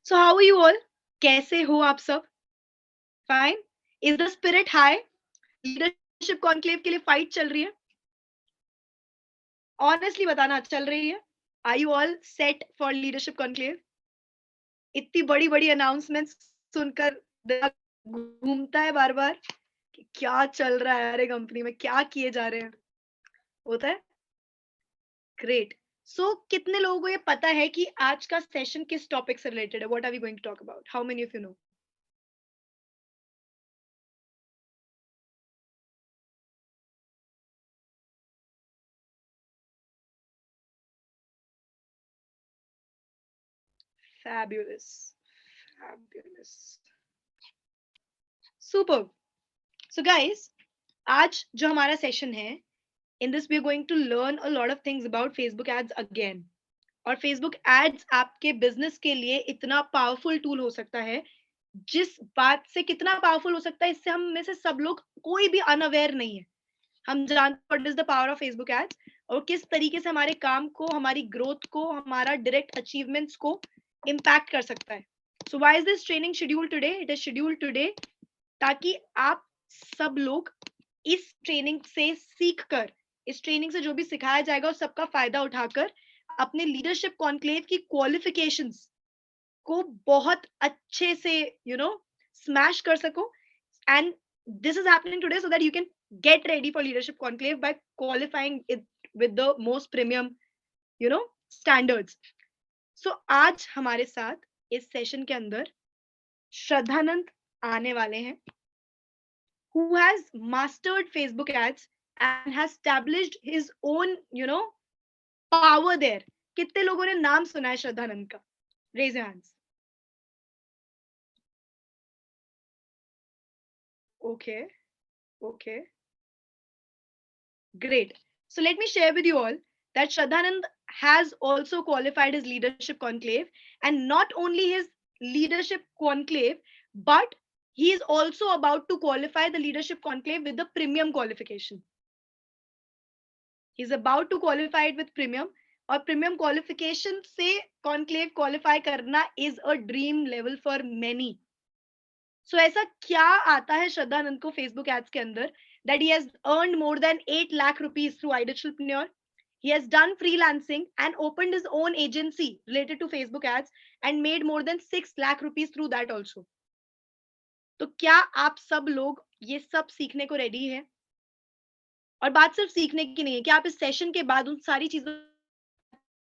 So how are you all? कैसे हो आप सब? Fine? Is the spirit high? Leadership conclave के लिए फाइट चल रही है? Honestly बताना चल रही है? Are you all set for leadership conclave? इतनी बड़ी-बड़ी अनाउंसमेंट्स सुनकर दिमाग घूमता है बार-बार कि क्या चल रहा है अरे कंपनी में, क्या किए जा रहे हैं? होता है? ग्रेट. सो कितने लोगों को ये पता है कि आज का सेशन किस टॉपिक से रिलेटेड है? What are we going to talk about? How many of you know? Fabulous. Fabulous. Super. So guys, आज जो हमारा सेशन है, in this we are going to learn a lot of things about Facebook ads again. और Facebook ads आपके business के लिए इतना powerful tool हो सकता है, जिस बात से कितना पावरफुल हो सकता है इससे हम में से सब लोग कोई भी अनअवेयर नहीं है. हम जानते what is the power of Facebook ads और किस तरीके से हमारे काम को, हमारी ग्रोथ को, हमारा डायरेक्ट अचीवमेंट्स को इम्पैक्ट कर सकता है. So why is this training schedule today? It is schedule today ताकि आप सब लोग इस ट्रेनिंग से सीखकर, इस ट्रेनिंग से जो भी सिखाया जाएगा उस सबका फायदा उठाकर अपने लीडरशिप कॉन्क्लेव की क्वालिफिकेशंस को बहुत अच्छे से स्मैश कर सको. And this is happening today so that you can get ready for leadership conclave by qualifying it with the most premium standards. So आज हमारे साथ इस सेशन के अंदर श्रद्धानंद आने वाले हैं, who has mastered Facebook ads and has established his own power there. कितने लोगों ने नाम सुना है श्रद्धानंद का? Raise your hands. Okay. Okay. Great. So let me share with you all that Shraddhanand has also qualified his leadership conclave, and not only his leadership conclave, but he is also about to qualify the leadership conclave with the premium qualification. He's about to qualify it with premium, और premium qualification से conclave qualify करना is a dream level for many. So ऐसा क्या आता है श्रद्धानंद को Facebook ads के अंदर that he has earned more than 8 lakh rupees through Idealpreneur? He has done freelancing and opened his own agency related to Facebook ads and made more than 6 lakh rupees through that also. तो क्या आप सब लोग ये सब सीखने को ready है? और बात सिर्फ सीखने की नहीं है, क्या आप इस सेशन के बाद उन सारी चीजों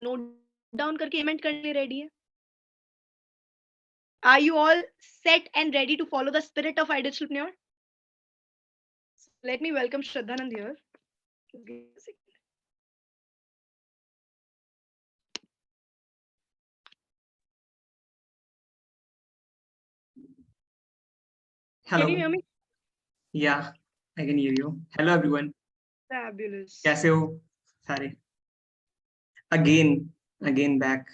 नोट डाउन करके इम्प्लीमेंट करने के लिए रेडी है? Are you all set and ready to follow the spirit of Idealpreneur? Let me welcome Shraddhanand here. Hello. Can you hear me? Yeah, I can hear you. Hello everyone. Fabulous. कैसे हो सारे? Again back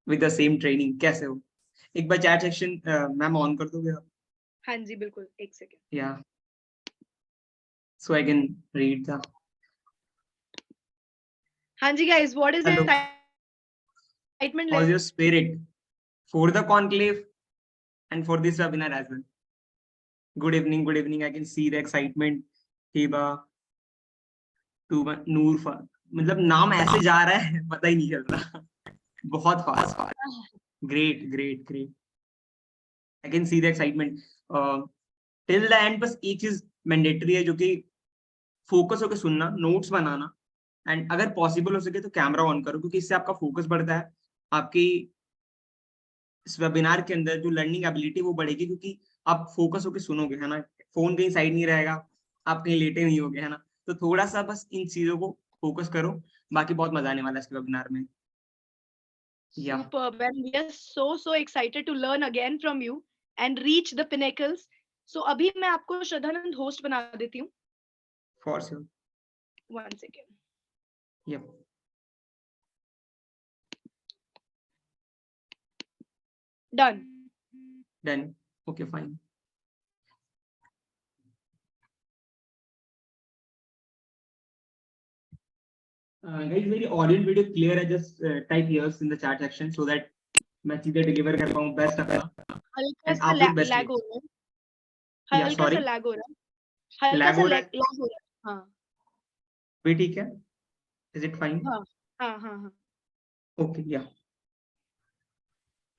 with the same training. कैसे हो? एक बार chat section ma'am on कर दोगे आप? हाँ जी बिल्कुल, एक second. Yeah. So I can read the. हाँ जी guys, what is the Hello. excitement How's like? your spirit for the conclave and for this webinar as well? Good evening, good evening. I can see the excitement. Hiba, नूर, मतलब नाम ऐसे जा रहा है पता ही नहीं चल रहा. बहुत fast. Great. I can see the excitement. Till the end बस एक चीज मैंडेटरी है जो कि फोकस होकर सुनना, नोट्स बनाना, एंड अगर पॉसिबल हो सके तो कैमरा ऑन करो, क्योंकि इससे आपका फोकस बढ़ता है. आपकी इस वेबिनार के अंदर जो लर्निंग एबिलिटी वो बढ़ेगी, क्योंकि आप फोकस होकर सुनोगे, है ना. फोन कहीं साइड नहीं रहेगा, आप कहीं लेटे नहीं होगे, है ना. तो थोड़ा सा बस इन चीजों को फोकस करो, बाकी बहुत मजा आने वाला है इस वेबिनार में. Superb, and we are so excited to learn again from you and reach the pinnacles. So अभी मैं आपको श्रद्धानंद होस्ट बना देती हूँ. For sure. One second. Yep. Done. Okay, fine. guys, मेरी ऑडियो वीडियो क्लियर है? Just type yes in the chat section so that मैं चीजें डिलीवर कर पाऊँ बेस्ट अपना, हल्का एंड सा आप लोग बेस्ट लैग हो लीजिए। रहा है, या हल्का सा सॉरी, लैग हो रहा है, हल्का लैग सा हो रहा है? लैग हो रहा है। हाँ भी ठीक है? Is it fine? हाँ हाँ हाँ हाँ। ओके, या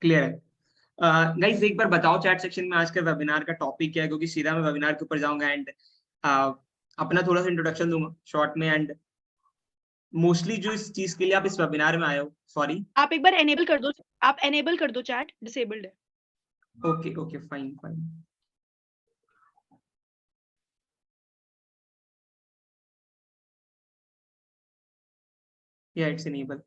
क्लियर है। गाइस एक बार बताओ चैट सेक्शन में आज का वेबिनार का टॉपिक क्या है, क्योंकि सीधा मैं वेबिनार के ऊपर जाऊंगा एंड अपना थोड़ा सा इंट्रोडक्शन दूंगा शॉर्ट में, एंड मोस्टली जो इस चीज के लिए आप इस वेबिनार में आए हो, सॉरी। आप एक बार एनेबल कर दो, आप एनेबल कर दो, चैट डिसेबल्ड है। Okay okay, fine fine. या इट्स इनेबल।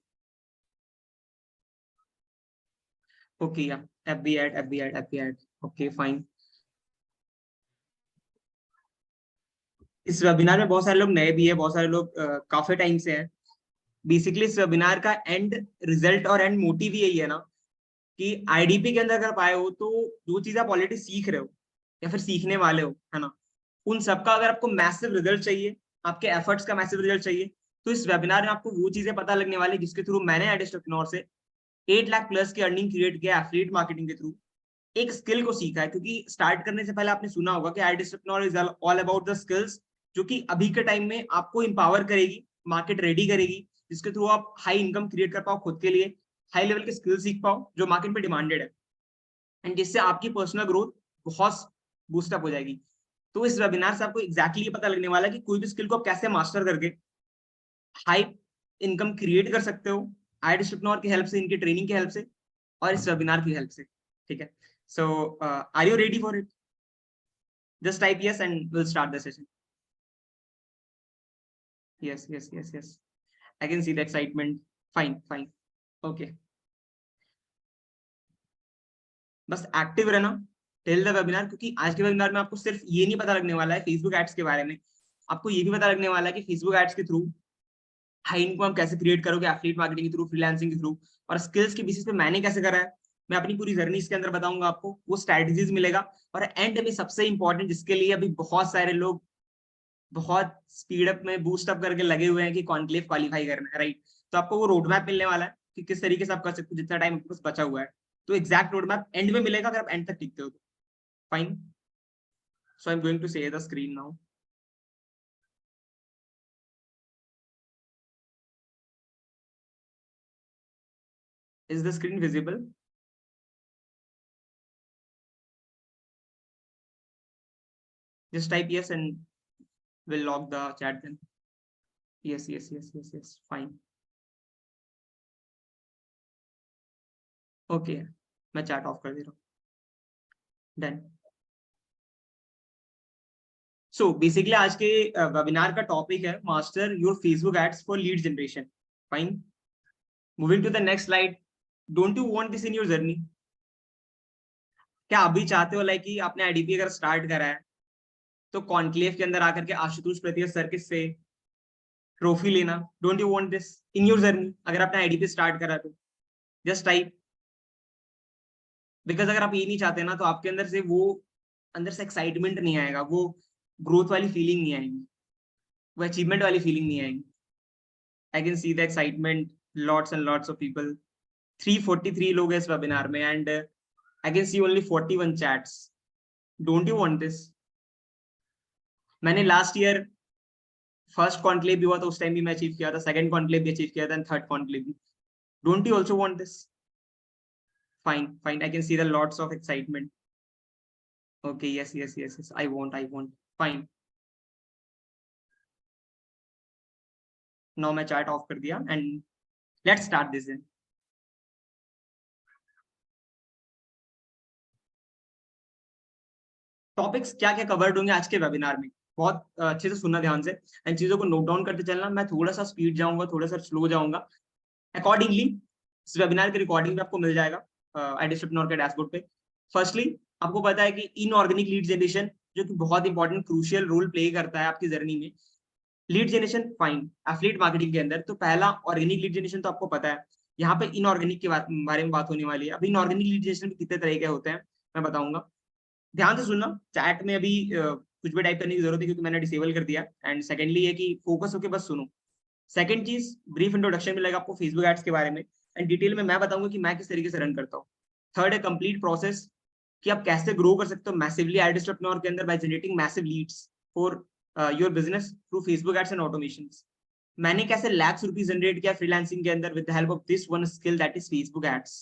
ओके, या FB add, FB add, FB add. Okay fine. इस वेबिनार में बहुत सारे लोग नए भी है, बहुत सारे लोग काफी टाइम से हैं। बेसिकली इस वेबिनार का एंड रिजल्ट और एंड मोटिव यही है ना कि IDP के अंदर अगर आप आए हो तो जो चीज आप ऑलरेडी सीख रहे हो या फिर सीखने वाले हो, है ना, उन सबका अगर आपको मैसिव रिजल्ट चाहिए, आपके एफर्ट्स का मैसिव रिजल्ट चाहिए, तो इस वेबिनार में आपको वो चीजें पता लगने वाली जिसके थ्रू मैंने एडिस्ट्रक्नोर से 8 लाख प्लस की अर्निंग क्रिएट किया एफिलिएट मार्केटिंग के थ्रू। एक स्किल को सीखा है, क्योंकि स्टार्ट करने से पहले आपने सुना होगा कि एडिस्ट्रक्नोर is all about the skills, जो कि अभी के टाइम में आपको इंपावर करेगी, मार्केट रेडी करेगी, जिसके थ्रू आप हाई इनकम क्रिएट कर पाओ खुद के लिए, हाई लेवल के स्किल सीख पाओ जो मार्केट में डिमांडेड है, एंड जिससे आपकी पर्सनल ग्रोथ बहुत बूस्टअप हो जाएगी। तो इस वेबिनार से आपको एग्जैक्टली पता लगने वाला है कि कोई भी स्किल को आप कैसे मास्टर करके हाई इनकम क्रिएट कर सकते हो, एडिस्ट्रक्नोर की हेल्प से, इनकी ट्रेनिंग की हेल्प से, और इस वेबिनार की हेल्प से। ठीक है, so are you ready for it? Just type yes and we'll start the session. Yes, yes, yes, yes. I can see the excitement. Fine, fine. Okay. बस एक्टिव रहना टिल द वेबिनार, क्योंकि आज के webinar में आपको सिर्फ ये नहीं पता लगने वाला है फेसबुक एड्स के बारे में, आपको ये भी पता लगने वाला है कि फेसबुक एड्स के थ्रू हाई इनकम आप कैसे क्रिएट करोगे, एफिलिएट मार्केटिंग के थ्रू, फ्रीलांसिंग के थ्रू, और स्किल्स के बेसिस पे मैंने कैसे करा है, मैं अपनी पूरी जर्नी इसके अंदर बताऊंगा आपको, वो स्ट्रैटेजीज मिलेगा। और एंड में सबसे इंपॉर्टेंट, जिसके लिए अभी बहुत सारे लोग बहुत स्पीड अप में बूस्ट अप करके लगे हुए हैं कि कॉन्क्लेव क्वालिफाई करना है, राइट, तो आपको वो रोड मैप मिलने वाला है कि किस तरीके से आप कर सकते हो जितना टाइम आपके पास बचा हुआ है। तो एग्जैक्ट रोड मैप एंड में मिलेगा अगर आप एंड तक टिकते हो तो। Fine, so I am going to share the screen now. Is the screen visible? just type yes and we'll lock the chat then. Yes, yes, yes, yes, yes, fine. Okay, मैं chat off कर दे रहा हूँ। Done. So basically आज के webinar का topic है master your Facebook ads for lead generation. Fine, moving to the next slide. Don't you want this in your journey? क्या अभी चाहते हो लाइक कि आपने IDP अगर स्टार्ट करा है तो कॉन्क्लेव के अंदर आकर के आशुतोष प्रतिया सर से ट्रॉफी लेना? Don't you want this in your journey? अगर आपने IDP स्टार्ट करा तो जस्ट टाइप, बिकॉज अगर आप ये नहीं चाहते ना तो आपके अंदर से वो, अंदर से एक्साइटमेंट नहीं आएगा, वो ग्रोथ वाली फीलिंग नहीं आएगी, वो अचीवमेंट वाली फीलिंग नहीं आएगी। आई can see the excitement, lots and lots of people. 343 लोग हैं इस वेबिनार में and I can C only 41 chats. Don't you want this? मैंने लास्ट ईयर फर्स्ट कॉन्क्लेव भी हुआ था, उस टाइम भी मैं अचीव किया था, सेकंड कॉन्क्लेव भी अचीव किया था, एंड थर्ड कॉन्क्लेव भी। Don't you also want this? Fine fine, I can see the lots of excitement. Okay, yes yes yes yes, I want. Fine, now मैं chat off कर दिया and let's start this then. Topics क्या क्या covered होंगे आज के webinar में, बहुत अच्छे से सुनना ध्यान से एंड चीजों को नोट डाउन करते चलना। मैं थोड़ा सा स्पीड जाऊंगा, थोड़ा सा स्लो जाऊंगा, अकॉर्डिंगली इस वेबिनार की रिकॉर्डिंग आपको मिल जाएगा एडिस्ट्रक्नोर के डैशबोर्ड पे। फर्स्टली आपको पता है कि इनऑर्गेनिक लीड जनरेशन, जो कि बहुत इंपॉर्टेंट क्रूशियल रोल प्ले करता है आपकी जर्नी में। Lead generation fine, affiliate marketing के अंदर तो पहला ऑर्गेनिक लीड जनरेशन तो आपको पता है। यहाँ पे इनऑर्गेनिक के बारे में बात होने वाली है। अभी इनऑर्गेनिक लीड जनरेशन के कितने तरह के होते हैं मैं बताऊंगा, ध्यान से सुनना। चैट में अभी कुछ भी टाइप करने की जरूरत है क्योंकि मैंने डिसेबल कर दिया। एंड सेकेंडली है कि फोकस होकर बस सुनो, सेकंड चीज, ब्रीफ इंट्रोडक्शन मिलेगा आपको फेसबुक एड्स के बारे में, एंड डिटेल में मैं बताऊंगा कि मैं किस तरीके से रन करता हूँ। थर्ड है कंप्लीट प्रोसेस, कि आप कैसे ग्रो कर सकते हो मैसिवली एडस्ट्रेपनोर के अंदर by generating massive leads for your business through Facebook ads and automation. मैंने कैसे lakhs रुपीज जनरेट किया फ्रीलांसिंग के अंदर with the help of this one skill that is Facebook ads.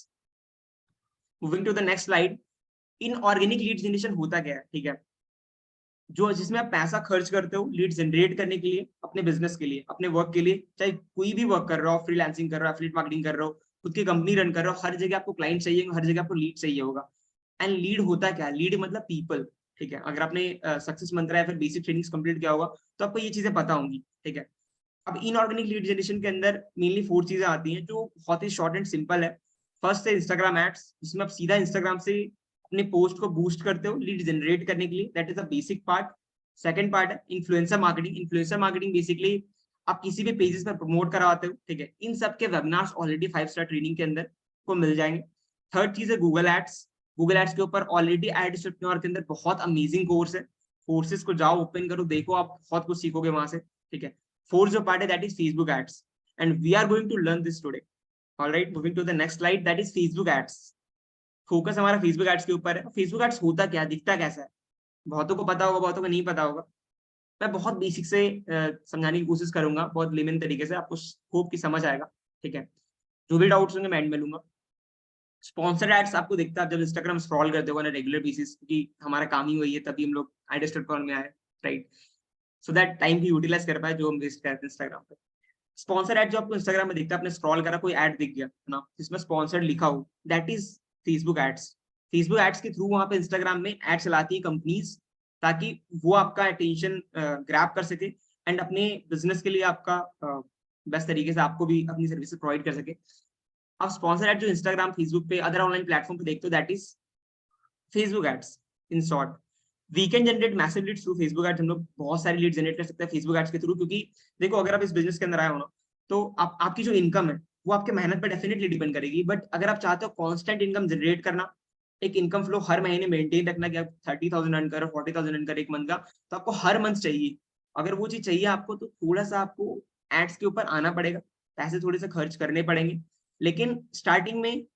Moving to the next slide, in organic lead generation होता क्या है, ठीक है, जो जिसमें आप पैसा खर्च करते हो लीड जनरेट करने के लिए, अपने बिजनेस के लिए, अपने वर्क के लिए, चाहे कोई भी वर्क कर रहे हो, फ्रीलांसिंग कर रहे हो, एफिलिएट मार्केटिंग कर रहे हो, खुद की कंपनी रन कर रहे हो, हर जगह आपको क्लाइंट चाहिए, हर जगह आपको लीड चाहिए होगा। एंड लीड होता क्या है, लीड मतलब पीपल, ठीक है। अगर आपने सक्सेस मंत्रा या फिर बेसिक ट्रेनिंग्स कंप्लीट किया होगा तो आपको ये चीजें पता होंगी, ठीक है। अब इनऑर्गेनिक लीड जनरेशन के अंदर मेनली 4 चीजें आती हैं जो बहुत ही शॉर्ट एंड सिंपल है। फर्स्ट है इंस्टाग्राम एड्स, जिसमें आप सीधा इंस्टाग्राम से अपने पोस्ट को बूस्ट करते हो लीड जनरेट करने के लिए, that is a basic part. Second part है influencer marketing. Influencer marketing basically आप किसी भी पेजेस पर प्रमोट करवाते हो, ठीक है। इन सब के वेबिनार्स ऑलरेडी 5 स्टार ट्रेनिंग के अंदर को मिल जाएंगे। थर्ड चीज है गूगल एड्स। गूगल एड्स के ऊपर ऑलरेडी एडस्ट्रेपनोर के अंदर बहुत अमेजिंग कोर्स है, कोर्सेज को जाओ ओपन करो, देखो, आप बहुत कुछ सीखोगे वहां से, ठीक है। Fourth जो part है that is Facebook ads, and we are going to learn this today. All right, moving to the next slide, that is Facebook ads. Focus हमारा Facebook ads के ऊपर है। Facebook ads होता क्या, दिखता कैसा है, बहुतों को पता होगा, बहुतों को नहीं पता होगा। मैं बहुत बेसिक से समझाने की कोशिश करूंगा, बहुत लेमन तरीके से, आपको होप की समझ आएगा, ठीक है। जो भी डाउट्स होंगे मैं एंड में लूंगा। स्पॉन्सर्ड एड्स आपको दिखता है जब इंस्टाग्राम स्क्रॉल करते हो ना रेगुलर बेसिस, क्योंकि हमारा काम ही वही है, तभी हम लोग एड में आए, राइट, सो दैट टाइम की यूटिलाइज कर पाए जो हम वेस्ट करते हैं इंस्टाग्राम पे। स्पॉन्सर एड जो आपको इंस्टाग्राम में दिखता है, आपने स्क्रॉल करा, कोई एड दिख गया है ना जिसमें स्पॉन्सर्ड लिखा हो, that is Facebook ads. Facebook ads के थ्रू वहां पे इंस्टाग्राम में एड चलाती है कंपनीज, ताकि वो आपका अटेंशन ग्रैब कर सके एंड अपने बिजनेस के लिए आपका बेस्ट तरीके से आपको भी अपनी सर्विसेज प्रोवाइड कर सके। आप स्पॉन्सर एड जो इंस्टाग्राम, फेसबुक पे, अदर ऑनलाइन प्लेटफॉर्म पे देखते हो, that is Facebook ads in short. We can generate massive leads through Facebook ads. हम लोग बहुत सारी लीड जनरेट कर सकते हैं फेसबुक एड्स के थ्रू, क्योंकि देखो अगर आप इस बिजनेस के अंदर आए हो ना, तो आपकी जो इनकम है वो आपके मेहनत पर डेफिनेटली डिपेंड करेगी। बट अगर आप चाहते हो कांस्टेंट इनकम जनरेट करना, एक इनकम फ्लो हर महीने मेंटेन रखना, कि आप 30,000 अर्न करो, 40,000 अर्न करो एक मंथ का, तो आपको हर मंथ चाहिए। अगर वो चीज चाहिए आपको, तो थोड़ा सा आपको एड्स के ऊपर आना पड़ेगा, पैसे थोड़े से खर्च करने पड़ेंगे। लेकिन स्टार्टिंग में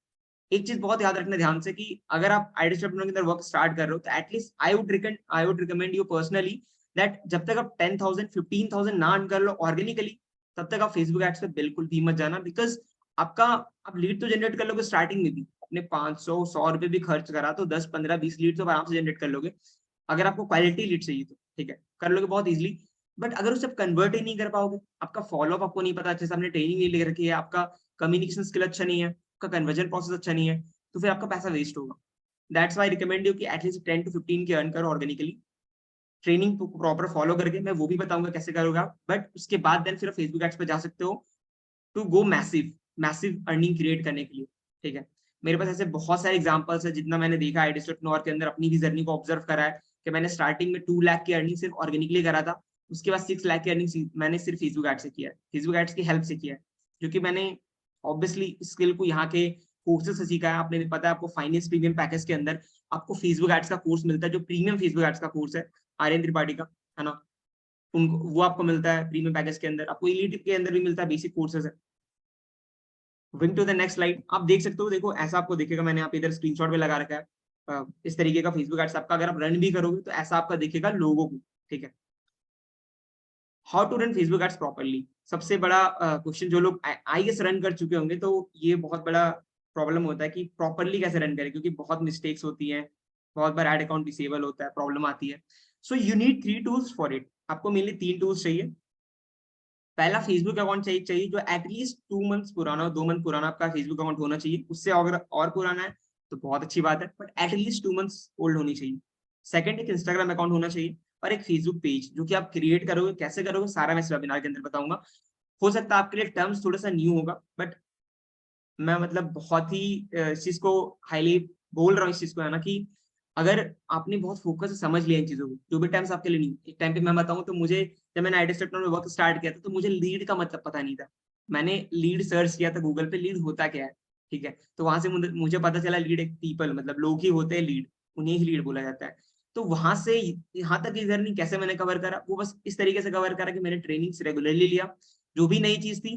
एक चीज बहुत याद रखना ध्यान से, कि अगर आप आईडी स्टेपनर के अंदर वर्क स्टार्ट कर रहे हो, तो at least I would recommend you personally that जब तक आप 10,000 15,000 ना अर्न कर लो ऑर्गेनिकली, तब तक आप फेसबुक एड्स पे बिल्कुल भी मत जाना। बिकॉज आपका आप लीड तो जनरेट कर लोगे स्टार्टिंग में भी, अपने 500-100 रुपए भी खर्च करा तो 10-15-20 लीड तो आराम से जनरेट कर लोगे, अगर आपको क्वालिटी लीड चाहिए तो, ठीक है, कर लोगे बहुत इजीली। बट अगर उसे कन्वर्ट ही नहीं कर पाओगे, आपका फॉलोअप आपको नहीं पता अच्छे से, आपने ट्रेनिंग नहीं ले रखी है, आपका कम्युनिकेशन स्किल अच्छा नहीं है, आपका कन्वर्जन प्रोसेस अच्छा नहीं है, तो फिर आपका पैसा वेस्ट होगा। दैट्स व्हाई रिकमेंड यू कि एटलीस्ट 10 to 15 के अर्न करो ऑर्गेनिकली, ट्रेनिंग प्रॉपर फॉलो करके। मैं वो भी बताऊंगा कैसे करोगे आप, बट उसके बाद देन फिर फेसबुक एड्स पे जा सकते हो to go massive, massive earning create करने के लिए, ठीक है। मेरे पास ऐसे बहुत सारे एग्जांपल्स है, जितना मैंने देखा आईडी के अंदर अपनी भी जर्नी को ऑब्जर्व करा है, कि मैंने स्टार्टिंग में 2 लाख की अर्निंग सिर्फ ऑर्गेनिकली करा था, उसके बाद 6 लाख की अर्निंग मैंने सिर्फ फेसबुक एड से किया है, फेसबुक एड्स की हेल्प से किया है, क्योंकि मैंने ऑब्वियसली स्किल को यहाँ के कोर्सेज से सीखा है। आपने भी पता है, आपको फाइनेंस प्रीमियम पैकेज के अंदर आपको फेसबुक एड्स का कोर्स मिलता है, जो प्रीमियम फेसबुक एड्स का कोर्स है आर्यन त्रिपाठी का, है ना, उनको वो आपको मिलता है प्रीमियम पैकेज के अंदर। आपको एलीट के अंदर भी मिलता है, बेसिक कोर्सेज है। Moving to the next slide, आप देख सकते हो, देखो ऐसा आपको दिखेगा, मैंने आप इधर स्क्रीनशॉट में लगा रखा है इस तरीके का फेसबुक एड्स आपका, अगर आप रन भी करोगे तो ऐसा आपका दिखेगा लोगों को, ठीक है। How to run Facebook ads properly, सबसे बड़ा क्वेश्चन जो लोग आईएएस रन कर चुके होंगे, तो ये बहुत बड़ा प्रॉब्लम होता है कि प्रॉपरली कैसे रन करें, क्योंकि बहुत मिस्टेक्स होती हैं, बहुत बार एड अकाउंट डिसेबल होता है, प्रॉब्लम आती है। So you need 3 tools for it. आपको मेनली 3 टूल्स चाहिए। पहला फेसबुक अकाउंट चाहिए जो एटलीस्ट 2 मंथ्स पुराना हो, 2 मंथ पुराना आपका फेसबुक अकाउंट होना चाहिए। उससे अगर और पुराना है तो बहुत अच्छी बात है, बट एटलीस्ट 2 मंथ्स ओल्ड होनी चाहिए। सेकंड, एक इंस्टाग्राम अकाउंट होना चाहिए और एक फेसबुक पेज, जो कि आप क्रिएट करोगे, कैसे करोगे सारा मैं इस वेबिनार के अंदर बताऊंगा। हो सकता है आपके लिए टर्म्स थोड़ा सा न्यू होगा, बट मैं मतलब बहुत ही इस चीज को हाईली बोल रहा हूँ, इस चीज को, है ना, कि अगर आपने बहुत फोकस से समझ लिया इन चीजों को, जो भी टाइम्स आपके लिए नहीं, एक टाइम पे मैं बताऊं तो मुझे, जब मैंने आईडी स्टेपनर में वर्क स्टार्ट किया था, तो मुझे लीड का मतलब पता नहीं था। मैंने लीड सर्च किया था गूगल पे, लीड होता क्या है, ठीक है, तो वहां से मुझे पता चला लीड एक पीपल, मतलब लोग ही होते हैं लीड, उन्हें ही लीड बोला जाता है। तो वहां से यहाँ तक की जर्नी कैसे मैंने कवर करा, वो बस इस तरीके से कवर करा कि मैंने ट्रेनिंग्स रेगुलरली लिया, जो भी नई चीज थी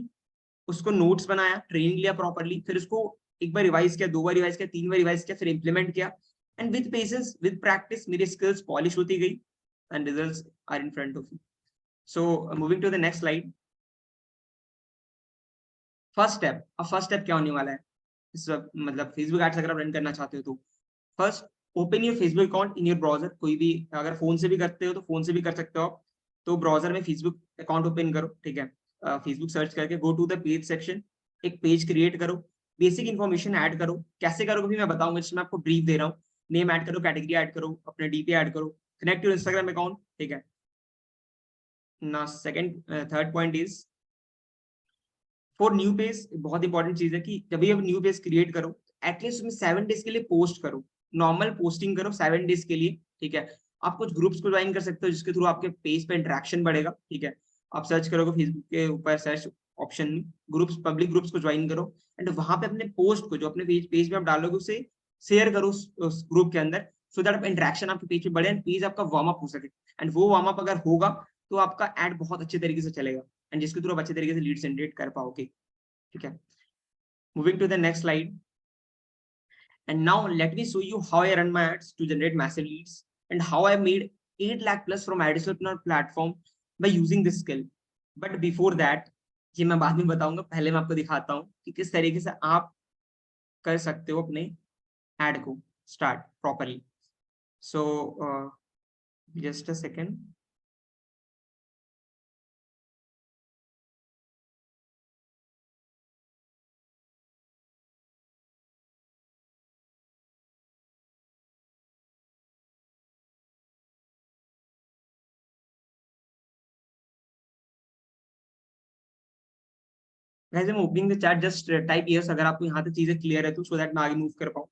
उसको नोट्स बनाया, ट्रेनिंग लिया प्रॉपरली, फिर उसको एक बार रिवाइज किया, 2 बार रिवाइज किया, 3 बार रिवाइज किया, फिर इंप्लीमेंट किया, and with patience with practice मेरी स्किल्स पॉलिश होती गई and results are in front of you. So moving to the next slide. First step क्या होने वाला है इस मतलब फेसबुक एड्स अगर आप रन करना चाहते हो तो first open your Facebook account in your browser. कोई भी अगर फोन से भी करते हो तो फोन से भी कर सकते हो आप. तो ब्राउजर में फेसबुक अकाउंट ओपन करो, ठीक है. फेसबुक सर्च करके go to the page section, एक पेज क्रिएट करो, बेसिक इन्फॉर्मेशन ऐड करो. कैसे करोगे भी मैं बताऊंगा, जिसमें आपको ब्रीफ दे रहा हूँ. नेम ऐड करो, कैटेगरी ऐड करो, अपने डीपी ऐड करो, कनेक्ट योर इंस्टाग्राम अकाउंट, ठीक है ना. Second third point is for new page. बहुत इंपॉर्टेंट चीज है कि जब भी आप न्यू पेज क्रिएट करो एटलीस्ट उसमें 7 डेज के लिए पोस्ट करो, नॉर्मल पोस्टिंग करो 7 डेज के लिए, ठीक है. आप कुछ ग्रुप्स को ज्वाइन कर सकते हो जिसके थ्रू आपके पेज पे इंटरेक्शन बढ़ेगा, ठीक है. आप सर्च करोगे फेसबुक के ऊपर सर्च ऑप्शन में ग्रुप्स, पब्लिक ग्रुप्स को ज्वाइन करो एंड वहां पे अपने पोस्ट को जो अपने पेज में आप डालोगे उसे शेयर करो उस ग्रुप के अंदर, सो दैट इंटरेक्शन आपके पेज पे बढ़े एंड पेज आपका वार्म अप हो सके. एंड वो वार्म अप अगर होगा तो आपका एड बहुत अच्छे तरीके से चलेगा एंड जिसके थ्रू आप अच्छे तरीके से लीड जनरेट कर पाओगे, ठीक है. Moving to the next slide. And now let me show you how I run my ads to generate massive leads and how I made 8 lakh plus from advertisement platform by using this skill. But before that, ये मैं बाद में बताऊंगा, पहले मैं आपको दिखाता हूँ कि किस तरीके से आप कर सकते हो अपने एड को start properly. So just a second. Guys, I'm opening the chat. Just type yes अगर आपको यहाँ तक चीजें क्लियर है तो, so that मैं आगे मूव कर पाऊँ.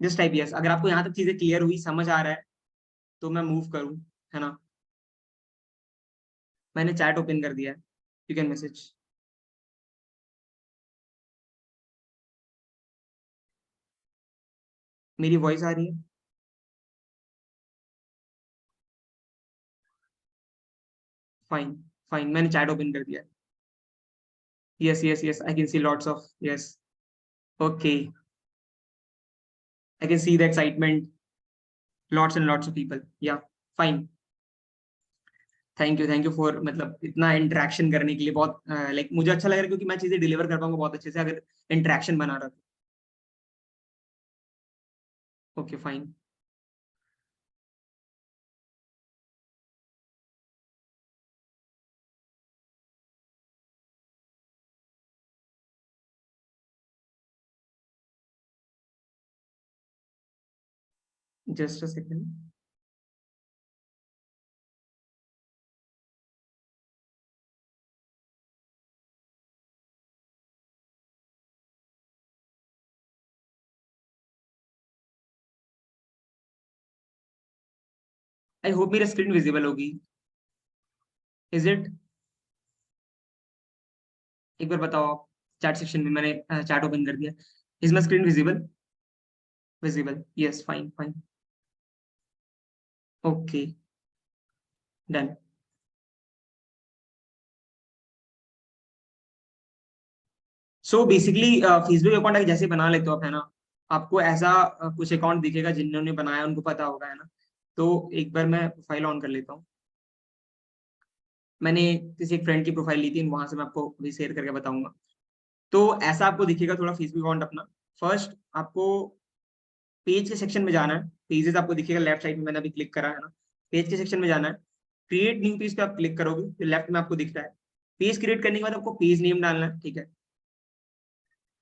जस्ट टाइप यस अगर आपको यहाँ तक चीजें क्लियर हुई, समझ आ रहा है तो मैं मूव करूँ, है ना. मैंने चैट ओपन कर दिया है, यू कैन मैसेज. मेरी वॉइस आ रही है? फाइन फाइन, मैंने चैट ओपन कर दिया है. Yes yes yes, I can see lots of yes. Okay, I can see the excitement, lots and lots of people. या फाइन, थैंक यू फॉर मतलब इतना इंटरेक्शन करने के लिए. बहुत लाइक मुझे अच्छा लग रहा है क्योंकि मैं चीजें डिलीवर कर पाऊंगा बहुत अच्छे से अगर इंटरेक्शन बना रहा था. Okay fine. Just a second. I hope मेरी स्क्रीन विजिबल होगी. Is it? एक बार बताओ आप. चैट सेक्शन में मैंने चैट ओपन कर दिया. Is my screen visible? Visible, yes, fine fine. Okay, done. So basically Facebook account अगर जैसे बना लेते हो आप, है ना, आपको ऐसा कुछ अकाउंट दिखेगा जिन्होंने बनाया उनको पता होगा, है ना. तो एक बार मैं प्रोफाइल ऑन कर लेता हूँ. मैंने किसी एक फ्रेंड की प्रोफाइल ली थी, वहां से मैं आपको अभी शेयर करके बताऊंगा. तो ऐसा आपको दिखेगा थोड़ा फेसबुक अकाउंट अपना. फर्स्ट आपको पेज के सेक्शन में जाना है. पेजेस आपको दिखेगा लेफ्ट साइड में, मैंने अभी क्लिक करा है ना. पेज के सेक्शन में जाना है, क्रिएट न्यू पेज पे आप क्लिक करोगे तो लेफ्ट में आपको दिख रहा है. पेज क्रिएट करने के बाद आपको पेज नेम डालना है, ठीक है.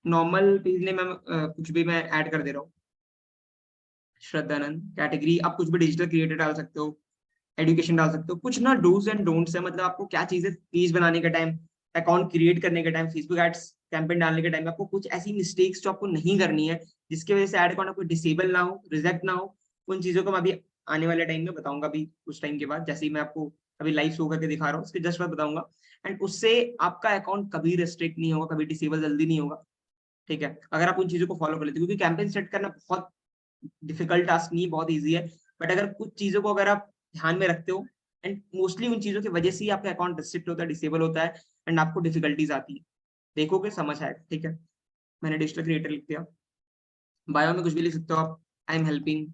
नॉर्मल पेज नेम कुछ भी मैं ऐड कर दे रहा हूँ, श्रद्धानंद. कैटेगरी आप कुछ भी डिजिटल क्रिएटर डाल सकते हो, एजुकेशन डाल सकते हो. कुछ ना डूज एंड डोंट्स है, मतलब आपको क्या चीजें पेज बनाने के टाइम, अकाउंट क्रिएट करने के टाइम, फेसबुक एड्स कैंपेन डालने के टाइम आपको कुछ ऐसी मिस्टेक्स जो आपको नहीं करनी है जिसकी वजह से एड अकाउंट आपको डिसेबल ना हो, रिजेक्ट ना हो. उन चीजों को मैं अभी आने वाले टाइम में बताऊंगा, अभी कुछ टाइम के बाद. जैसे ही मैं आपको अभी लाइव शो करके दिखा रहा हूँ उसके जस्ट बाद बताऊंगा. एंड उससे आपका अकाउंट कभी रिस्ट्रिक्ट नहीं होगा, कभी डिसेबल जल्दी नहीं होगा, ठीक है, अगर आप उन चीजों को फॉलो कर लेते हो. क्योंकि कैंपेन सेट करना बहुत डिफिकल्ट टास्क नहीं, बहुत ईजी है. बट अगर कुछ चीजों को अगर आप ध्यान में रखते हो एंड मोस्टली उन चीजों की वजह से ही आपका अकाउंट रिस्ट्रिक्ट होता है, डिसेबल होता है एंड आपको डिफिकल्टीज आती है। देखोगे समझ आएगा, ठीक है। मैंने डिजिटल क्रिएटर लिख दिया, बायो में कुछ भी लिख सकते हो आप, आई एम हेल्पिंग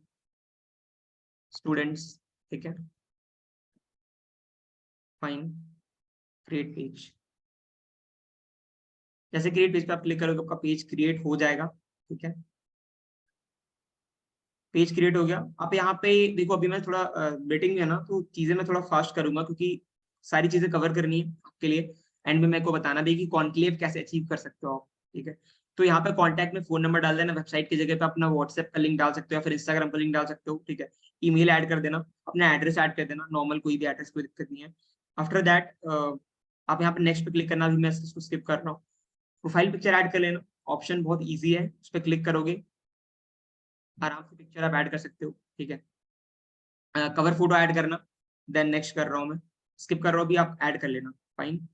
स्टूडेंट्स, ठीक है, फाइन, क्रिएट पेज। जैसे क्रिएट पेज पे आप क्लिक करोगे आपका पेज क्रिएट हो जाएगा, ठीक है। पेज क्रिएट हो गया। आप यहाँ पे देखो, अभी मैं थोड़ा मीटिंग में है ना, तो चीजें मैं थोड़ा फास्ट करूंगा क्योंकि सारी चीजें कवर करनी है आपके लिए। एंड में मेरे को बताना भी कि कॉन्क्लेव कैसे अचीव कर सकते हो आप, ठीक है। तो यहाँ पे कॉन्टैक्ट में फोन नंबर डाल देना, वेबसाइट की जगह पे अपना व्हाट्सएप का लिंक डाल सकते हो या फिर इंस्टाग्राम का लिंक डाल सकते हो, ठीक है। ईमेल ऐड कर देना, अपना एड्रेस ऐड कर देना, नॉर्मल कोई भी एड्रेस, कोई दिक्कत नहीं है। आफ्टर दैट आप यहाँ पे नेक्स्ट पे क्लिक करना, अभी मैं इसको स्किप कर रहा हूँ। प्रोफाइल पिक्चर ऐड कर लेना, ऑप्शन बहुत ईजी है, उस पर क्लिक करोगे आराम से पिक्चर आप ऐड कर सकते हो, ठीक है। कवर फोटो ऐड करना, देन नेक्स्ट कर रहा हूँ मैं, स्किप कर रहा हूँ अभी, आप ऐड कर लेना, फाइन।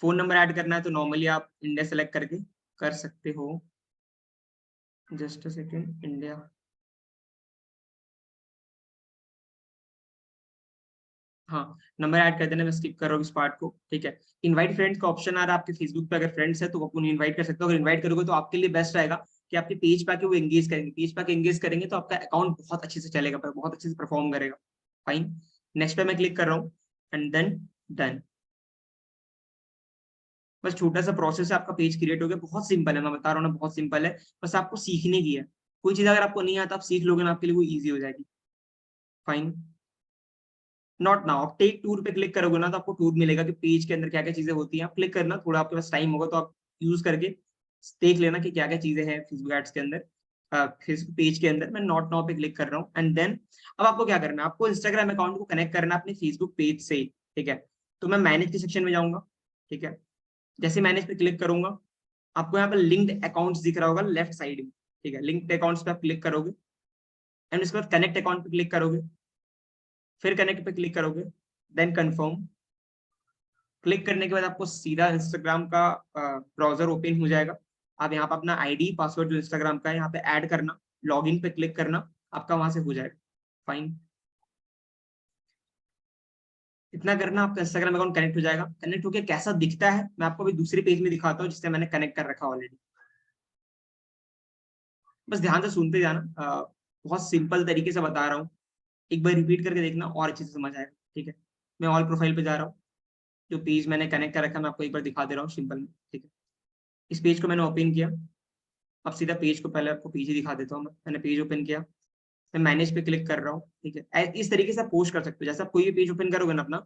फोन नंबर ऐड करना है तो नॉर्मली आप इंडिया सेलेक्ट करके कर सकते हो, जस्ट अ सेकेंड, इंडिया, हाँ, नंबर ऐड कर देना, मैं स्किप कर रहा हूँ इस पार्ट को, ठीक है। इनवाइट फ्रेंड्स का ऑप्शन आ रहा है आपके फेसबुक पे, अगर फ्रेंड्स है तो आप उन्हें इनवाइट कर सकते हो। अगर इनवाइट करोगे तो आपके लिए बेस्ट रहेगा कि आपके पेज पे आके वो एंगेज करेंगे, पेज पे आके एंगेज करेंगे तो आपका अकाउंट बहुत अच्छे से चलेगा, बहुत अच्छे से परफॉर्म करेगा, फाइन। नेक्स्ट पे मैं क्लिक कर रहा हूँ एंड देन डन। बस छोटा सा प्रोसेस है, आपका पेज क्रिएट हो गया, बहुत सिंपल है, मैं बता रहा हूँ ना, बहुत सिंपल है। बस आपको सीखने की है, कोई चीज अगर आपको नहीं आता आप सीख लोगे ना, आपके लिए वो ईजी हो जाएगी, फाइन। नॉट नाउ, आप टेक टूर पे क्लिक करोगे ना तो आपको टूर मिलेगा कि पेज के अंदर क्या क्या चीजें होती हैं। आप क्लिक करना, थोड़ा आपके पास टाइम होगा तो आप यूज करके देख लेना कि क्या क्या चीजें हैं फेसबुक एड्स के अंदर, फेसबुक पेज के अंदर। मैं नॉट नाउ पे क्लिक कर रहा हूँ एंड देन अब आपको क्या करना है, आपको इंस्टाग्राम अकाउंट को कनेक्ट करना है अपने फेसबुक पेज से, ठीक है। तो मैं मैनेज के सेक्शन में जाऊंगा, ठीक है। जैसे मैनेज पे क्लिक करूंगा आपको यहाँ पर लिंक्ड अकाउंट्स दिख रहा होगा लेफ्ट साइड में, ठीक है। लिंक्ड अकाउंट्स पे आप क्लिक करोगे एंड उसके बाद कनेक्ट अकाउंट पे क्लिक करोगे, फिर कनेक्ट पे क्लिक करोगे, देन कंफर्म। क्लिक करने के बाद आपको सीधा इंस्टाग्राम का ब्राउजर ओपन हो जाएगा। आप यहाँ पे अपना आईडी पासवर्ड जो इंस्टाग्राम का है यहाँ पे ऐड करना, लॉगिन पे क्लिक करना, आपका वहां से हो जाएगा, फाइन। इतना करना, आपका इंस्टाग्राम अकाउंट कनेक्ट हो जाएगा। कनेक्ट होकर कैसा दिखता है मैं आपको अभी दूसरे पेज में दिखाता हूँ जिससे मैंने कनेक्ट कर रखा ऑलरेडी। बस ध्यान से सुनते जाना, बहुत सिंपल तरीके से बता रहा हूँ, एक बार रिपीट करके देखना और अच्छे से समझ आएगा, ठीक है। मैं ऑल प्रोफाइल पे जा रहा हूँ, जो पेज मैंने कनेक्ट कर रखा है मैं आपको एक बार दिखा दे रहा हूँ सिंपल में, ठीक है। इस पेज को मैंने ओपन किया, अब सीधा पेज को पहले आपको पेज ही दिखा देता हूँ। मैंने पेज ओपन किया, मैं मैनेज पे क्लिक कर रहा हूँ, ठीक है। इस तरीके से आप पोस्ट कर सकते हो, जैसे आप कोई भी पेज ओपन करोगे ना अपना,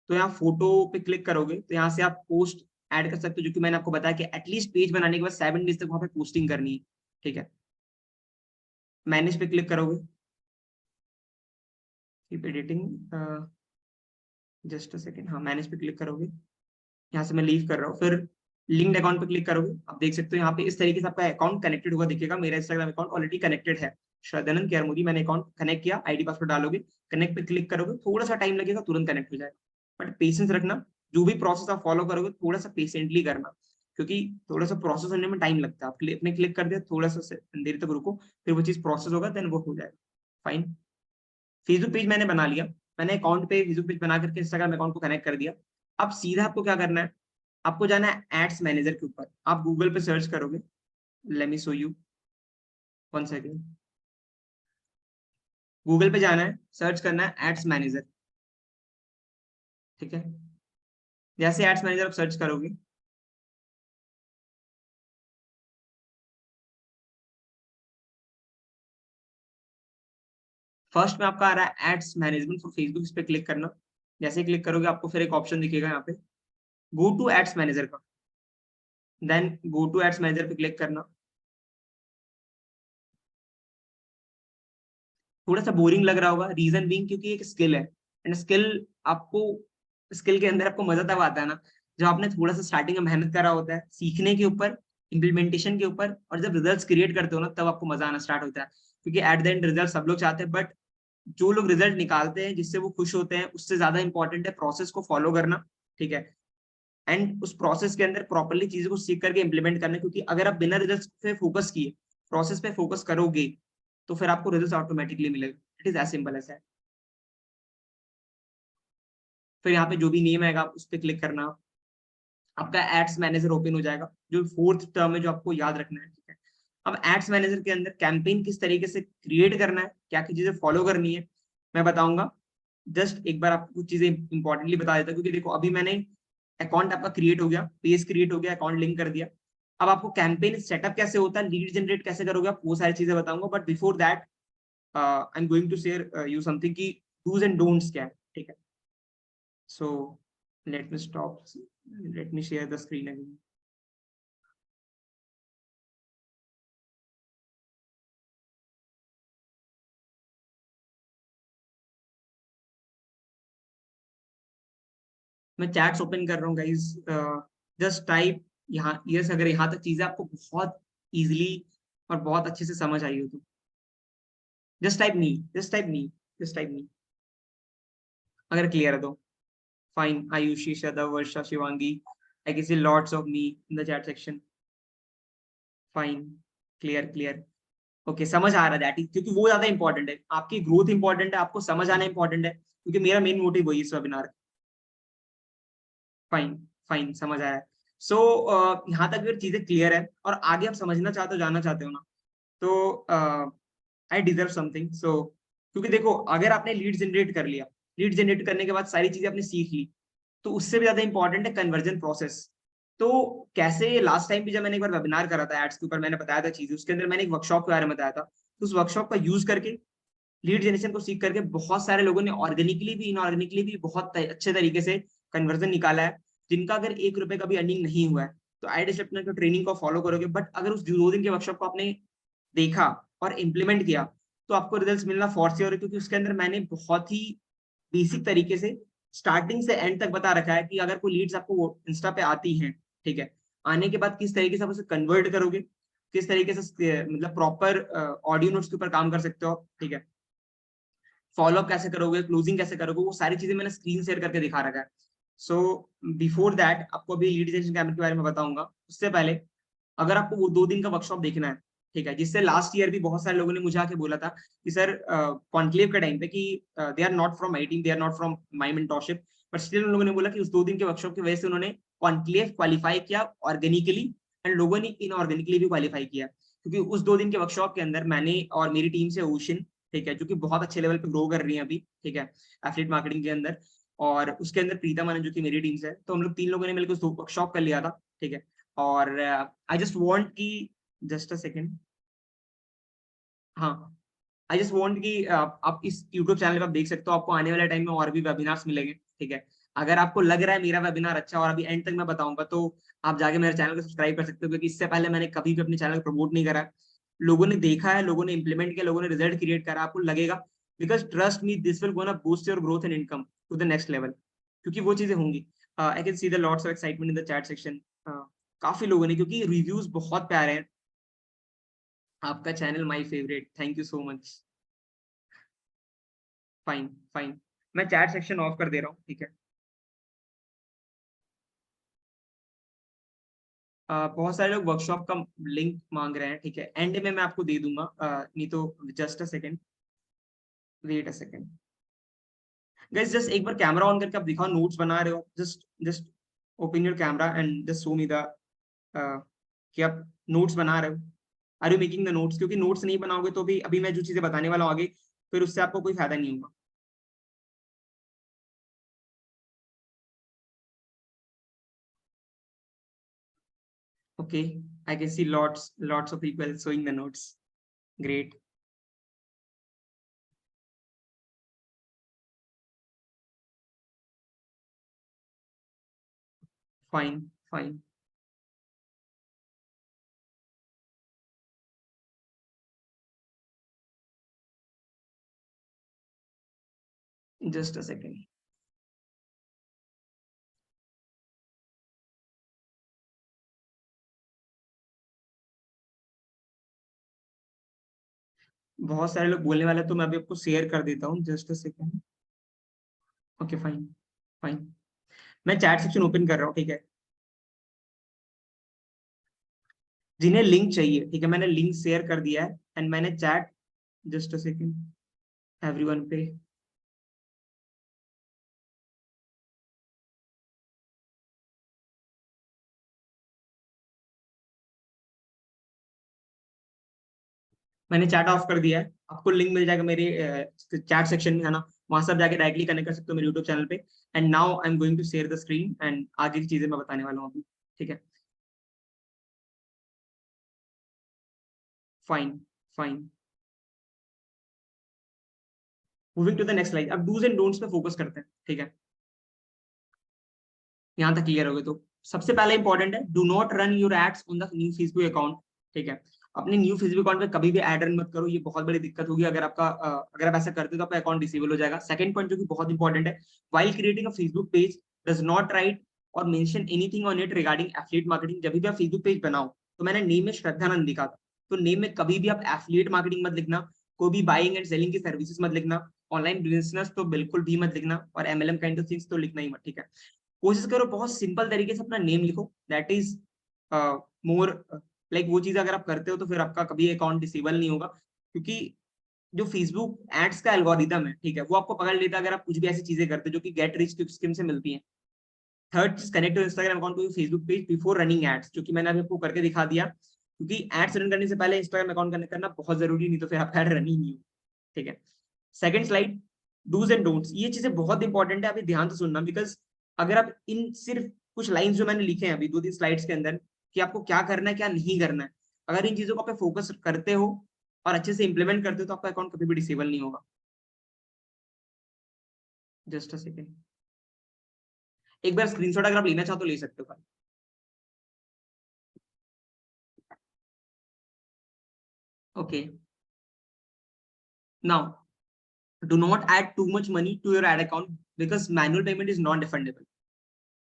तो यहाँ फोटो पे क्लिक करोगे तो यहाँ से आप पोस्ट ऐड कर सकते हो, जो कि मैंने आपको बताया कि एटलीस्ट पेज बनाने के बाद 7 डेज तक वहां पे पोस्टिंग करनी है, ठीक है। मैनेज पे क्लिक करोगे, keep editing, just a second, हाँ मैनेज पे क्लिक करोगे, यहाँ से मैं लीव कर रहा हूँ, फिर लिंक्ड अकाउंट पे क्लिक करोगे। आप देख सकते हो यहाँ पे इस तरीके से आपका अकाउंट कनेक्टेड हुआ दिखेगा। मेरा इंस्टाग्राम अकाउंट ऑलरेडी कनेक्टेड है, श्रद्धानंद केयर मोदी, मैंने अकाउंट कनेक्ट किया, आईडी पासवर्ड डालोगे, कनेक्ट पे क्लिक करोगे, थोड़ा सा टाइम लगेगा, तुरंत कनेक्ट हो जाएगा। बट पेशेंस रखना, जो भी प्रोसेस आप फॉलो करोगे थोड़ा सा पेशेंटली करना, क्योंकि थोड़ा सा प्रोसेस होने में टाइम लगता है। आप अपने क्लिक कर दिया, थोड़ा सा देर तक रुको, फिर वो चीज प्रोसेस होगा, देन वो हो जाएगा, फाइन। फेसबुक पेज मैंने बना लिया, मैंने अकाउंट पे फेसबुक पेज बना करके इंस्टाग्राम अकाउंट को कनेक्ट कर दिया। अब सीधा आपको क्या करना है, आपको जाना है एड्स मैनेजर के ऊपर। आप गूगल पे सर्च करोगे, late me show you, one second. Google पे जाना है, सर्च करना है एड्स मैनेजर, ठीक है। जैसे एड्स मैनेजर आप सर्च करोगे, फर्स्ट में आपका आ रहा है एड्स मैनेजमेंट फॉर फेसबुक, इस पे क्लिक करना। जैसे क्लिक करोगे आपको फिर एक ऑप्शन दिखेगा यहाँ पे, गो टू एड्स मैनेजर का, then go to ads manager पे क्लिक करना। थोड़ा सा बोरिंग लग रहा होगा, रीजन बीइंग क्योंकि एक स्किल है, एंड स्किल आपको, स्किल के अंदर आपको मजा तब आता है ना जब आपने थोड़ा सा स्टार्टिंग में मेहनत करा होता है सीखने के ऊपर, इम्प्लीमेंटेशन के ऊपर, और जब रिजल्ट्स क्रिएट करते हो ना तब आपको मजा आना स्टार्ट होता है। क्योंकि एट द एंड रिजल्ट सब लोग चाहते हैं, बट जो लोग रिजल्ट निकालते हैं जिससे वो खुश होते हैं, उससे ज्यादा इंपॉर्टेंट है प्रोसेस को फॉलो करना, ठीक है। एंड उस प्रोसेस के अंदर प्रॉपरली चीजों को सीख करके इंप्लीमेंट करना, क्योंकि अगर आप बिना रिजल्ट पे फोकस किए प्रोसेस पे फोकस करोगे तो फिर आपको रिजल्ट ऑटोमेटिकली मिलेगा। It is as simple as that. फिर यहाँ पे जो भी नेम आएगा आप उस पर क्लिक करना, आपका एड्स मैनेजर ओपन हो जाएगा, जो 4th टर्म है जो आपको याद रखना है, ठीक है। अब एड्स मैनेजर के अंदर कैंपेन किस तरीके से क्रिएट करना है, क्या क्या चीजें फॉलो करनी है, मैं बताऊंगा। जस्ट एक बार आपको कुछ चीजें इंपॉर्टेंटली बता देता हूँ, क्योंकि देखो अभी मैंने अकाउंट आपका क्रिएट हो गया, पेज क्रिएट हो गया, अकाउंट लिंक कर दिया। अब आपको कैंपेन सेटअप कैसे होता है, लीड जनरेट कैसे करोगे आप, वो सारी चीजें बताऊंगा। But before that I am going to share you something की डूज एंड डोंट्स क्या है, ठीक है। So let me stop, let me share the screen again. मैं चैट्स ओपन कर रहा हूँ गाइस, जस्ट टाइप यहाँ यस, अगर यहाँ तक चीजें आपको बहुत इजीली और बहुत अच्छे से समझ आई हो तो just type me, just type me, just type मी, अगर क्लियर है तो fine. Ayushi, Shraddha, Varsha, Shivangi, I can see lots of me in the chat section. Fine, clear clear, okay, समझ आ रहा है दैट इज, क्योंकि वो ज्यादा इंपॉर्टेंट है, आपकी ग्रोथ इंपॉर्टेंट है, आपको समझ आना इंपॉर्टेंट है, क्योंकि मेरा मेन मोटिव वही इस वेबिनार। फाइन फाइन, समझ आया। सो यहाँ तक फिर चीजें क्लियर है, और आगे आप समझना चाहते हो, जानना चाहते हो ना, तो आई डिजर्व समथिंग। सो क्योंकि देखो अगर आपने लीड जनरेट कर लिया, लीड जनरेट करने के बाद सारी चीजें आपने सीख ली, तो उससे भी ज्यादा इंपॉर्टेंट है कन्वर्जन प्रोसेस। तो कैसे, लास्ट टाइम भी जब मैंने एक बार वेबिनार करा था एड्स के ऊपर, मैंने बताया था चीजें, उसके अंदर मैंने एक वर्कशॉप के बारे में बताया था, तो उस वर्कशॉप का यूज करके लीड जनरेशन को सीख करके बहुत सारे लोगों ने ऑर्गेनिकली भी इनऑर्गेनिकली भी बहुत अच्छे तरीके से कन्वर्जन निकाला है, जिनका अगर 1 रुपए का भी अर्निंग नहीं हुआ है। तो आई डिसिप्लिन की ट्रेनिंग को फॉलो करोगे, बट अगर उस 2 दिन के वर्कशॉप को आपने देखा और इम्प्लीमेंट किया, तो आपको रिजल्ट्स मिलना फॉर श्योर है, क्योंकि उसके अंदर मैंने बहुत ही बेसिक तरीके से स्टार्टिंग से एंड तक बता रखा है कि अगर कोई लीड्स आपको इंस्टा पे आती हैं, ठीक है, आने के बाद किस तरीके से आप उसे कन्वर्ट करोगे, किस तरीके से मतलब प्रॉपर ऑडियो नोट्स के ऊपर काम कर सकते हो, ठीक है, फॉलोअप कैसे करोगे, क्लोजिंग कैसे करोगे, वो सारी चीजें मैंने स्क्रीन शेयर करके दिखा रखा है। सो बिफोर दैट आपको अभी लीड जनरेशन कैंपेन के बारे में बताऊंगा, उससे पहले अगर आपको वो 2 दिन का वर्कशॉप देखना है, ठीक है, जिससे लास्ट ईयर भी बहुत सारे लोगों ने मुझे आके बोला था कि सर कॉन्क्लेव के टाइम पे कि they are not from my team, they are not from my mentorship, but still उन लोगों ने बोला कि उस 2 दिन के वर्कशॉप की वजह से उन्होंने कॉन्क्लेव क्वालिफाई किया ऑर्गेनिकली, एंड लोगों ने इनऑर्गेनिकली भी क्वालिफाई किया, क्योंकि उस 2 दिन के वर्कशॉप के अंदर मैंने और मेरी टीम से ओशन, ठीक है, जो कि बहुत अच्छे लेवल पे ग्रो कर रही है अभी, ठीक है, एफिलिएट मार्केटिंग के अंदर, और उसके अंदर प्रीता मानन जो कि मेरी टीम से है, तो हम लोग 3 लोगों ने मिलकर वर्कशॉप कर लिया था, ठीक है। और आई जस्ट वांट कि, जस्ट अ सेकंड, हाँ, आई जस्ट वांट कि आप इस यूट्यूब चैनल पे आप देख सकते हो, आपको आने वाले टाइम में और भी वेबिनार्स मिलेंगे, ठीक है। अगर आपको लग रहा है मेरा वेबिनार अच्छा और अभी एंड तक मैं बताऊंगा, तो आप जाके मेरे चैनल को सब्सक्राइब कर सकते हो, क्योंकि इससे पहले मैंने कभी भी अपने चैनल को प्रमोट नहीं करा है। लोगों ने देखा है, लोगों ने इंप्लीमेंट किया, लोगों ने रिजल्ट क्रिएट करा, आपको लगेगा, because trust me this will gonna boost your growth and income to the next level, क्योंकि वो चीजें होंगी। I can see the lots of excitement in the chat section, काफी लोगों ने, क्योंकि रिव्यूज बहुत प्यारे हैं, आपका channel my favourite, thank you so much. Fine fine, मैं चैट सेक्शन ऑफ कर दे रहा हूँ, ठीक है। बहुत सारे लोग वर्कशॉप का लिंक मांग रहे हैं, ठीक है, एंड में मैं आपको दे दूंगा, नहीं तो just a second, wait a second guys, just एक बार कैमरा ऑन करके आप दिखाओ, नोट्स बना रहे हो, just just open your camera and just show me the कि आप नोट्स बना रहे हो, are you making the notes, क्योंकि नोट्स नहीं बनाओगे तो भी अभी मैं जो चीजें बताने वाला हूँ आगे, फिर उससे आपको कोई फायदा नहीं होगा। Okay, I can see lots lots of people showing the notes, great, fine fine, just a second, बहुत सारे लोग बोलने वाले हैं, तो मैं अभी आपको शेयर कर देता हूँ, just a second, okay fine fine, मैं चैट सेक्शन ओपन कर रहा हूँ, ठीक है। जिन्हें लिंक चाहिए, ठीक है, मैंने लिंक शेयर कर दिया है, एंड मैंने chat, just a second, everyone पे, मैंने चैट ऑफ कर दिया है, आपको लिंक मिल जाएगा मेरे चैट सेक्शन में, है ना, वहां से आप जाके डायरेक्टली कनेक्ट कर सकते हो मेरे यूट्यूब चैनल पे। And now I am going to share the screen and आगे की चीजें मैं बताने वाला हूँ अभी, ठीक है। Fine, fine. Moving to the next slide, अब डूज एंड डोंट्स पे फोकस करते हैं, ठीक है। यहाँ तक क्लियर हो गए तो सबसे पहले इंपॉर्टेंट है, do not run your ads on the new Facebook account, ठीक है। अपने न्यू फेसबुक अकाउंट पे कभी भी एड रन मत करो, ये बहुत बड़ी दिक्कत होगी अगर आपका अगर आप ऐसा करते हो तो आपका अकाउंट डिसेबल हो जाएगा। सेकंड पॉइंट जो कि बहुत इंपॉर्टेंट है, while creating a Facebook page does not write और mention anything on it regarding affiliate marketing. जब भी आप फेसबुक पेज बनाओ, तो मैंने नेम में श्रद्धानंद लिखा था, तो नेम में कभी भी आप एफिलिएट मार्केटिंग मत लिखना, कोई भी बाइंग एंड सेलिंग की सर्विसेज मत लिखना, ऑनलाइन बिजनेस तो बिल्कुल भी मत लिखना, और एमएलएम काइंड ऑफ थिंग्स तो लिखना ही मत, ठीक है। कोशिश करो बहुत सिंपल तरीके से अपना नेम लिखो, दैट इज मोर लाइक वो चीज अगर आप करते हो तो फिर आपका कभी अकाउंट डिसेबल नहीं होगा, क्योंकि जो फेसबुक एड्स का एल्गोरिदम है, ठीक है, वो आपको पकड़ लेता है अगर आप कुछ भी ऐसी चीजें करते हो जो कि गेट रिच क्विक स्कीम से मिलती हैं। थर्ड चीज, connect Instagram account to Facebook page before running ads, जो कि मैंने अभी आपको करके दिखा दिया, क्योंकि एड्स रन करने से पहले इंस्टाग्राम अकाउंट कनेक्ट करना बहुत जरूरी, नहीं तो फिर आपका एड रन ही नहीं हो, ठीक है। Second slide, do's and don'ts, ये चीजें बहुत इंपॉर्टेंट है, अभी ध्यान से सुनना, बिकॉज अगर आप इन सिर्फ कुछ लाइंस जो मैंने लिखे हैं अभी 2-3 स्लाइड्स के अंदर कि आपको क्या करना है क्या नहीं करना है, अगर इन चीजों को आप फोकस करते हो और अच्छे से इंप्लीमेंट करते हो तो आपका अकाउंट कभी भी डिसेबल नहीं होगा। जस्ट अ सेकेंड, एक बार स्क्रीनशॉट अगर आप लेना चाहो तो ले सकते हो। Okay, now do not add too much money to your ad account because manual payment is not defendable.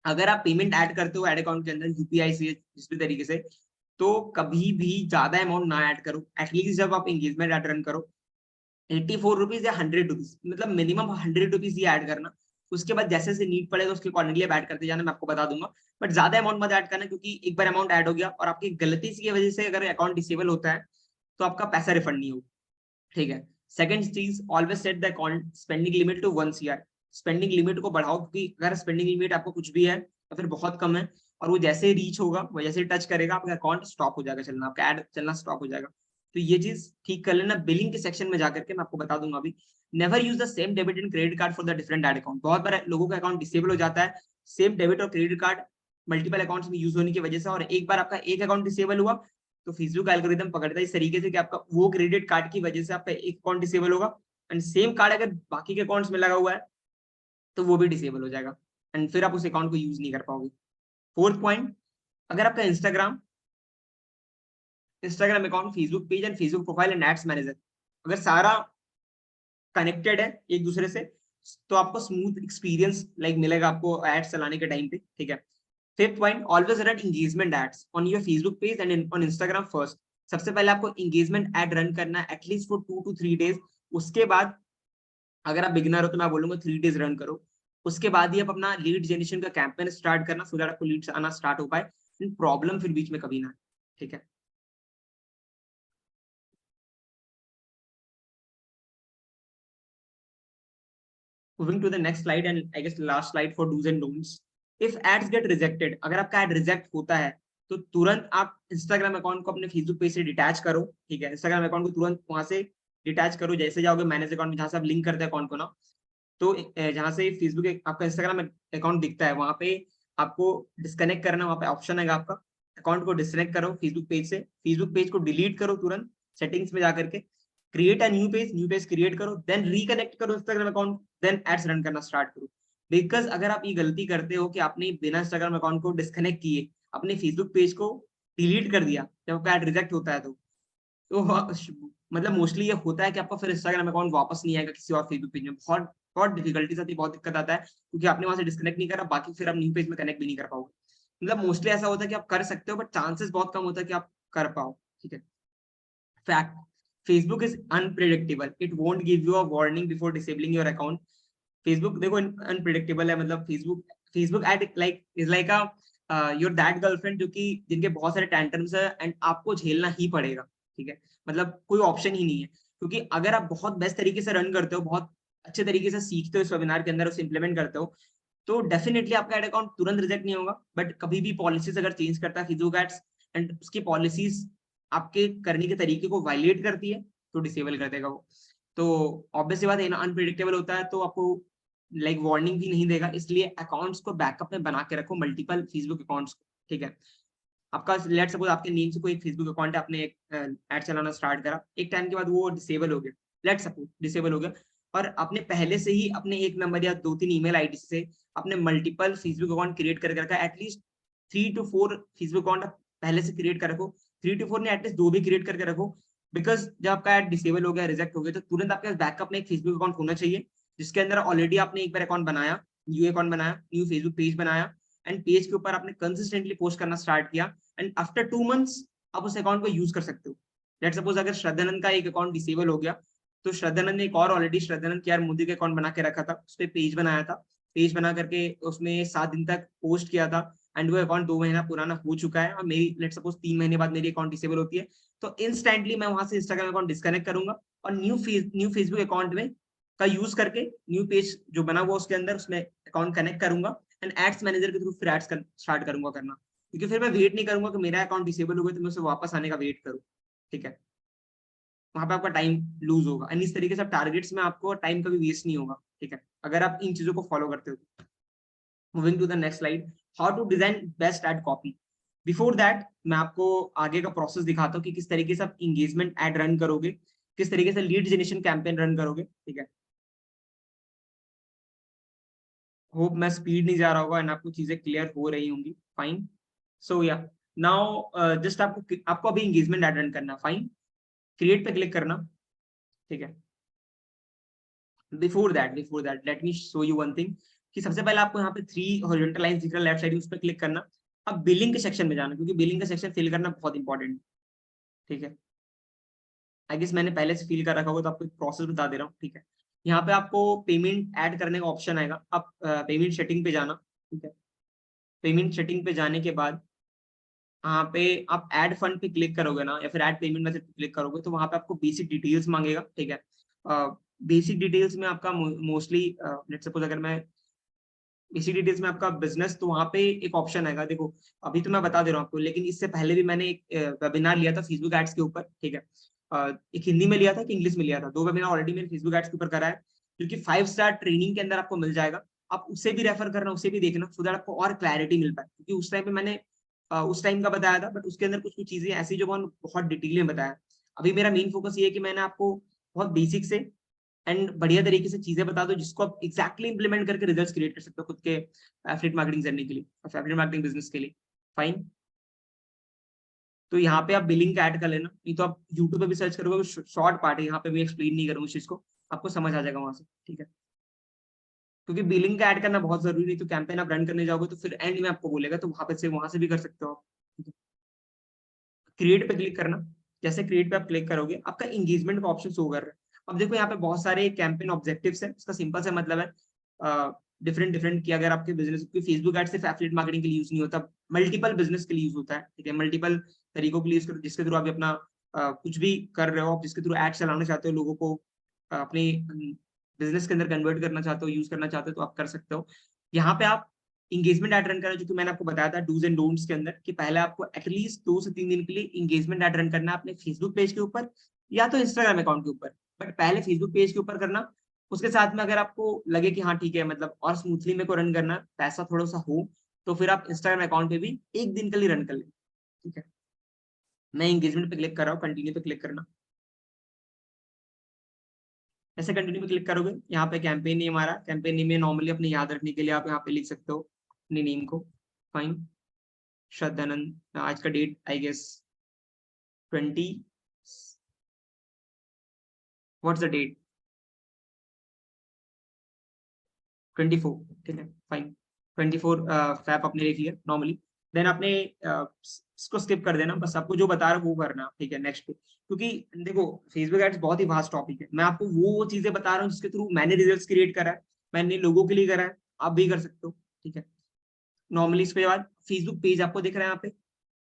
अगर आप पेमेंट ऐड करते हो एड अकाउंट के अंदर यूपीआई से जिस भी तरीके से, तो कभी भी ज्यादा अमाउंट ना ऐड करो। एटलीस्ट जब आप एंगेजमेंट ऐड रन करो 84 रुपीज या 100 रुपीज, मतलब मिनिमम 100 रुपीज ही ऐड करना। उसके बाद जैसे जैसे नीड पड़ेगा उसके अकॉर्डिंगली आप ऐड करते जाना, मैं आपको बता दूंगा, बट ज्यादा अमाउंट मत ऐड करना, क्योंकि एक बार अमाउंट ऐड हो गया और आपकी गलती की वजह से अगर अकाउंट डिसेबल होता है तो आपका पैसा रिफंड नहीं होगा, ठीक है। सेकंड चीज, always set the account spending limit to 1 CR। Spending limit को बढ़ाओ, क्योंकि अगर स्पेंडिंग लिमिट आपको कुछ भी है तो फिर बहुत कम है, और वो जैसे रीच होगा, वो जैसे टच करेगा, आपका अकाउंट स्टॉप हो जाएगा चलना, आपका ऐड चलना स्टॉप हो जाएगा। तो ये चीज ठीक कर लेना। बिलिंग के सेक्शन में जाकर के मैं आपको बता दूंगा अभी, never use the same debit and credit card for the different add account. बहुत बार लोगों का अकाउंट डिसेबल हो जाता है सेम डेबिट और क्रेडिट कार्ड मल्टीपल अकाउंट्स में यूज होने की वजह से, और एक बार आपका एक अकाउंट डिसेबल हुआ तो फेसबुक एल्गोरिदम पकड़ता है इस तरीके से कि आपका वो क्रेडिट कार्ड की वजह से आपका एक अकाउंट डिसेबल होगा, एंड सेम कार्ड अगर बाकी के अकाउंट्स में लगा हुआ है तो वो भी डिसेबल हो जाएगा, एंड फिर आप उस अकाउंट को यूज नहीं कर पाओगे। फोर्थ पॉइंट, अगर आपका Instagram account, Facebook page and Facebook profile and ads manager अगर सारा कनेक्टेड है एक दूसरे से, तो आपको स्मूथ एक्सपीरियंस लाइक मिलेगा आपको एड्स चलाने के टाइम पे, ठीक है। Fifth point, always run engagement ads on your Facebook page and on Instagram first. सबसे पहले आपको एंगेजमेंट एड रन करना है एटलीस्ट फॉर 2 to 3 days। उसके बाद अगर आप बिगिनर हो तो मैं बोलूंगा 3 days रन करो। उसके बाद ही आप अपना लीड जनरेशन का कैंपेन स्टार्ट करना, सो दैट आपको लीड्स आना स्टार्ट हो पाए, प्रॉब्लम फिर बीच में कभी ना, ठीक है। Moving to the next slide and I guess last slide for do's and don'ts. If ads get rejected, अगर आपका ad reject होता है तो तुरंत आप इंस्टाग्राम अकाउंट को अपने फेसबुक पेज से डिटैच करो, ठीक है। इंस्टाग्राम अकाउंट को तुरंत वहां से डिटैच करो, जैसे जाओगे मैनेज अकाउंट में जहां से आप लिंक करते हैं अकाउंट को ना, तो जहां से फेसबुक आपका इंस्टाग्राम अकाउंट दिखता है वहां पे आपको डिस्कनेक्ट करना, वहां पे ऑप्शन है आपका, अकाउंट को डिस्कनेक्ट करो फेसबुक पेज से, फेसबुक पेज को डिलीट करो तुरंत सेटिंग्स में जाकर के, create a new page create करो, देन रिकनेक्ट करो Instagram account, then ads run करना स्टार्ट करो। बिकॉज अगर आप ये गलती करते हो कि आपने बिना इंस्टाग्राम अकाउंट को डिस्कनेक्ट किए अपने फेसबुक पेज को डिलीट कर दिया जब आपका एड रिजेक्ट होता है, तो मतलब मोस्टली ये होता है कि आपका फिर इंस्टाग्राम अकाउंट वापस नहीं आएगा किसी और फेसबुक पेज में, बहुत बहुत डिफिकल्टीज आती है, बहुत दिक्कत आता है, क्योंकि आपने वहां से डिस्कनेक्ट नहीं करा, बाकी फिर आप न्यू पेज में कनेक्ट भी नहीं कर पाओगे। मतलब मोस्टली ऐसा होता है कि आप कर सकते हो बट चांसेस बहुत कम होता है कि आप कर पाओ, ठीक है। Fact, Facebook is unpredictable, it won't give you a warning before disabling your account. Facebook देखो अनप्रिडिक्टेबल है, मतलब Facebook ad like is like a your that girlfriend जो कि जिनके बहुत सारे टैंट्रम्स है एंड आपको झेलना ही पड़ेगा, ठीक है। मतलब कोई ऑप्शन ही नहीं है, क्योंकि अगर आप बहुत बेस्ट तरीके से रन करते हो, बहुत अच्छे तरीके से सीखते हो इस वेबिनार के अंदर, उसे इंप्लीमेंट करते हो, तो डेफिनेटली आपका एड अकाउंट तुरंत रिजेक्ट नहीं होगा। बट कभी भी पॉलिसीज अगर चेंज करता है फेसबुक एड्स एंड उसकी पॉलिसीज आपके करने के तरीके को वायलेट करती है, तो डिसेबल कर देगा वो। तो ऑब्वियसली बात है ना, अनप्रिडिक्टेबल होता है तो आपको लाइक वार्निंग भी नहीं देगा, इसलिए अकाउंट्स को बैकअप में बना के रखो, मल्टीपल फेसबुक अकाउंट्स को, ठीक है। आपका लेट सपोज आपके नेम से कोई एक फेसबुक अकाउंट है, आपने एक ऐड चलाना स्टार्ट करा, एक टाइम के बाद वो डिसेबल हो गया, लेट सपोज डिसेबल हो गया, और आपने पहले से ही अपने एक नंबर या 2-3 ईमेल आईडी से अपने मल्टीपल फेसबुक अकाउंट क्रिएट करके रखा है, एटलीस्ट 3 to 4 फेसबुक अकाउंट पहले से क्रिएट कर रखो, 3 to 4 ने एटलीस्ट 2 भी क्रिएट करके रखो, बिकॉज जब आपका ऐड डिसेबल हो गया, रिजेक्ट हो गया, तो तुरंत आपके पास बैकअप में एक फेसबुक अकाउंट होना चाहिए, जिसके अंदर ऑलरेडी आपने एक बार अकाउंट बनाया, न्यू अकाउंट बनाया, न्यू फेसबुक पेज बनाया, एंड पेज के ऊपर आपने कंसिस्टेंटली पोस्ट करना स्टार्ट किया, एंड आफ्टर 2 months आप उस अकाउंट को यूज कर सकते हो। लेट सपोज अगर श्रद्धानंद का एक अकाउंट डिसेबल हो गया, तो श्रद्धानंद ने एक और ऑलरेडी श्रद्धानंद केआर मोदी का अकाउंट बना के रखा था, उस पर पेज बनाया था, पेज बना करके उसमें 7 दिन तक पोस्ट किया था, एंड वो अकाउंट 2 महीना पुराना हो चुका है, और मेरी लेट सपोज 3 महीने बाद मेरी अकाउंट डिसेबल होती है, तो इंस्टेंटली मैं वहां से इंस्टाग्राम अकाउंट डिस्कनेक्ट करूंगा, और न्यू फेसबुक अकाउंट में का यूज करके न्यू पेज जो बना हुआ उसके अंदर उसमें अकाउंट कनेक्ट करूंगा, एंड एड्स मैनेजर के थ्रू फिर एड्स स्टार्ट करूंगा करना, क्योंकि फिर मैं वेट नहीं करूंगा कि मेरा अकाउंट डिसेबल हो गया तो मैं उसे वापस आने का वेट करूं, ठीक है। वहां पे आपका टाइम लूज होगा, एंड इस तरीके से टारगेट्स में आपको टाइम कभी वेस्ट नहीं होगा, ठीक है, अगर आप इन चीजों को फॉलो करते हो। Moving to the next slide, how to design best ad copy. Before that मैं आपको आगे का प्रोसेस दिखाता हूँ कि किस तरीके से आप इंगेजमेंट एड रन करोगे, किस तरीके से लीड जनरेशन कैंपेन रन करोगे, ठीक है। होप मैं स्पीड नहीं जा रहा होगा एंड आपको चीजें क्लियर हो रही होंगी, फाइन। सो या नाउ जस्ट आपको अभी इंगेजमेंट एड रन करना, फाइन, क्रिएट पे क्लिक करना, ठीक है। Before that let me show you one thing, कि सबसे पहले आपको यहाँ पे 3 हॉरिजॉन्टल लाइंस दिख रहा है लेफ्ट साइड, उस पर क्लिक करना। अब बिलिंग के सेक्शन में जाना, क्योंकि बिलिंग का सेक्शन फिल करना बहुत इंपॉर्टेंट, ठीक है। आई गेस मैंने पहले से फिल कर रखा होगा तो आपको प्रोसेस बता दे रहा हूँ, ठीक है। यहाँ पे आपको पेमेंट ऐड करने का ऑप्शन आएगा, आप पेमेंट सेटिंग पे जाना, ठीक है। पेमेंट सेटिंग पे जाने के बाद यहाँ पे आप ऐड फंड पे क्लिक करोगे ना, या फिर ऐड पेमेंट मेथड पे क्लिक करोगे, तो वहां पे आपको बेसिक डिटेल्स मांगेगा, ठीक है। बेसिक डिटेल्स में आपका मोस्टली लेट्स सपोज अगर मैं बेसिक डिटेल्स में आपका बिजनेस, तो वहां पे एक ऑप्शन आएगा, देखो अभी तो मैं बता दे रहा हूँ आपको, लेकिन इससे पहले भी मैंने एक वेबिनार लिया था फेसबुक एड्स के ऊपर, ठीक है। एक हिंदी में लिया था कि इंग्लिश में लिया था, 2 वेबिनार ऑलरेडी मैंने फेसबुक एड्स के ऊपर करा है, जो कि 5 स्टार ट्रेनिंग के अंदर आपको मिल जाएगा। आप उसे भी रेफर करना, उसे भी देखना, सो दैट आपको और क्लैरिटी मिल पाए, क्योंकि उस टाइम पे मैंने उस टाइम का बताया था, बट उसके अंदर कुछ कुछ चीजें ऐसी जो बहुत डिटेल में बताया। अभी मेरा मेन फोकस ये है कि मैंने आपको बहुत बेसिक से एंड बढ़िया तरीके से चीजें बता दो, जिसको आप एक्जैक्टली इंप्लीमेंट करके रिजल्ट्स क्रिएट कर सकते हो खुद के एफिलिएट मार्केटिंग करने के लिए, एफिलिएट मार्केटिंग बिजनेस के लिए, फाइन। तो यहाँ पे आप बिलिंग का ऐड कर लेना, नहीं तो आप यूट्यूब पे भी सर्च करोगे, शॉर्ट पार्ट है, यहाँ पे भी एक्सप्लेन नहीं करूंगा इस चीज को, आपको समझ आ जाएगा वहां से, ठीक है। क्योंकि बिलिंग का ऐड करना बहुत जरूरी, नहीं तो कैंपेन आप रन करने जाओगे तो फिर एंड में आपको बोलेगा, तो वहां से भी कर सकते हो आप, ठीक है। क्रिएट पे क्लिक करना, जैसे क्रिएट पे आप क्लिक करोगे आपका एंगेजमेंट का ऑप्शन शो कर रहा है। अब देखो यहाँ पे बहुत सारे कैंपेन ऑब्जेक्टिव्स है, इसका सिंपल सा मतलब है डिफरेंट डिफरेंट, कि अगर आपके बिजनेस, फेसबुक एड सिर्फ एफिलिएट मार्केटिंग के लिए यूज नहीं होता, मल्टीपल बिजनेस के लिए यूज होता है, ठीक है। मल्टीपल तरीकों के लिए यूज करो, जिसके थ्रू आप अपना कुछ भी कर रहे हो, आप जिसके थ्रू एड चलाना चाहते हो, लोगों को अपने बिजनेस के अंदर कन्वर्ट करना चाहते हो, यूज करना चाहते हो, तो आप कर सकते हो। यहाँ पे आप इंगेजमेंट ऐड रन करना, जो कि मैंने आपको बताया था डूज एंड डोंट्स के अंदर, कि पहले आपको एटलीस्ट 2 से 3 दिन के लिए इंगेजमेंट ऐड रन करना है अपने फेसबुक पेज के ऊपर या तो इंस्टाग्राम अकाउंट के ऊपर, बट पहले फेसबुक पेज के ऊपर करना। उसके साथ में अगर आपको लगे कि हाँ ठीक है, मतलब और स्मूथली मेरे को रन करना, पैसा थोड़ा सा हो, तो फिर आप इंस्टाग्राम अकाउंट पे भी 1 दिन के लिए रन कर ले, ठीक है। मैं इंगेजमेंट पे क्लिक कर रहा हूँ, कंटिन्यू पे क्लिक करना। ऐसे कंटिन्यू पे क्लिक करोगे, यहाँ पे कैंपेन नेम आ रहा है, कैंपेन नेम में नॉर्मली अपने याद रखने के लिए आप यहाँ पे लिख सकते हो अपने नेम को, फाइन। श्रद्धानंद, आज का date I guess 20, what's the date, 24, ठीक है, फाइन। 24 फैब आपने लिख लिया नॉर्मली, देन आपने इसको स्किप कर देना, बस आपको जो बता रहा हूँ वो करना, ठीक है, नेक्स्ट पे। क्योंकि देखो फेसबुक एड्स बहुत ही वास्ट टॉपिक है, मैं आपको वो चीजें बता रहा हूँ जिसके थ्रू मैंने रिजल्ट्स क्रिएट करा है, मैंने लोगों के लिए करा है, आप भी कर सकते हो, ठीक है। नॉर्मली इसके बाद फेसबुक पेज आपको दिख रहा है, यहाँ पे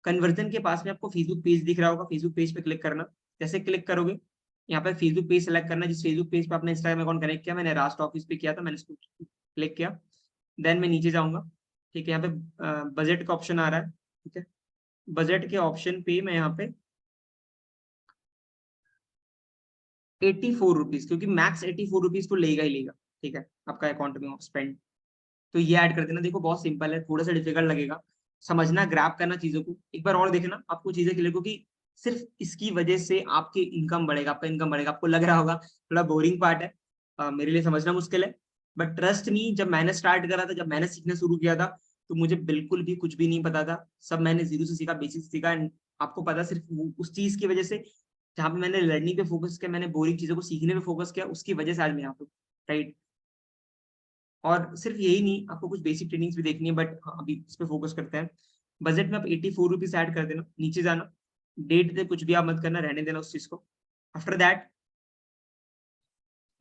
कन्वर्जन के पास में आपको फेसबुक पेज दिख रहा होगा, फेसबुक पेज पे क्लिक करना। जैसे क्लिक करोगे, यहाँ पे फेसबुक पेज सेलेक्ट करना, जिस फेसबुक पेज पे आपने इंस्टाग्राम अकाउंट कनेक्ट किया, मैंने रास्ट ऑफिस पे किया था, मैंने इसको क्लिक किया, देन मैं नीचे जाऊंगा, ठीक है। यहाँ पे बजट का ऑप्शन आ रहा है, ठीक है। बजट के ऑप्शन पे मैं यहाँ पे ₹84, क्योंकि मैक्स ₹84 तो लेगा ही लेगा, ठीक है, आपका अकाउंट में स्पेंड। तो ये ऐड कर देना। देखो बहुत सिंपल है, थोड़ा सा डिफिकल्ट लगेगा समझना, ग्रैब करना चीजों को, एक बार और देखना, आपको चीजें क्लियर होगी। सिर्फ इसकी वजह से आपकी इनकम बढ़ेगा, आपका इनकम बढ़ेगा। आपको लग रहा होगा थोड़ा बोरिंग पार्ट है, मेरे लिए समझना मुश्किल है, बट ट्रस्ट मी, जब मैंने स्टार्ट करा था, जब मैंने सीखना शुरू किया था, तो मुझे बिल्कुल भी कुछ भी नहीं पता था। सब मैंने जीरो से सीखा, बेसिक सीखा। And आपको पता, सिर्फ उस चीज की वजह से जहाँ पे मैंने लर्निंग पे फोकस किया, मैंने बोरिंग चीजों को सीखने पे फोकस किया, उसकी वजह से आज मैं यहाँ पे, राइट। और सिर्फ यही नहीं, आपको कुछ बेसिक ट्रेनिंग्स भी देखनी है, बट हाँ, अभी इस पे फोकस करते हैं। बजट में आप ₹84 ऐड कर देना, नीचे जाना, डेट पे कुछ भी आप मत करना, रहने देना उस चीज को। आफ्टर दैट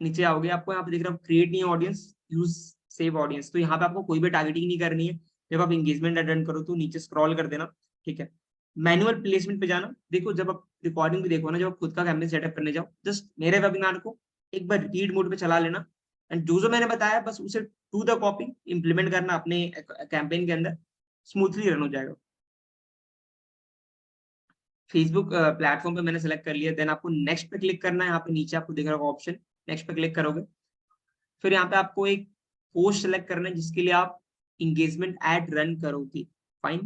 नीचे आओगे, आपको यहाँ पे दिख रहा है create new audience, use save audience. तो यहाँ पे आपको कोई भी टारगेटिंग नहीं करनी है। जब आप एंगेजमेंट अटेंड करो तो नीचे स्क्रॉल कर देना, ठीक है। मैनुअल प्लेसमेंट पे जाना। देखो जब आप रिकॉर्डिंग भी देखो ना, जब आप खुद का कैंपेन सेटअप करने जाओ, जस्ट मेरे वेबिनार को एक बार रिपीट मोड पे चला लेना, एंड जो जो मैंने बताया बस उसे टू द कॉपी इंप्लीमेंट करना अपने कैंपेन के अंदर, स्मूथली रन हो जाएगा। फेसबुक प्लेटफॉर्म पे मैंने सेलेक्ट कर लिया, देन आपको नेक्स्ट पे क्लिक करना है। यहाँ पे नीचे आपको दिख रहा होगा ऑप्शन, नेक्स्ट पे क्लिक करोगे, फिर यहाँ पे आपको एक पोस्ट सेलेक्ट करना है जिसके लिए आप इंगेजमेंट एड रन करोगे। फाइन,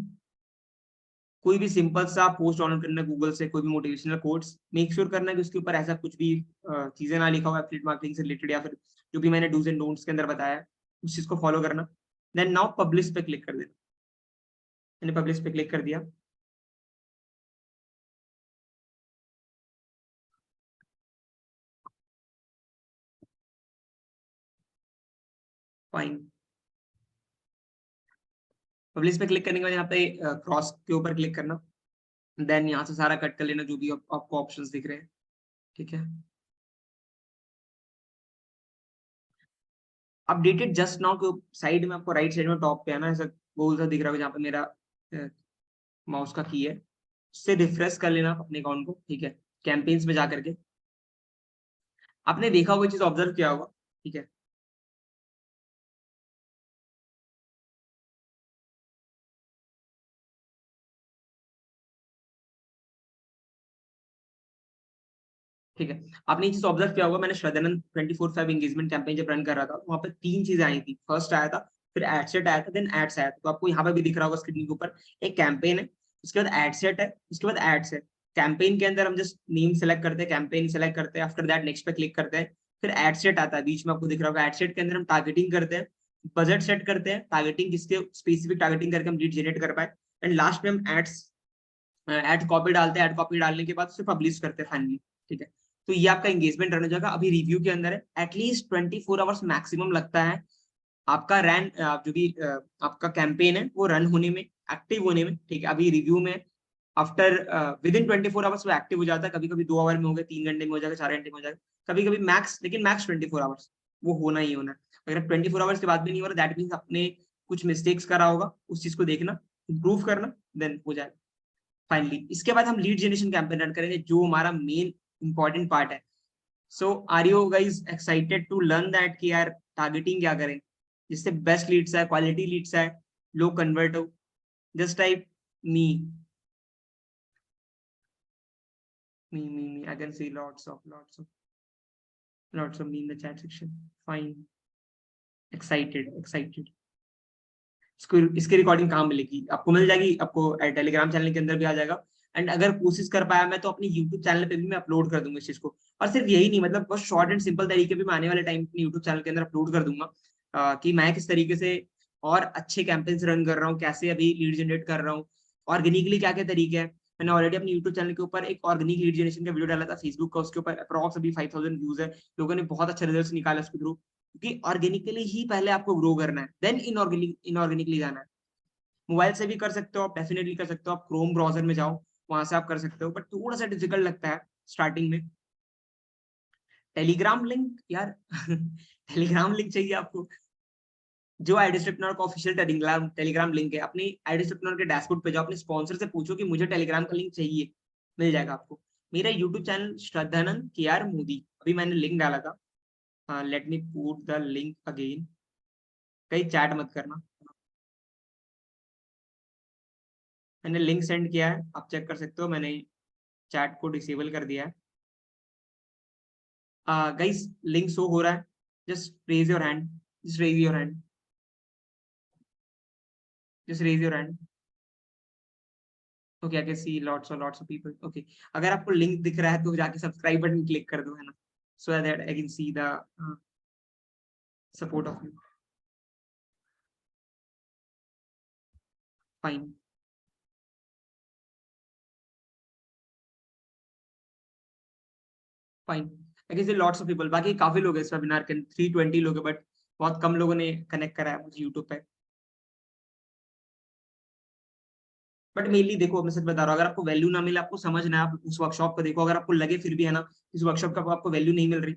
कोई भी सिंपल सा पोस्ट डाउनलोड करना है गूगल से, कोई भी मोटिवेशनल कोट्स, मेक श्योर करना है कि उसके ऊपर ऐसा कुछ भी चीजें ना लिखा हुआ है एफिलिएट मार्केटिंग से रिलेटेड, या फिर जो भी मैंने डूज एंड डोंट्स के अंदर बताया है, उस चीज को फॉलो करना। देन नाउ पब्लिश पे क्लिक कर देना। मैंने पब्लिश पे क्लिक कर दिया। फाइन, पब्लिश पे क्लिक करने के बाद यहाँ पे क्रॉस के ऊपर क्लिक करना, देन यहाँ से सारा कट कर लेना जो भी आपको ऑप्शंस दिख रहे हैं, ठीक है। अपडेटेड जस्ट नाउ के साइड में आपको राइट साइड में टॉप पे है ना, ऐसा गोल सा दिख रहा है जहाँ पे मेरा माउस का की है, उससे रिफ्रेश कर लेना अपने अकाउंट को, ठीक है। कैंपेन्स में जाकर के आपने देखा होगा, चीज ऑब्जर्व किया होगा, ठीक है। ठीक है, आपने ये चीज ऑब्जर्व किया होगा, मैंने श्रद्धानंद 24/5 एंगेजमेंट कैंपेन जब रन कर रहा था, वहां पे 3 चीजें आई थी। फर्स्ट आया था, फिर एड सेट आया था, देन एड्स आया था। तो आपको यहाँ पे भी दिख रहा होगा स्क्रीन के ऊपर, एक कैंपेन है, उसके बाद एड सेट है, उसके बाद एड्स है। कैंपेन के अंदर हम जस्ट नेम सेलेक्ट करते हैं, कैंपेन सेलेक्ट करते हैं, आफ्टर दैट नेक्स्ट पे क्लिक करते हैं, फिर एड सेट आता है बीच में, आपको दिख रहा होगा। एड सेट के अंदर हम टारगेटिंग करते हैं, बजट सेट करते हैं, टारगेटिंग किसके स्पेसिफिक टारगेटिंग करके हम लीड जनरेट कर पाए, एंड लास्ट में हम एड्स एड कॉपी डालते हैं। एड कॉपी डालने के बाद उसे पब्लिश करते हैं फाइनली, ठीक है। तो ये आपका एंगेजमेंट रन हो जाएगा। अभी रिव्यू के अंदर है, एटलीस्ट 24 आवर्स मैक्सिमम लगता है आपका रैन जो भी आपका कैंपेन है वो रन होने में, एक्टिव होने में, ठीक है। अभी रिव्यू में आफ्टर विद इन 24 आवर्स वो एक्टिव हो जाता है। कभी कभी 2 आवर में हो गया, 3 घंटे में हो जाएगा, 4 घंटे में हो जाएगा, कभी कभी मैक्स, लेकिन मैक्स 24 आवर्स वो होना ही होना है। अगर 24 आवर्स के बाद भी नहीं हो रहा, दैट मीन्स आपने कुछ मिस्टेक्स करा होगा, उस चीज को देखना, इंप्रूव करना, देन हो जाएगा फाइनली। इसके बाद हम लीड जनरेशन कैंपेन रन करेंगे, जो हमारा मेन इंपॉर्टेंट पार्ट है। So are you guys excited to learn that कि यार टारगेटिंग क्या करें जिससे बेस्ट लीड्स है, क्वालिटी लीड्स है, लोग कन्वर्ट हो? Just type me, me. I can see lots of me in the chat section. Fine. Excited. इसको, इसकी रिकॉर्डिंग कहाँ मिलेगी? आपको मिल जाएगी, आपको टेलीग्राम चैनल के अंदर भी आ जाएगा। एंड अगर कोशिश कर पाया मैं तो अपनी यूट्यूब चैनल पे भी मैं अपलोड कर दूंगा इस चीज को। और सिर्फ यही नहीं, मतलब बहुत शॉर्ट एंड सिंपल तरीके भी मैं आने वाले टाइम अपने यूट्यूब चैनल के अंदर अपलोड कर दूंगा, कि मैं किस तरीके से और अच्छे कैंपेन्स रन कर रहा हूँ, कैसे अभी लीड जनरेट कर रहा हूँ, ऑर्गेनिकली क्या क्या तरीके हैं। मैंने ऑलरेडी अपने यूट्यूब चैनल के ऊपर एक ऑर्गेनिक लीड जनरेशन का वीडियो डाला था फेसबुक का, उसके ऊपर अप्रॉक्स अभी 5000 व्यूज है। लोगों ने बहुत अच्छा रिजल्ट निकाला उसके थ्रू, क्योंकि ऑर्गेनिकली ही पहले आपको ग्रो करना है, देन इनऑर्गेनिकली जाना है। मोबाइल से भी कर सकते हो आप, डेफिनेटली कर सकते हो आप, क्रोम ब्राउजर में जाओ, वहां से आप कर सकते हो, बट थोड़ा सा डिफिकल्ट लगता है स्टार्टिंग में। टेलीग्राम लिंक यार टेलीग्राम लिंक चाहिए आपको? जो आईडिस्ट्रिप्टनर का ऑफिशियल टेलीग्राम लिंक है, अपनी आईडिस्ट्रिप्टनर के डैशबोर्ड पे जाओ, अपने स्पॉन्सर से पूछो कि मुझे टेलीग्राम का लिंक चाहिए, मिल जाएगा आपको। मेरा YouTube channel Shraddhanand KR Modi, अभी मैंने लिंक डाला था, let me put the link again, कहीं चैट मत करना, मैंने लिंक सेंड किया है, आप चेक कर सकते हो, मैंने चैट को डिसेबल कर दिया है। गाइस लिंक शो हो रहा है, just raise your hand, just raise your hand, just raise your hand. Okay, I can see lots of people. Okay, अगर आपको लिंक दिख रहा है तो जाके सब्सक्राइब बटन क्लिक कर दो, है ना, so that I can see the support of you. Fine, fine, I can see lots of people. बाकी काफी लोग हैं इस वेबिनार के, 320 लोग हैं, बट बहुत कम लोगों ने कनेक्ट करा है मुझे यूट्यूब पे। बट मेनली देखो, मैं सच बता रहा हूँ, अगर आपको वैल्यू ना मिले, आपको समझ ना, आप उस वर्कशॉप को देखो, अगर आपको लगे फिर भी है ना इस वर्कशॉप का आपको वैल्यू नहीं मिल रही,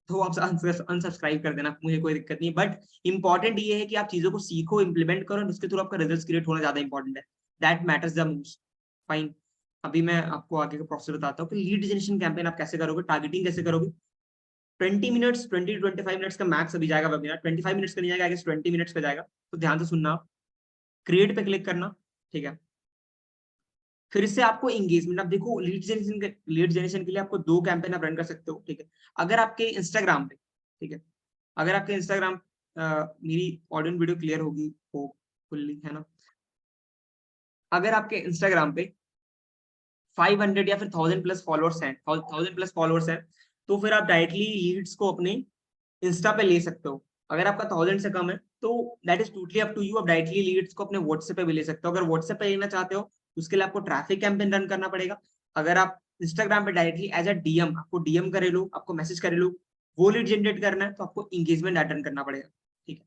तो आप अनसब्सक्राइब कर देना, मुझे कोई दिक्कत नहीं है। बट इंपॉर्टेंट ये है कि आप चीजों को सीखो, इंप्लीमेंट करो, उसके थ्रू आपका रिजल्ट क्रिएट होना ज्यादा इंपॉर्टेंट है, that matters the most. Fine, अभी मैं आपको आगे का प्रोसेस बताता हूँ कि लीड जनरेशन कैंपेन आप कैसे करोगे, टारगेटिंग कैसे करोगे। 20 मिनट्स, 20 to 25 मिनट्स का मैक्स अभी जाएगा वेबिनार, 25 मिनट्स का नहीं जाएगा, 20 मिनट्स का जाएगा, तो ध्यान से सुनना आप। क्रिएट पे क्लिक करना, ठीक है। फिर से आपको एंगेजमेंट, आप देखो लीड जनरेशन के लिए आपको 2 कैंपेन आप रन कर सकते हो, ठीक है। अगर आपके इंस्टाग्राम पे, ठीक है, अगर आपके इंस्टाग्राम, मेरी ऑडियो वीडियो क्लियर होगी हो फुल्ली, है ना, अगर आपके इंस्टाग्राम पे 500 या फिर 1000 प्लस फॉलोअर्स हैं, 1000 प्लस फॉलोअर्स हैं, तो फिर आप डायरेक्टली लीड्स को अपने इंस्टा पे ले सकते हो। अगर आपका 1000 से कम है तो that is totally up to you, आप डायरेक्टली लीड्स को अपने व्हाट्सएप पे भी ले सकते हो। अगर व्हाट्सएप पे लेना चाहते हो तो उसके लिए आपको ट्रैफिक कैंपेन रन करना पड़ेगा। अगर आप इंस्टाग्राम पे डायरेक्टली एज अ डीएम, आपको डीएम करे लोग, आपको मैसेज करे लोग, वो लीड जनरेट करना है, तो आपको इंगेजमेंट अटेंड करना पड़ेगा, ठीक है।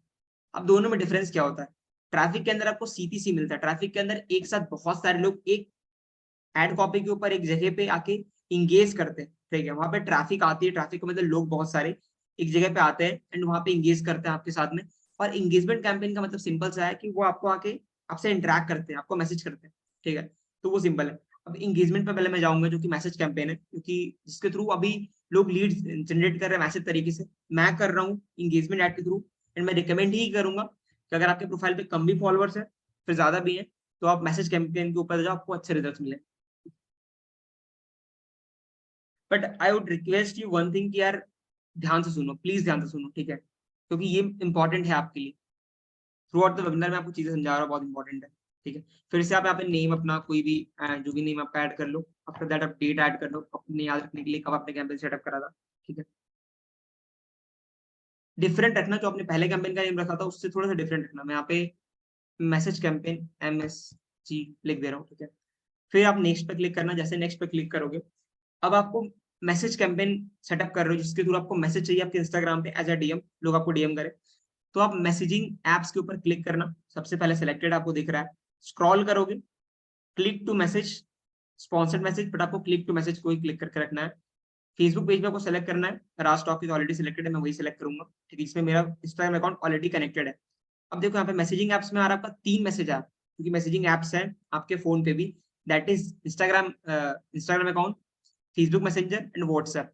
अब दोनों में डिफरेंस क्या होता है, ट्रैफिक के अंदर आपको सीपीसी मिलता है, ट्रैफिक के अंदर एक साथ बहुत सारे लोग एक एड कॉपी के ऊपर एक जगह पे आके इंगेज करते हैं, ठीक है। वहां पे ट्रैफिक आती है, ट्रैफिक का मतलब लोग बहुत सारे एक जगह पे आते हैं एंड वहां पे इंगेज करते हैं आपके साथ में। और इंगेजमेंट कैंपेन का मतलब सिंपल सा है कि वो आपको आके आपसे इंटरेक्ट करते हैं, आपको मैसेज करते हैं, ठीक है, तो वो सिंपल है। अब इंगेजमेंट पे पहले मैं जाऊंगा, जो कि मैसेज कैंपेन है, क्योंकि जिसके थ्रू अभी लोग लीड जनरेट कर रहे हैं मैसेज तरीके से, मैं कर रहा हूँ इंगेजमेंट ऐड के थ्रू। एंड मैं रिकमेंड ही करूंगा कि अगर आपके प्रोफाइल पे कम भी फॉलोअर्स है फिर ज्यादा भी है, तो आप मैसेज कैंपेन के ऊपर जाओ, आपको अच्छे रिजल्ट मिले। But I would request you one thing कि यार ध्यान से सुनो, प्लीज ध्यान से सुनो, ठीक है, क्योंकि ये इंपॉर्टेंट है आपके लिए। थ्रू आउट द वेबिनार में आपको चीजें समझा रहा हूँ, बहुत इंपॉर्टेंट है, ठीक है। फिर से आप यहाँ पे नेम अपना कोई भी जो भी नेम आपका ऐड कर लो, आफ्टर दैट आप डेट ऐड कर लो अपने याद रखने के लिए कब आपने कैंपेन सेटअप करा था, ठीक है। डिफरेंट रखना, जो आपने पहले कैंपेन का नेम रखा था उससे थोड़ा सा डिफरेंट रखना। मैं यहाँ पे मैसेज कैंपेन MSG लिख दे रहा हूँ, ठीक है। फिर आप नेक्स्ट पे क्लिक करना, जैसे नेक्स्ट पे क्लिक करोगे, अब आपको मैसेज कैंपेन सेटअप कर रहे हो जिसके थ्रू आपको मैसेज चाहिए आपके इंस्टाग्राम पे एज अ डीएम, लोग आपको डीएम करे, तो आप मैसेजिंग एप्स के ऊपर क्लिक करना। सबसे पहले सिलेक्टेड आपको दिख रहा है, स्क्रॉल करोगे, click to message, sponsored message, but आपको क्लिक टू मैसेज कोई क्लिक करके रखना है। फेसबुक पेज पे आपको सेलेक्ट करना है, राज टॉक इज ऑलरेडी सिलेक्टेड है, मैं वही सिलेक्ट करूंगा, ठीक है, इसमें मेरा इंस्टाग्राम अकाउंट ऑलरेडी कनेक्टेड है। अब देखो यहाँ पे मैसेजिंग एप्स में आ रहा है आपका 3 मैसेज है, क्योंकि मैसेजिंग एप्स है आपके फोन पे भी, that is Instagram account, Facebook messenger and WhatsApp.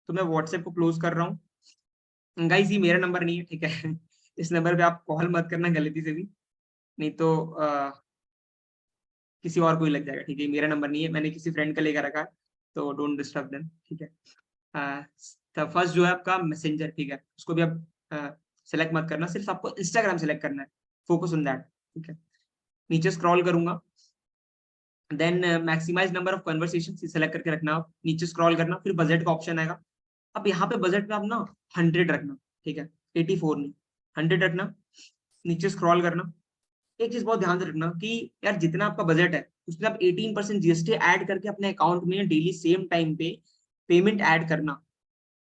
तो मैं व्हाट्सएप को क्लोज कर रहा हूँ। गाइस ये मेरा नंबर नहीं है, ठीक है इस नंबर पे आप कॉल मत करना गलती से भी, नहीं तो किसी और को ही लग जाएगा, ठीक है, मेरा नंबर नहीं है, मैंने किसी फ्रेंड का लेकर रखा है, तो डोंट डिस्टर्ब देम, ठीक है। फर्स्ट जो है आपका मैसेंजर, ठीक है, उसको भी आप सेलेक्ट मत करना, सिर्फ आपको इंस्टाग्राम सेलेक्ट करना है, फोकस ऑन दैट, ठीक है। नीचे स्क्रॉल करूंगा, then maximize number of conversation select करके रखना, आप नीचे स्क्रॉल करना, फिर बजट का ऑप्शन आएगा। अब यहाँ पे बजट पे आप ना 100 रखना, ठीक है, 84 नहीं, 100 रखना, नीचे स्क्रॉल करना। एक चीज बहुत ध्यान से रखना कि यार जितना आपका बजट है उसमें आप 18% जीएसटी ऐड करके अपने अकाउंट में डेली सेम टाइम पे पेमेंट ऐड करना।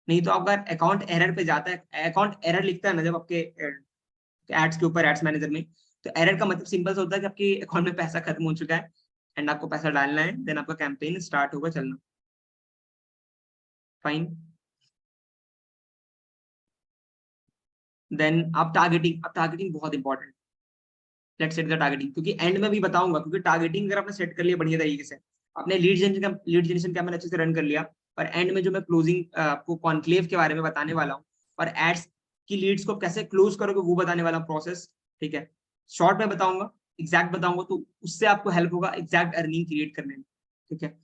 नहीं तो आपका अकाउंट एरर पे जाता है, अकाउंट एरर लिखता है ना जब आपके एड्स के ऊपर, एड्स मैनेजर में, तो एरर का मतलब सिंपल सा होता है कि आपके अकाउंट में पैसा खत्म हो चुका है एंड आपको पैसा डालना है, देन आपका कैंपेन स्टार्ट होगा चलना। फाइन, देन आप टारगेटिंग, अब टारगेटिंग बहुत important, let's set the targeting, क्योंकि एंड में भी बताऊंगा, क्योंकि टारगेटिंग अगर आपने सेट कर लिया बढ़िया तरीके से, आपने लीड जनरेशन का मैंने अच्छे से रन कर लिया, और एंड में जो मैं क्लोजिंग आपको कॉन्क्लेव के बारे में बताने वाला हूँ, और एड्स की लीड्स को कैसे क्लोज करोगे वो बताने वाला प्रोसेस, ठीक है, शॉर्ट में बताऊंगा, एग्जैक्ट बताऊंगा, तो उससे आपको हेल्प होगा एग्जैक्ट अर्निंग क्रिएट करने में, ठीक है।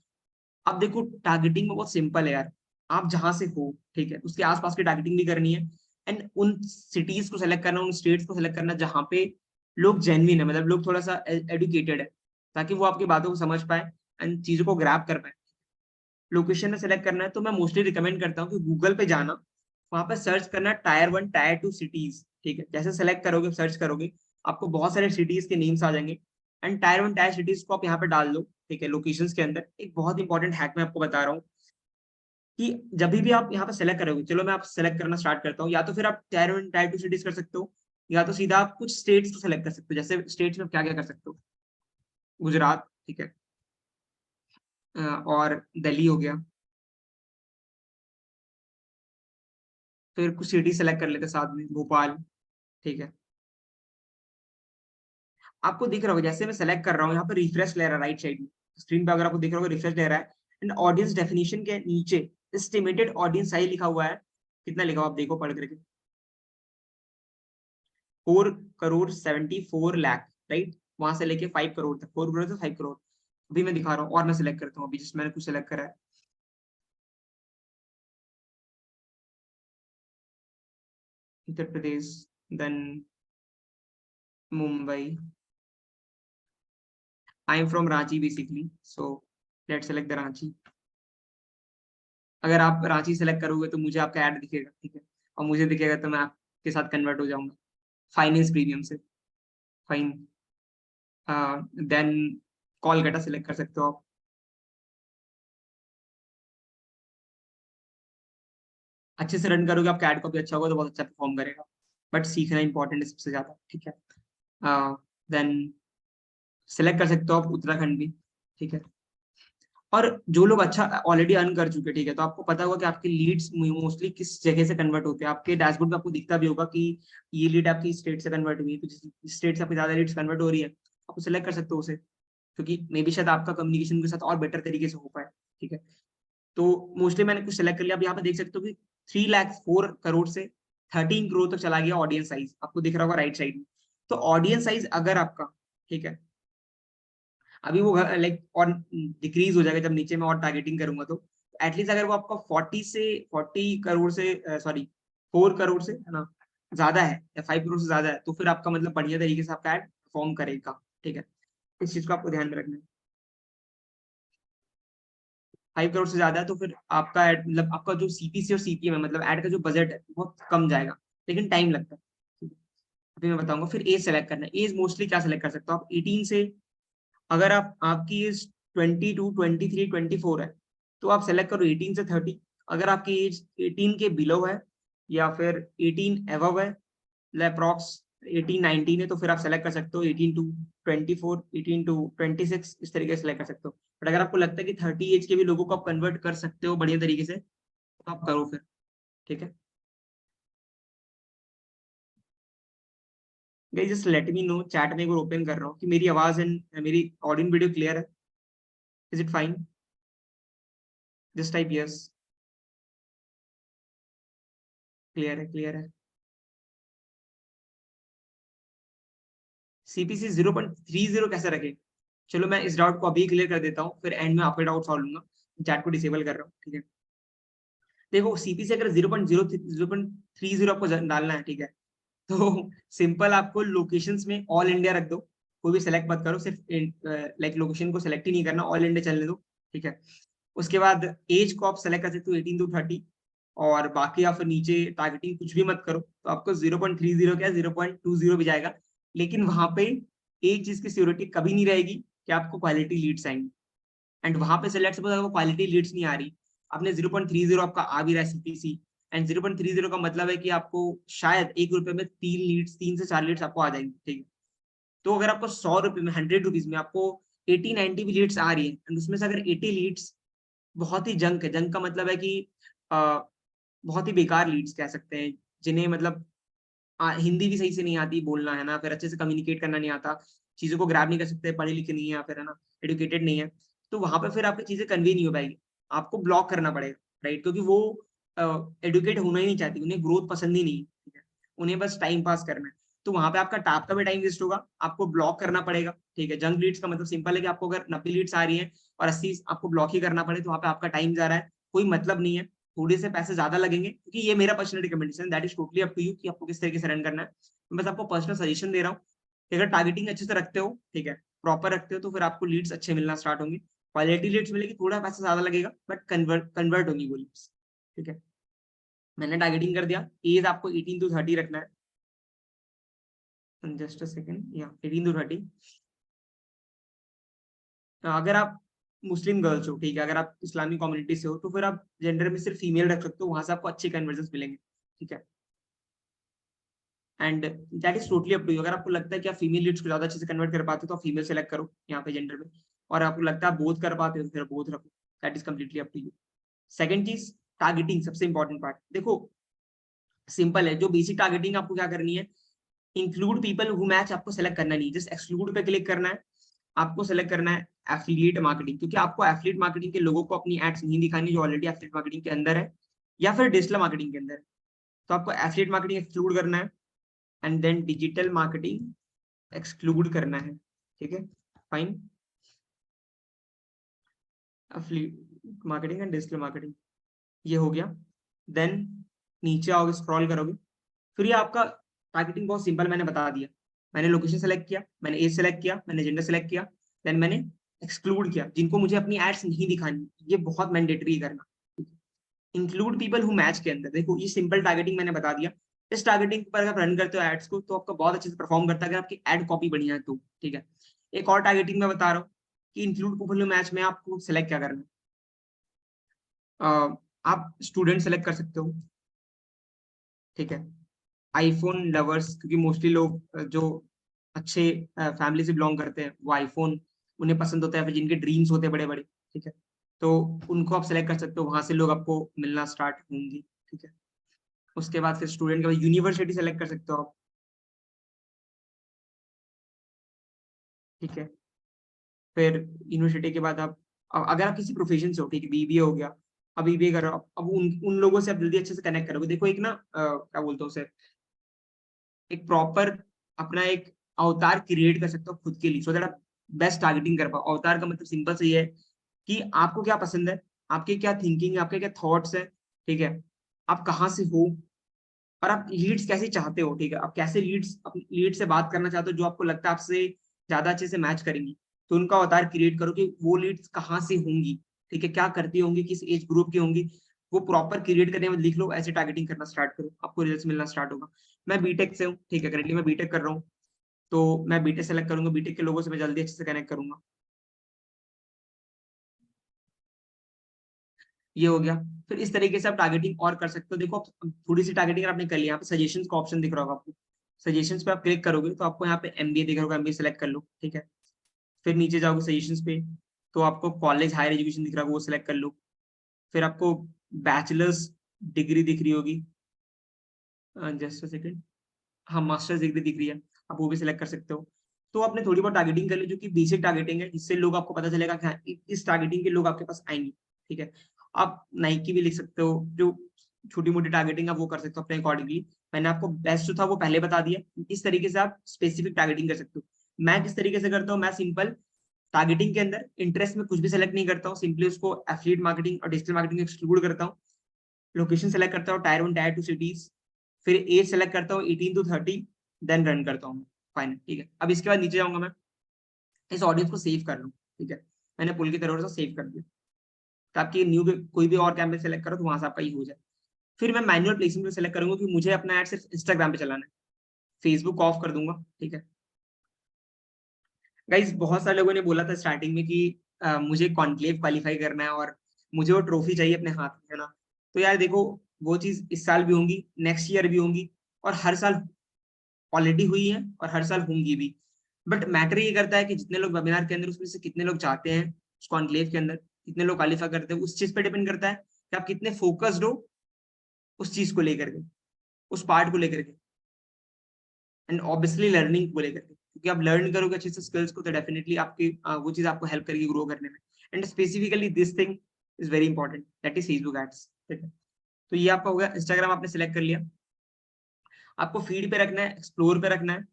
अब देखो टारगेटिंग में बहुत सिंपल है यार, आप जहां से हो, ठीक है, उसके आसपास की टारगेटिंग भी करनी है, एंड उन सिटीज को सेलेक्ट करना, उन स्टेट्स को सेलेक्ट करना जहाँ पे लोग जेन्युइन है, मतलब लोग थोड़ा सा एडुकेटेड है, ताकि वो आपकी बातों को समझ पाए एंड चीजों को ग्रैब कर पाए। लोकेशन में सेलेक्ट करना है तो मैं मोस्टली रिकमेंड करता हूँ कि गूगल पे जाना, वहां पे सर्च करना टायर 1 टायर 2 सिटीज, ठीक है, जैसे सेलेक्ट करोगे सर्च करोगे आपको बहुत सारे सिटीज के नेम्स आ जाएंगे, एंड टायर 1 टायर सिटीज को आप यहाँ पे डाल दो, ठीक है, लोकेशंस के अंदर। एक बहुत इंपॉर्टेंट हैक मैं आपको बता रहा हूँ कि जब भी आप यहाँ पे सेलेक्ट करोगे, चलो मैं आप सेलेक्ट करना स्टार्ट करता हूँ, या तो फिर आप टायर 1 टायर 2 सिटीज कर सकते हो, या तो सीधा आप कुछ स्टेट्स को सेलेक्ट कर सकते हो। जैसे स्टेट्स में क्या क्या कर सकते हो, गुजरात, ठीक है, और दिल्ली हो गया, फिर कुछ सिटी सेलेक्ट कर लेते हैं साथ में, भोपाल, ठीक है। आपको दिख रहा होगा जैसे मैं सेलेक्ट कर रहा हूँ यहाँ पे रिफ्रेश ले रहा है राइट साइड में, स्क्रीन पे अगर आपको दिख रहा होगा रिफ्रेश ले रहा है, एंड ऑडियंस डेफिनेशन के नीचे एस्टिमेटेड ऑडियंस साइज लिखा हुआ है, कितना लिखा हुआ आप देखो पढ़ करके, 4,74,00,000, राइट, वहां से लेके 5 करोड़ तक, 4 करोड़ से 5 करोड़। अभी मैं दिखा रहा हूँ और मैं सिलेक्ट करता हूँ अभी, जिस मैंने कुछ सिलेक्ट करा है, Uttar Pradesh, then Mumbai, I am from Ranchi basically, so let's select the Ranchi. अगर आप रांची सेलेक्ट करोगे तो मुझे आपका ऐड दिखेगा, ठीक है, और मुझे दिखेगा तो मैं आपके साथ कन्वर्ट हो जाऊंगा फाइनेंस प्रीमियम से, फाइन। देन कोलकाता सेलेक्ट कर सकते हो आप। अच्छे से रन करोगे आपका ऐड कॉपी अच्छा होगा तो बहुत अच्छा परफॉर्म करेगा, बट सीखना इंपॉर्टेंट है सबसे ज्यादा, ठीक है। देन सेलेक्ट कर सकते हो आप उत्तराखंड भी, ठीक है। और जो लोग अच्छा ऑलरेडी अर्न कर चुके, ठीक है, तो आपको पता होगा कि आपके लीड्स मोस्टली किस जगह से कन्वर्ट होते हैं। आपके डैशबोर्ड में आपको दिखता भी होगा कि ये लीड आपकी स्टेट से कन्वर्ट हुई है, तो जिस स्टेट से आपकी ज्यादा लीड्स कन्वर्ट हो रही है आप सेलेक्ट कर सकते हो उसे, क्योंकि मे बी शायद आपका कम्युनिकेशन के साथ और बेटर तरीके से हो पाए, ठीक है। तो मोस्टली मैंने कुछ सेलेक्ट कर लिया। अब यहाँ पे देख सकते हो कि 3,04,00,000 से 13 करोड़ तक चला गया ऑडियंस साइज, आपको दिख रहा होगा राइट साइड में। तो ऑडियंस साइज अगर आपका, ठीक है, अभी वो लाइक और डिक्रीज हो जाएगा जब नीचे में और टारगेटिंग करूंगा, तो एटलीस्ट अगर वो आपका 40 करोड़ से सॉरी 4 करोड़ से है ना ज्यादा है, या 5 करोड़ से ज्यादा है, तो फिर आपका मतलब बढ़िया तरीके से आपका एड परफॉर्म करेगा, ठीक है। इस चीज को आपको ध्यान में रखना है। 5 करोड़ से ज्यादा है तो फिर आपका एड मतलब आपका जो सीपीसी और सीपीएम है, मतलब एड का जो बजट है बहुत कम जाएगा, लेकिन टाइम लगता है, ठीक है। अभी मैं बताऊंगा। फिर एज सेलेक्ट करना है। एज मोस्टली क्या सेलेक्ट कर सकते हो आप, 18 से, अगर आप आपकी एज 22, 23, 24 है तो आप सेलेक्ट करो 18 से 30। अगर आपकी एज 18 के बिलो है या फिर 18 एवव है, अप्रॉक्स 18, 19 है, तो फिर आप सेलेक्ट कर सकते हो 18 टू 24, 18 टू 26, इस तरीके से सेलेक्ट कर सकते हो। बट अगर आपको लगता है कि 30 एज के भी लोगों को आप कन्वर्ट कर सकते हो बढ़िया तरीके से, तो आप करो फिर, ठीक है। Guys just let me know, chat में एक बार ओपन कर रहा हूँ कि मेरी आवाज एंड मेरी ऑडियो वीडियो क्लियर है, is it fine, just type yes, clear है, क्लियर है। सीपीसी 0.30 कैसे रखे, चलो मैं इस डाउट को अभी क्लियर कर देता हूँ, फिर एंड में आपका डाउट सॉल्व लूंगा। चैट को डिसेबल कर रहा हूँ, ठीक है। देखो सीपीसी अगर 0.30 आपको डालना है, ठीक है, तो सिंपल आपको लोकेशंस में ऑल इंडिया रख दो, कोई भी सेलेक्ट मत करो, सिर्फ लाइक लोकेशन को सेलेक्ट ही नहीं करना, ऑल इंडिया चलने दो, ठीक है। उसके बाद एज को आप सेलेक्ट कर सकते हो 18 to 30, और बाकी आप फिर नीचे टारगेटिंग कुछ भी मत करो, तो आपको 0.30 क्या 0.20 भी जाएगा। लेकिन वहां पे एक चीज की सिक्योरिटी कभी नहीं रहेगी कि आपको क्वालिटी लीड्स आएंगी, एंड वहां पे सेलेक्ट सपोज अगर क्वालिटी लीड्स नहीं आ रही, आपने 0.30 आपका आ भी रहा है सीपीसी, एंड 0.30 का मतलब है कि आपको शायद ₹1 में 3 लीड्स, 3 से 4 लीड्स आपको आ जाएंगे, ठीक है। तो अगर आपको ₹100 में, ₹100 में आपको 80-90 भी लीड्स आ रही है, एंड उसमें से अगर 80 लीड्स बहुत ही जंक है, जंक का मतलब है कि आ, बहुत ही बेकार लीड्स कह सकते हैं, जिन्हें मतलब हिंदी भी सही से नहीं आती बोलना, है ना, फिर अच्छे से कम्युनिकेट करना नहीं आता, चीजों को ग्रैब नहीं कर सकते, पढ़े लिखे नहीं है, या फिर है ना एडुकेटेड नहीं है, तो वहां पे फिर आपकी चीजें कन्वे नहीं हो पाएगी, आपको ब्लॉक करना पड़ेगा, राइट, क्योंकि वो एडुकेट होना ही नहीं चाहती, उन्हें ग्रोथ पसंद ही नहीं है, ठीक है, उन्हें बस टाइम पास करना है। तो वहां पे आपका भी टाइम वेस्ट होगा, आपको ब्लॉक करना पड़ेगा, ठीक है। जंक लीड्स का मतलब सिंपल है कि आपको अगर 90 लीड्स आ रही है और 80 आपको ब्लॉक ही करना पड़े, तो वहां पे आपका टाइम जा रहा है, कोई मतलब नहीं है। थोड़े से पैसे ज्यादा लगेंगे, क्योंकि ये मेरा personal recommendation, that is totally up to you कि आपको किस तरीके से रन करना है। मैं बस आपको पर्सनल सजेशन दे रहा हूँ। अगर टारगेटिंग अच्छे से रखते हो, ठीक है, प्रॉपर रखते हो, तो फिर आपको लीड्स अच्छे मिलना स्टार्ट होंगे। क्वालिटी लीड्स मिलेगी, थोड़ा पैसा ज्यादा लगेगा, बट कन्वर्ट होंगी वो लीड्स, ठीक है। मैंने टारगेटिंग कर दिया। एज आपको 18 to 30 रखना है। जस्ट अ सेकंड, या 18 to 30। अगर आप मुस्लिम गर्ल्स हो, ठीक है, अगर आप इस्लामिक कम्युनिटी से हो, तो फिर आप जेंडर में सिर्फ फीमेल रख सकते हो, वहां से आपको अच्छे कन्वर्जन मिलेंगे, ठीक है। And that is totally up to you. अगर आपको लगता है कि आप फीमेल लीड्स को ज्यादा अच्छे से कन्वर्ट कर पाते हो, तो आप फीमेल सेलेक्ट करो यहाँ पे जेंडर में। और आपको लगता है आप बोथ कर पाते हो, तो फिर बोथ रखो। That is completely up to you. Second चीज, टारगेटिंग, सबसे इंपॉर्टेंट पार्ट। देखो, सिंपल है, जो बेसिक टारगेटिंग आपको क्या करनी है, इंक्लूड पीपल हु मैच आपको सेलेक्ट करना नहीं, जस्ट एक्सक्लूड पे क्लिक करना है। आपको सेलेक्ट करना है एफिलिएट मार्केटिंग, क्योंकि आपको एफिलिएट मार्केटिंग के लोगों को अपनी एड्स नहीं दिखानी जो ऑलरेडी एफिलिएट मार्केटिंग के अंदर है, या फिर डिजिटल मार्केटिंग के अंदर है। तो आपको एफिलिएट मार्केटिंग एक्सक्लूड करना है, and then digital marketing exclude करना है, ठीक है, फाइन। Affiliate marketing and digital marketing, ये हो गया। देन नीचे आओगे, स्क्रॉल करोगे, फिर ये आपका टारगेटिंग बहुत सिंपल मैंने बता दिया। मैंने लोकेशन सेलेक्ट किया, मैंने एज सेलेक्ट किया, मैंने जेंडर सेलेक्ट किया, देन मैंने एक्सक्लूड किया जिनको मुझे अपनी एड्स नहीं दिखानी। ये बहुत मैंडेटरी करना। इंक्लूड पीपल हु मैच के अंदर, देखो ये सिंपल टारगेटिंग मैंने बता दिया। इस टारगेटिंग पर अगर रन करते हो एड्स को, तो आपका बहुत अच्छे से परफॉर्म करता है, अगर आपकी एड कॉपी बढ़िया है तो, ठीक है। एक और टारगेटिंग मैं बता रहा हूँ कि इंक्लूड पीपल हु मैच में आपको सेलेक्ट क्या करना है। आप स्टूडेंट सेलेक्ट कर सकते हो, ठीक है। आईफोन लवर्स, क्योंकि मोस्टली लोग जो अच्छे फैमिली से बिलोंग करते हैं, वो आईफोन उन्हें पसंद होता है, फिर जिनके ड्रीम्स होते हैं बड़े बड़े, ठीक है, तो उनको आप सेलेक्ट कर सकते हो, वहां से लोग आपको मिलना स्टार्ट होंगे, ठीक है। उसके बाद फिर स्टूडेंट के बाद यूनिवर्सिटी सेलेक्ट कर सकते हो आप, ठीक है। फिर यूनिवर्सिटी के बाद आप अगर आप किसी प्रोफेशन से हो, ठीक है, बीबीए हो गया, अब बीबीए कर रहे हो, अब उन लोगों से आप जल्दी अच्छे से कनेक्ट करोगे। देखो एक ना क्या बोलते हो उसे, एक प्रॉपर अपना एक अवतार क्रिएट कर सकते हो खुद के लिए, सो दैट आप बेस्ट टारगेटिंग कर पाओ। अवतार का मतलब सिंपल से ये है कि आपको क्या पसंद है, आपके क्या थिंकिंग है, आपके क्या थॉट्स है, ठीक है, आप कहाँ से हो, और आप लीड्स कैसे चाहते हो, ठीक है, आप कैसे लीड्स अपनी लीड से बात करना चाहते हो जो आपको लगता है आपसे ज्यादा अच्छे से मैच करेंगी। तो उनका अवतार क्रिएट करो कि वो लीड्स कहाँ से होंगी, ठीक है, क्या करती होंगी, किस एज ग्रुप की होंगी, वो प्रॉपर क्रिएट करने में लिख लो, ऐसे टारगेटिंग करना स्टार्ट करो, आपको रिजल्ट मिलना स्टार्ट होगा। मैं बीटेक से हूँ, ठीक है, करेंटली मैं बीटेक कर रहा हूँ, तो मैं बीटेक सेलेक्ट करूंगा, बीटेक के लोगों से मैं जल्दी अच्छे से कनेक्ट करूंगा। ये हो गया। फिर इस तरीके से आप टारगेटिंग और कर सकते हो। देखो आप थोड़ी सी टारगेटिंग आपने कर लिया, यहाँ पे सजेशंस का ऑप्शन दिख रहा होगा आपको। सजेशंस पे आप क्लिक करोगे तो आपको यहाँ पे एमबीए दिख रहा होगा, एमबीए सेलेक्ट कर लो, ठीक है। फिर नीचे जाओगे सजेशंस पे, तो आपको कॉलेज हायर एजुकेशन दिख रहा होगा, वो सिलेक्ट कर लो। फिर आपको बैचलर्स डिग्री दिख रही होगी, जस्ट सेकंड, हाँ, मास्टर्स डिग्री दिख रही है, आप वो भी सिलेक्ट कर सकते हो। तो आपने थोड़ी बहुत टारगेटिंग कर ली जो कि बेसिक टारगेटिंग है, जिससे लोग आपको पता चलेगा कि हाँ, इस टारगेटिंग के लोग आपके पास आएंगे, ठीक है। आप नाइकी भी लिख सकते हो, जो छोटी मोटी टारगेटिंग आप वो कर सकते हो अपने अकॉर्डिंगली। मैंने आपको बेस्ट जो था वो पहले बता दिया, इस तरीके से आप स्पेसिफिक टारगेटिंग कर सकते हो। मैं किस तरीके से करता हूँ, मैं सिंपल टारगेटिंग के अंदर इंटरेस्ट में कुछ भी सेलेक्ट नहीं करता हूँ, सिंपली उसको एफिलिएट मार्केटिंग और डिजिटल मार्केटिंग एक्सक्लूड करता हूँ। लोकेशन सेलेक्ट करता हूँ टायर 1 टायर 2 सिटीज, फिर एज सेलेक्ट करता हूँ 18 to 30, देन रन करता हूँ फाइनल, ठीक है। अब इसके बाद नीचे जाऊंगा मैं, इस ऑडियंस को सेव कर लूँ, ठीक है, मैंने पुल की तरह से सेव कर दिया, तो आपकी न्यू कोई भी और कैंपेन सेलेक्ट करो तो वहां से आपका ये हो जाए। फिर मैं मैनुअल प्लेसमेंट में सेलेक्ट करूंगा कि मुझे अपना एड सिर्फ इंस्टाग्राम पे चलाना है, फेसबुक ऑफ कर दूंगा, ठीक है। गाइज बहुत सारे लोगों ने बोला था स्टार्टिंग में कि मुझे कॉन्क्लेव क्वालिफाई करना है और मुझे वो ट्रॉफी चाहिए अपने हाथ में, है ना। तो यार देखो, वो चीज इस साल भी होंगी, नेक्स्ट ईयर भी होंगी, और हर साल ऑलरेडी हुई है और हर साल होंगी भी। बट मैटर ये करता है कि जितने लोग वेबिनार के अंदर, उसमें से कितने लोग जाते हैं उस कॉन्क्लेव के अंदर, कितने लोग क्वालिफाई करते हैं, उस चीज पे डिपेंड करता है कि आप कितने फोकस्ड हो उस चीज को लेकर के, उस पार्ट को लेकर के, एंड ऑब्वियसली लर्निंग को लेकर के, क्योंकि आप लर्न करोगे अच्छे से स्किल्स को, तो डेफिनेटली आपकी वो चीज आपको हेल्प करेगी ग्रो करने में। And specifically this thing is very important, that is Facebook ads, ठीक है। तो ये आपका हो गया, इंस्टाग्राम आपने सेलेक्ट कर लिया। आपको फीड पे रखना है, एक्सप्लोर पे रखना है,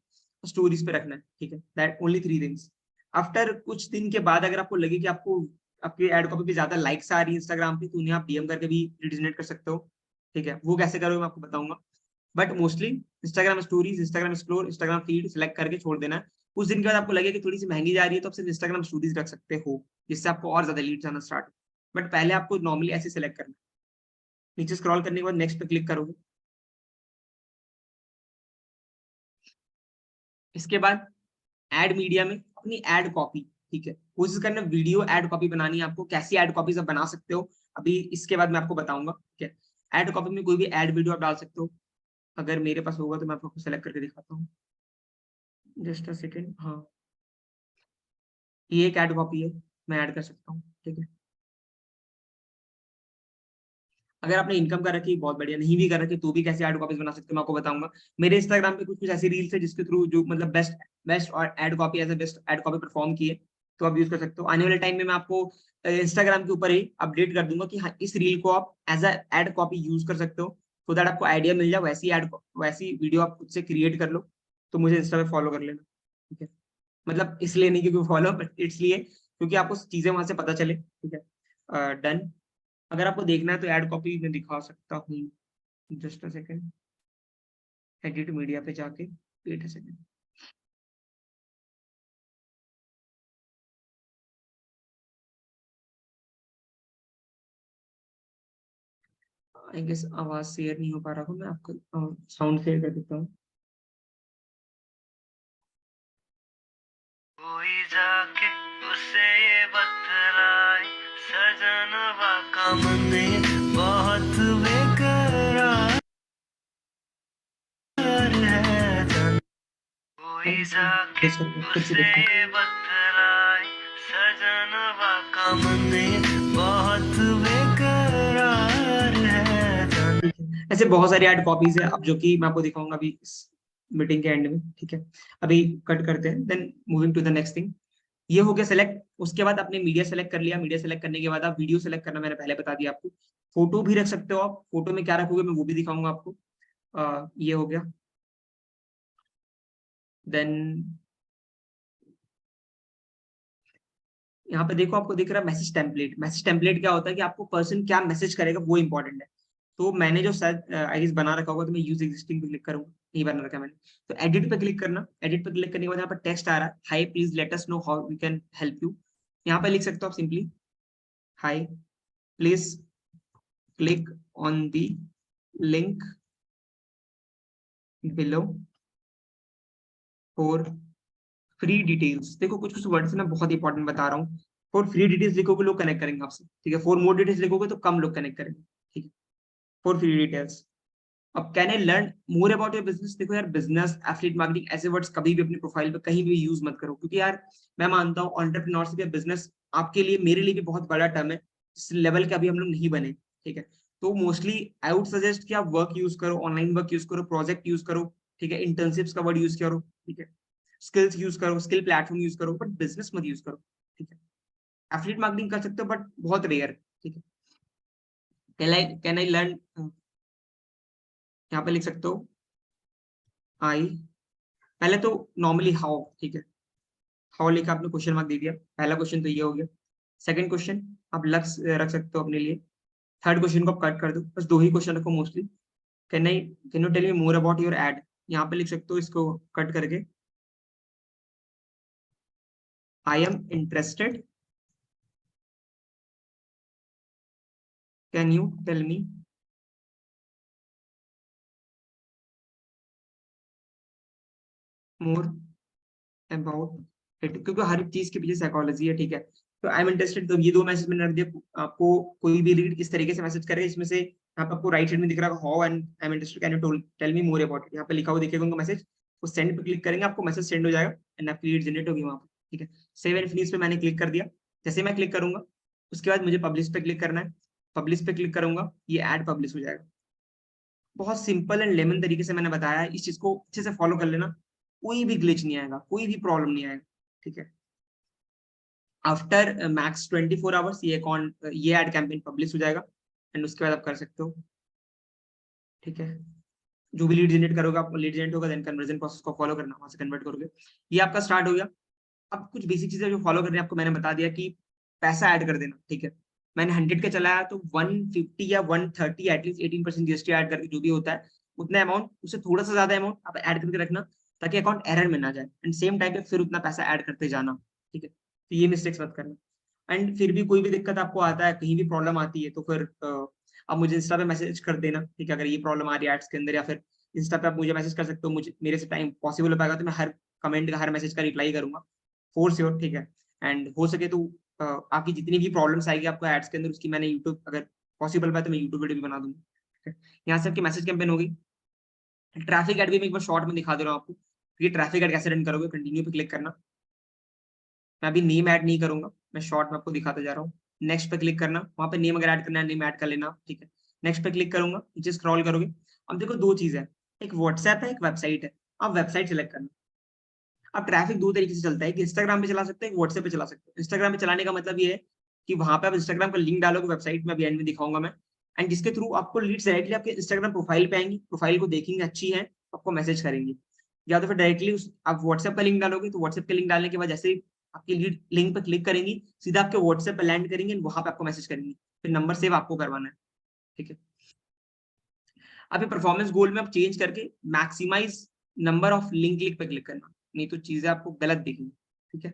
स्टोरीज पे रखना है, ठीक है, दैट ओनली 3 थिंग्स। आफ्टर कुछ दिन के बाद अगर आपको लगे कि आपको आपकी एड कॉपी पे ज्यादा लाइक्स आ रही है इंस्टाग्राम पे, तो उन्हें आप डीएम करके भी लीड जनरेट कर सकते हो। ठीक है, वो कैसे करोगे मैं आपको बताऊंगा, but mostly Instagram stories, Instagram explore, Instagram feed select करके छोड़ देना है। उस दिन के बाद आपको लगे कि थोड़ी सी महंगी जा रही है, तो आप सिर्फ इंस्टाग्राम स्टोरीज रख सकते हो, जिससे आपको और ज्यादा लीड आना स्टार्ट। बट पहले आपको नॉर्मली ऐसे सिलेक्ट करना है। नीचे स्क्रॉल करने के बाद नेक्स्ट पे क्लिक करोगे। इसके बाद एड मीडिया में अपनी एड कॉपी, ठीक है, कोशिश करना वीडियो एड कॉपी बनानी है आपको। कैसी एड कॉपी आप बना सकते हो अभी इसके बाद मैं आपको बताऊंगा। ठीक है, एड कॉपी में कोई भी एड वीडियो आप डाल सकते हो। अगर मेरे पास होगा तो मैं आपको सेलेक्ट करके दिखाता हूँ, जस्ट अ सेकेंड। हाँ, ये एक एड कॉपी है, मैं ऐड कर सकता हूँ। ठीक है, अगर आपने इनकम कर रखी है बहुत बढ़िया, नहीं भी कर रखी तो भी कैसे एड कॉपीज बना सकते हो मैं आपको बताऊंगा। मेरे इंस्टाग्राम पे कुछ कुछ ऐसी रील्स है जिसके थ्रू जो मतलब बेस्ट बेस्ट और ad copy as a best ad copy perform की है, तो आप यूज कर सकते हो। आने वाले टाइम में मैं आपको इंस्टाग्राम के ऊपर ही अपडेट कर दूंगा कि हाँ, इस रील को आप as a ad copy use कर सकते हो, तो दैट आपको आइडिया मिल जाए। वैसी एड वैसी वीडियो आप खुद से क्रिएट कर लो, तो मुझे इंस्टा पे फॉलो कर लेना। ठीक है, मतलब इसलिए नहीं क्योंकि फॉलो, बट इसलिए क्योंकि आपको चीजें वहां से पता चले। ठीक है, डन। अगर आपको देखना है तो ऐड कॉपी में दिखा सकता हूँ, just a second. Edit media पे जाके wait a second. I guess आवाज शेयर नहीं हो पा रहा हूँ, मैं आपको साउंड शेयर कर देता हूँ। कोई जाके उसे ये बतलाए, सजनवा का मन बहुत बेकरार है। कोई जाके उसे ये बतलाए, सजनवा का मन बहुत बेकरार है। ऐसे बहुत सारी एड कॉपीज है अब, जो कि मैं आपको दिखाऊंगा अभी इस मीटिंग के एंड में। ठीक है, अभी कट करते हैं, then moving to the next thing. ये हो गया सेलेक्ट। उसके बाद आपने मीडिया सेलेक्ट कर लिया। मीडिया सेलेक्ट करने के बाद आप वीडियो सेलेक्ट करना मैंने पहले बता दिया आपको। फोटो भी रख सकते हो आप, फोटो में क्या रखोगे मैं वो भी दिखाऊंगा आपको। ये हो गया। देन यहाँ पे देखो, आपको दिख रहा है मैसेज टेम्पलेट। मैसेज टेम्पलेट क्या होता है कि आपको पर्सन क्या मैसेज करेगा वो इंपॉर्टेंट है। तो मैंने जो शायद आई गेस बना रखा होगा, तो मैं यूज एग्जिस्टिंग पे क्लिक करूंगा, नहीं बना रखा मैंने। तो एडिट पे क्लिक करना। एडिट पे क्लिक करने के बाद यहाँ पर टेक्स्ट आ रहा है, hi please let us know how we can help you. यहाँ पे लिख सकते हो आप simply, hi please click on the link below for free details. देखो कुछ कुछ वर्ड्स मैं बहुत इंपॉर्टेंट बता रहा हूँ। फॉर फ्री डिटेल्स लिखोगे लोग कनेक्ट करेंगे आपसे। ठीक है, फॉर मोर डिटेल्स लिखोगे तो कम लोग कनेक्ट करेंगे। ठीक है, फॉर फ्री डिटेल्स। अब can I learn more about your business. देखो यार, बिजनेस, एफिलिएट मार्केटिंग, ऐसे वर्ड्स कभी भी अपनी प्रोफाइल पे कहीं भी यूज मत करो, क्योंकि यार मैं मानता हूँ एंटरप्रेन्योरशिप या बिजनेस आपके लिए, मेरे लिए भी बहुत बड़ा टर्म है। इस लेवल के अभी हम लोग नहीं बने। ठीक है, तो मोस्टली आई वुड सजेस्ट कि आप वर्क यूज करो, ऑनलाइन वर्क यूज करो, प्रोजेक्ट यूज करो। ठीक है, इंटर्नशिप्स का वर्ड यूज करो। ठीक है, स्किल्स यूज करो, स्किल प्लेटफॉर्म यूज करो, बट बिजनेस मत यूज करो। ठीक है, एफिलिएट मार्केटिंग कर सकते हो बट बहुत रेयर। ठीक है, कैन आई लर्न, यहाँ पे लिख सकते हो आई, पहले तो नॉर्मली हाउ। ठीक है, हाउ लिखा, आपने क्वेश्चन मार्क दे दिया। पहला क्वेश्चन तो ये हो गया। सेकंड क्वेश्चन आप लक्ष्य रख सकते हो अपने लिए। थर्ड क्वेश्चन को आप कट कर दो, बस दो ही क्वेश्चन रखो mostly. Can you tell me more about your ad, यहाँ पे लिख सकते हो इसको कट करके, I am interested, can you tell me more about it, क्योंकि हर एक चीज के पीछे साइकोलॉजी है। ठीक है, तो आई एम इंटरेस्टेड, तो ये दो मैसेज मैंने रख दिया। आपको कोई भी रीड इस तरीके से मैसेज करेगा, इसमें से यहाँ पे आपको राइट साइड में दिख रहा है how and I am interested, can you tell me more about it, यहाँ पे लिखा हुआ दिखेगा उनका मैसेज। वो सेंड पे क्लिक करेंगे, आपको मैसेज सेंड हो जाएगा एंड आपकी लीड जनरेट होगी वहाँ पे। ठीक है, सेव एंड फिनिश पे मैंने क्लिक कर दिया। जैसे मैं क्लिक करूंगा उसके बाद मुझे पब्लिश पे क्लिक करना है। पब्लिश पे क्लिक करूंगा, ये एड पब्लिश हो जाएगा। बहुत सिंपल एंड लेमन तरीके से मैंने बताया है, इस चीज को अच्छे से फॉलो कर लेना, कोई भी ग्लिच नहीं आएगा, कोई भी प्रॉब्लम नहीं आएगा। ठीक है, आफ्टर मैक्स 24 आवर्स ये एड कैंपेन पब्लिश हो जाएगा एंड उसके बाद आप कर सकते हो। ठीक है, जो भी लीड जनरेट करोगे, आपको लीड जनरेट होगा, देन कन्वर्जन प्रोसेस को फॉलो करना, वहां से कन्वर्ट करोगे। ये आपका स्टार्ट हो गया। अब कुछ बेसिक चीजें जो फॉलो करनी है आपको मैंने बता दिया कि पैसा ऐड कर देना, ठीक है। मैंने 100 का चलाया तो 150 या 130 एटलीस्ट 18% जीएसटी ऐड करके जो भी होता है उतना अमाउंट, उससे थोड़ा सा ज्यादा अमाउंट आप ऐड करके रखना ताकि अकाउंट एरर में ना जाए, एंड सेम टाइम पे फिर उतना पैसा ऐड करते जाना, ठीक है। तो ये मिस्टेक्स मत करना। एंड फिर भी कोई भी दिक्कत आपको आता है, कहीं भी प्रॉब्लम आती है, तो फिर आप मुझे इंस्टा पे मैसेज कर देना, ठीक है। अगर ये प्रॉब्लम आ रही है एड्स के अंदर, या फिर इंस्टा पे आप मुझे मैसेज कर सकते हो, मुझे मेरे से टाइम पॉसिबल हो पाएगा तो मैं हर कमेंट का, हर मैसेज का रिप्लाई करूंगा फॉर श्योर, ठीक है। एंड हो सके तो आपकी जितनी भी प्रॉब्लम्स आएगी आपको एड्स के अंदर, उसकी मैंने यूट्यूब, अगर पॉसिबल पाए तो मैं यूट्यूब वीडियो भी बना दूंगा, ठीक है। यहाँ से आपकी मैसेज कैंपेन होगी। ट्रैफिक एड भी मैं एक बार शॉर्ट में दिखा दे रहा हूँ आपको, ये ट्रैफिक एड कैसे रन करोगे, कंटिन्यू पे क्लिक करना। मैं अभी नेम ऐड नहीं करूंगा, मैं शॉर्ट में आपको दिखाते जा रहा हूँ। नेक्स्ट पे क्लिक करना, वहां पे नेम अगर ऐड करना है नेम ऐड कर लेना, ठीक है। नेक्स्ट पे क्लिक करूंगा, नीचे स्क्रॉल करोगे। अब देखो दो चीज है, एक व्हाट्सएप है, एक वेबसाइट है। आप वेबसाइट सिलेक्ट करना। अब ट्रैफिक दो तरीके से चलता है, कि इंस्टाग्राम पे चला सकते हैं, व्हाट्सएप पे चला सकते हैं। इंस्टाग्राम पे चलाने का मतलब ये है कि वहां पे आप इंस्टाग्राम का लिंक डालोगे, वेबसाइट में अभी एंड में दिखाऊंगा मैं, एंड जिसके थ्रू आपको लीड्स डायरेक्टली आपके इंस्टाग्राम प्रोफाइल पे आएंगी, प्रोफाइल को देखेंगे अच्छी है, आपको मैसेज करेंगी। या तो फिर डायरेक्टली आप व्हाट्सएप का लिंक डालोगे, तो व्हाट्सएप का लिंक डालने के बाद जैसे ही आपकी लीड लिंक पर क्लिक करेंगी, सीधा आपके व्हाट्सएप पे लैंड करेंगे, वहां पे आपको मैसेज करेंगी, फिर नंबर सेव आपको करवाना है, ठीक है। अब ये परफॉर्मेंस गोल में आप चेंज करके maximize number of link click पे क्लिक करना, नहीं तो चीजें आपको गलत दिखेंगी, ठीक है।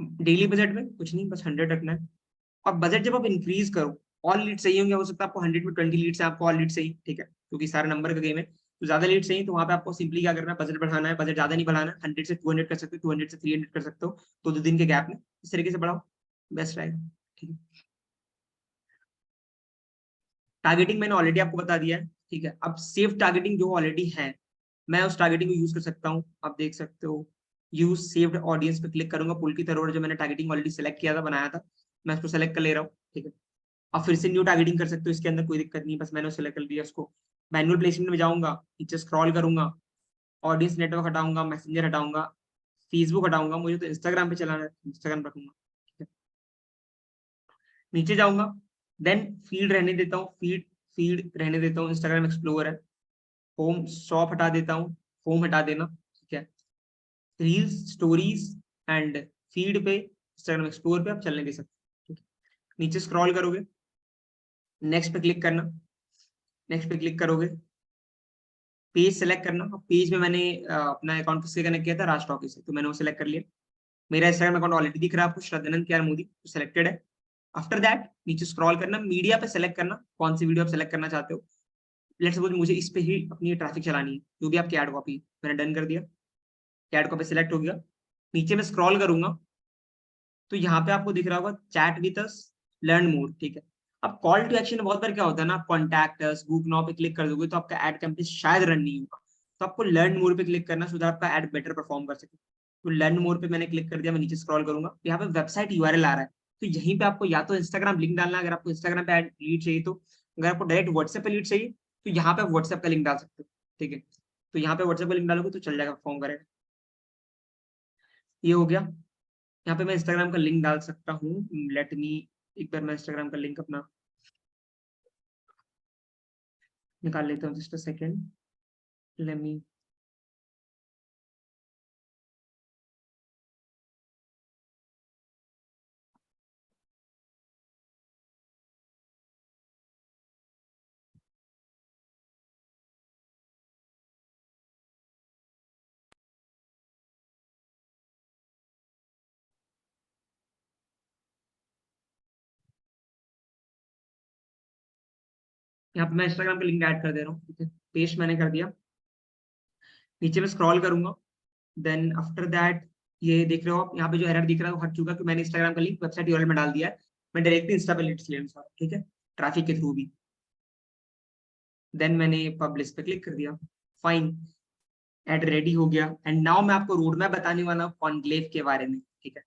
डेली बजट में कुछ नहीं, बस 100 रखना है। और बजट जब आप इंक्रीज करो, ऑल लीड सही होंगे, हो सकता है आपको 100 में 20 लीड से आपको ऑल लीड सही, ठीक है, क्योंकि सारे नंबर का गेम है, तो ज्यादा लीड सही, तो वहां पे आपको सिंपली क्या करना है, बजट बढ़ाना है। बजट ज्यादा नहीं बढ़ाना, 100 से 200 कर सकते हो, 200 से 300 कर सकते हो, तो 2 दिन के गैप में इस तरीके से बढ़ाओ, बेस्ट रहेगा, ठीक है। टारगेटिंग मैंने ऑलरेडी आपको बता दिया है, ठीक है। अब सेफ टारगेटिंग जो ऑलरेडी है, मैं उस टारगेटिंग को यूज कर सकता हूँ, आप देख सकते हो। यूज सेव्ड ऑडियंस पे क्लिक करूंगा, पुल की तरह जो मैंने टारगेटिंग ऑलरेडी सेलेक्ट किया था, बनाया था, मैं उसको सेलेक्ट कर ले रहा हूँ, ठीक है। अब फिर से न्यू टारगेटिंग कर सकते हो, इसके अंदर कोई दिक्कत नहीं, बस मैंने सेलेक्ट कर लिया उसको। मैनुअल प्लेसमेंट में जाऊंगा, नीचे स्क्रॉल करूंगा, ऑडियंस नेटवर्क हटाऊंगा, मैसेंजर हटाऊंगा, फेसबुक हटाऊंगा, मुझे तो इंस्टाग्राम पे चलाना है, इंस्टाग्राम रखूंगा, ठीक है। नीचे जाऊंगा, देन फीड रहने देता हूँ, फीड फीड रहने देता हूँ, इंस्टाग्राम एक्सप्लोरर है। होम शॉप हटा देता हूँ, होम हटा देना, ठीक है। रील्स, स्टोरीज एंड फीड पे, इंस्टाग्राम एक्सप्लोर पे आप चलने दे सकते हो, ठीक है। नीचे स्क्रॉल करोगे, नेक्स्ट पे क्लिक करना, नेक्स्ट पे क्लिक करोगे, पेज सेलेक्ट करना। पेज में मैंने अपना अकाउंट किससे कनेक्ट किया था, राज टॉकी से, तो मैंने वो सेलेक्ट कर लिया। मेरा इंस्टाग्राम अकाउंट ऑलरेडी दिख रहा है आपको, श्रद्धानंद केआर मोदी, तो सिलेक्टेड है। आफ्टर दैट नीचे स्क्रॉल करना, मीडिया पे सेलेक्ट करना, कौन सी वीडियो आप सेलेक्ट करना चाहते हो। लेट्स सपोज मुझे इस पे ही अपनी ट्रैफिक चलानी है, जो भी आपकी एड कॉपी, मैंने डन कर दिया, एड कॉपी सेलेक्ट हो गया। नीचे में स्क्रॉल करूंगा तो यहाँ पे आपको दिख रहा होगा chat with us, learn more, ठीक है। अब कॉल टू एक्शन बहुत बार क्या होता है ना, आप कॉन्टैक्ट अस, बुक नाउ पे क्लिक कर दोगे तो आपका एड कैंपेन शायद रन नहीं होगा, तो आपको लर्न मोर पे क्लिक करना, सो दैट आपका एड बेटर परफॉर्म कर सके। तो लर्न मोर पे मैंने क्लिक कर दिया, मैं नीचे स्क्रॉल करूंगा, यहाँ पे वेबसाइट यूआरएल आ रहा है, तो यहीं पे आपको या तो इंस्टाग्राम लिंक डालना है, अगर आपको इंस्टाग्राम पे एड लीड चाहिए तो। अगर आपको डायरेक्ट व्हाट्सएप पे लीड चाहिए तो यहाँ पे व्हाट्सएप का लिंक डाल सकते हो, ठीक है। तो यहाँ पे व्हाट्सएप का लिंक डालोगे तो चल जाएगा, परफॉर्म करेगा। ये हो गया। यहाँ पे मैं इंस्टाग्राम का लिंक डाल सकता हूँ, लेट मी, एक बार मैं इंस्टाग्राम का लिंक अपना निकाल लेता हूँ, just a second, let me. यहाँ पे मैं इंस्टाग्राम का लिंक ऐड कर दे रहा हूँ, ठीक है। पेस्ट मैंने कर दिया, नीचे में स्क्रॉल करूंगा, देन आफ्टर दैट ये देख रहे हो आप, यहाँ पे जो एरर दिख रहा है वो हट चुका, कि मैंने इंस्टाग्राम का लिंक वेबसाइट यूआरएल में डाल दिया है। मैं डायरेक्टली इंस्टा पे लीड्स ले लूंगा, ठीक है, ट्रैफिक के थ्रू भी। देन मैंने पब्लिश पे क्लिक कर दिया, फाइन, एड रेडी हो गया। एंड नाउ मैं आपको रोड मैप बताने वाला हूँ कॉन्क्लेव के बारे में, ठीक है।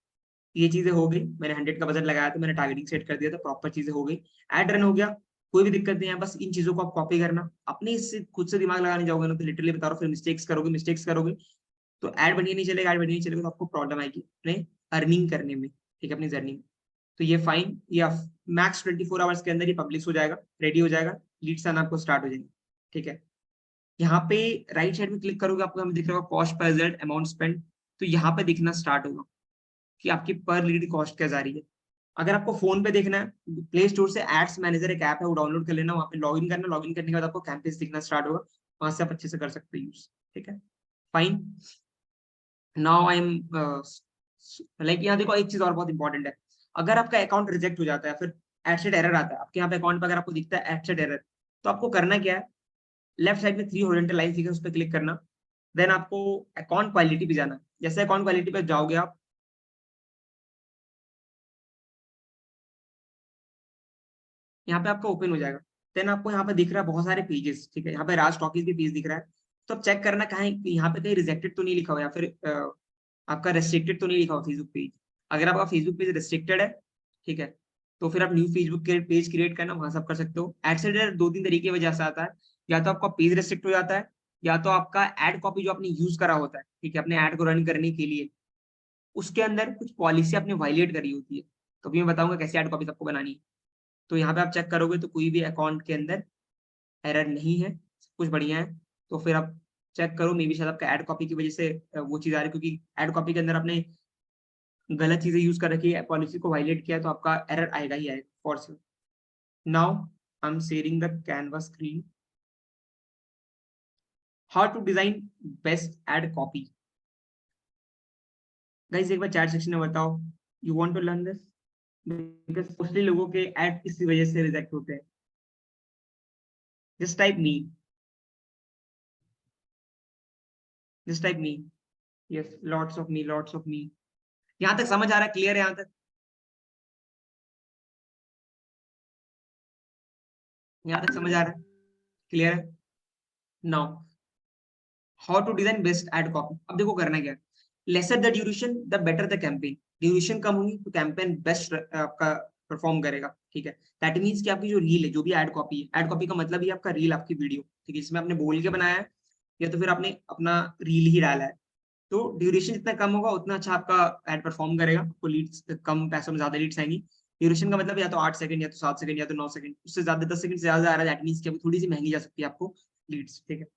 ये चीजें हो गई, मैंने 100 का बजट लगाया था, मैंने टारगेटिंग सेट कर दिया था, प्रॉपर चीजें हो गई, एड रन हो गया, कोई भी दिक्कत नहीं है। बस इन चीजों को आप कॉपी करना, अपने इससे खुद से दिमाग लगाने जाओगे ना तो लिटरली बता रहा हूँ फिर मिस्टेक्स करोगे तो ऐड बढ़िया नहीं चलेगा, ऐड बढ़िया नहीं चलेगा तो आपको प्रॉब्लम आएगी अपने अर्निंग करने में, ठीक है, अपनी जर्नी में। तो ये फाइन, ये मैक्स 24 आवर्स के अंदर ये पब्लिश हो जाएगा, रेडी हो जाएगा, लीड्स आना आपको स्टार्ट हो जाएंगे, ठीक है। यहाँ पे राइट साइड में क्लिक करोगे, आपको हमें दिख रहा होगा cost per result, amount spend, तो यहाँ पे दिखना स्टार्ट होगा, कि आपकी पर लीड कॉस्ट क्या जा रही है। अगर आपको फोन पे देखना है, प्ले स्टोर से एड्स मैनेजर एक ऐप है, वो डाउनलोड कर लेना, वहाँ पे लॉगिन करना, लॉगिन करने के बाद आपको कैंपेन्स दिखना स्टार्ट होगा, वहां से आप अच्छे से कर सकते हो यूज। ठीक है, fine. Now I am like, यहाँ देखो एक चीज और बहुत इंपॉर्टेंट है, अगर आपका अकाउंट रिजेक्ट हो जाता है, फिर एडसेट एरर आता है आपके यहाँ पे अकाउंट पे, अगर आपको दिखता है एडसेट एरर, तो आपको करना क्या है, लेफ्ट साइड में 3 हॉरिजॉन्टल लाइन दिखे, उस पर क्लिक करना, देन आपको अकाउंट क्वालिटी पे जाना। जैसे अकाउंट क्वालिटी पे जाओगे आप, यहाँ पे आपका ओपन हो जाएगा, देन आपको यहाँ पे दिख रहा है बहुत सारे पेजेस। ठीक है, यहाँ पे राज टॉकीज भी पेज दिख रहा है, तो आप चेक करना कहीं यहाँ पे कहीं रिजेक्टेड तो नहीं लिखा हुआ, या फिर आपका रेस्ट्रिक्टेड तो नहीं लिखा हुआ फेसबुक पेज। अगर आपका फेसबुक पेज रिस्ट्रिक्टेड है, ठीक है, तो फिर आप न्यू फेसबुक पेज क्रिएट करना, वहां से आप कर सकते हो। एडसेट 2-3 तरीके की वजह से आता है, या तो आपका पेज रिस्ट्रिक्ट हो जाता है, या तो आपका एड कॉपी जो आपने यूज करा होता है, ठीक है, अपने एड को रन करने के लिए, उसके अंदर कुछ पॉलिसी आपने वायलेट करी होती है। तो अभी मैं बताऊंगा कैसे एड कॉपी आपको बनानी है। तो यहाँ पे आप चेक करोगे तो कोई भी अकाउंट के अंदर एरर नहीं है, सब कुछ बढ़िया है। तो फिर आप चेक करो, मे बी शायद आपका एड कॉपी की वजह से वो चीज आ रही है, क्योंकि एड कॉपी के अंदर आपने गलत चीजें यूज कर रखी है, पॉलिसी को वायलेट किया है, तो आपका एरर आएगा ही आएगा for sure. Now I am sharing the Canva screen. How to design best ad copy. Guys एक बार चैट सेक्शन में बताओ, you want to learn this, because mostly लोगों के एड इसी वजह से रिजेक्ट होते हैं। Just type me, just type me, yes, lots of me, lots of me. यहाँ तक समझ आ रहा है, क्लियर है यहाँ तक? यहाँ तक समझ आ रहा है, क्लियर है? Now how to design best ad copy. अब देखो करना क्या है, lesser the duration the better the campaign. Duration कम होगी तो कैंपेन बेस्ट आपका परफॉर्म करेगा। ठीक है, दैट मीन्स कि आपकी जो रील है, जो भी एड कॉपी है, एड कॉपी का मतलब ही आपका रील, आपकी वीडियो। ठीक है, इसमें आपने बोल के बनाया है, या तो फिर आपने अपना रील ही डाला है, तो ड्यूरेशन जितना कम होगा उतना अच्छा आपका एड परफॉर्म करेगा, आपको लीड्स कम पैसों में ज्यादा लीड्स आएंगी। ड्यूरेशन का मतलब या तो 8 सेकंड, या तो 7 सेकंड, या तो 9 सेकंड, उससे ज्यादा 10 सेकंड से ज्यादा आ रहा है, दैट मीन्स कि अभी थोड़ी सी महंगी जा सकती है आपको लीड्स। ठीक है,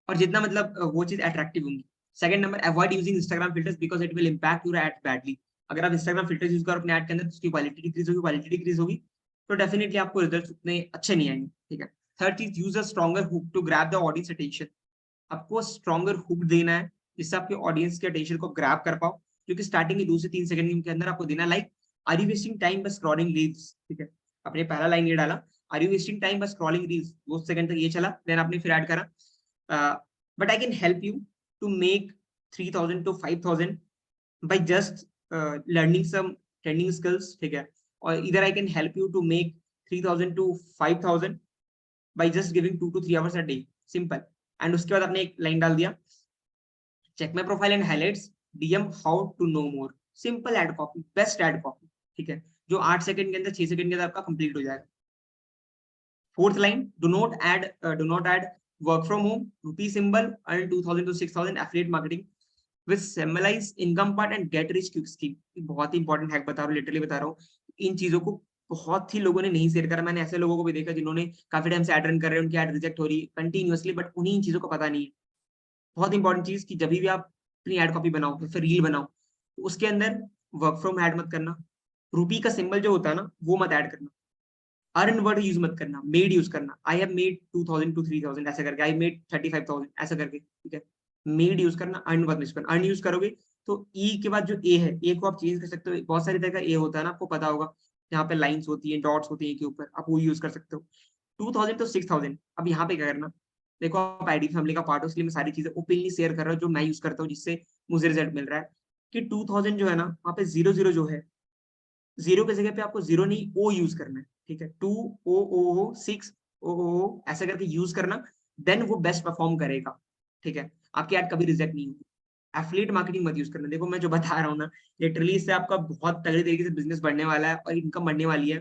और जितना मतलब वो चीज अट्रैक्टिव होंगी। Second number, avoid using Instagram filters because it will impact your ads badly. अगर आप इंस्टाग्राम फिल्टर्स यूज करो अपने एड के अंदर, तो उसकी क्वालिटी डिक्रीज होगी, तो डेफिनेटली आपको रिजल्ट्स उतने अच्छे नहीं आएंगे। ठीक है, थर्ड चीज, use a stronger hook to grab the audience attention. आपको स्ट्रॉन्गर हुक देना है जिससे आपके ऑडियंस के अटेंशन को ग्रैब कर पाओ, जो कि स्टार्टिंग के 2 से 3 सेकंड के अंदर आपको देना। Like, are you wasting time by scrolling reels. ठीक है, आपने पहला लाइन ये डाला, are you wasting time by scrolling reels, 2 second तक ये चला, देन आपने फिर ऐड करा, but I can help you to make 3,000 to 5,000 by just learning some trending skills. ठीक है, और either I can help you to make 3,000 to 5,000 by just giving 2 to 3 hours a day. Simple. And उसके बाद आपने एक line डाल दिया, check my profile and highlights, DM how to know more. Simple ad copy, best ad copy. ठीक है, जो 8 second के अंदर, 6 सेकंड के अंदर आपका कंप्लीट हो जाएगा। Fourth line, do not add work from home, rupee symbol, earn 2,000 to 6,000, affiliate marketing with symbolize income part and get rich quick scheme। बहुत ही इंपॉर्टेंट हैक बता रहा हूँ, लिटरली बता रहा हूँ। इन चीजों को बहुत ही लोगों ने नहीं शेयर करा। मैंने ऐसे लोगों को भी देखा जिन्होंने काफी टाइम से एड रन कर रहे हैं, उनकी एड रिजेक्ट हो रही है कंटिन्यूअसली, बट उन्हीं इन चीजों को पता नहीं है। बहुत इंपॉर्टेंट चीज कि जब भी आप अपनी एड कॉपी बनाओ, फिर रील बनाओ, तो उसके अंदर वर्क फ्रॉम ऐड मत करना, रूपी का सिंबल जो होता है ना, वो मत ऐड करना, अर्न वर्ड यूज मत करना, मेड यूज करना। आई हैव मेड 2,000 to 3,000 ऐसा करके, आई मेड 35,000 ऐसा करके। ठीक है, मेड यूज करना, अर्न मत यूज करना। अर्न यूज करोगे तो ई के बाद जो ए है, ए को आप चेंज कर सकते हो। बहुत सारी तरह का ए होता है ना, आपको पता होगा, यहाँ पे लाइंस होती है, डॉट्स होती है के ऊपर, आप वो यूज कर सकते हो। 2,000 to 6,000। अब यहाँ पे क्या करना, देखो आप आईडी फैमिली का पार्ट हो, इसलिए मैं सारी चीजें ओपनली शेयर कर रहा हूँ जो मैं यूज करता हूँ, जिससे मुझे रिजल्ट मिल रहा है। कि 2,000 जो है ना, वहाँ पे 0 जो है, 0 की जगह पे आपको 0 नहीं, ओ यूज करना है। ठीक है, 2 ओ 6 ओ ऐसा करके यूज करना, देन वो बेस्ट परफॉर्म करेगा। ठीक है, आपकी एड कभी रिजेक्ट नहीं होगी। एफिलिएट मार्केटिंग मत यूज करना। देखो मैं जो बता रहा हूँ ना, लिटरली इससे आपका बहुत तगड़ी तरीके से बिजनेस बढ़ने वाला है और इनकम बढ़ने वाली है।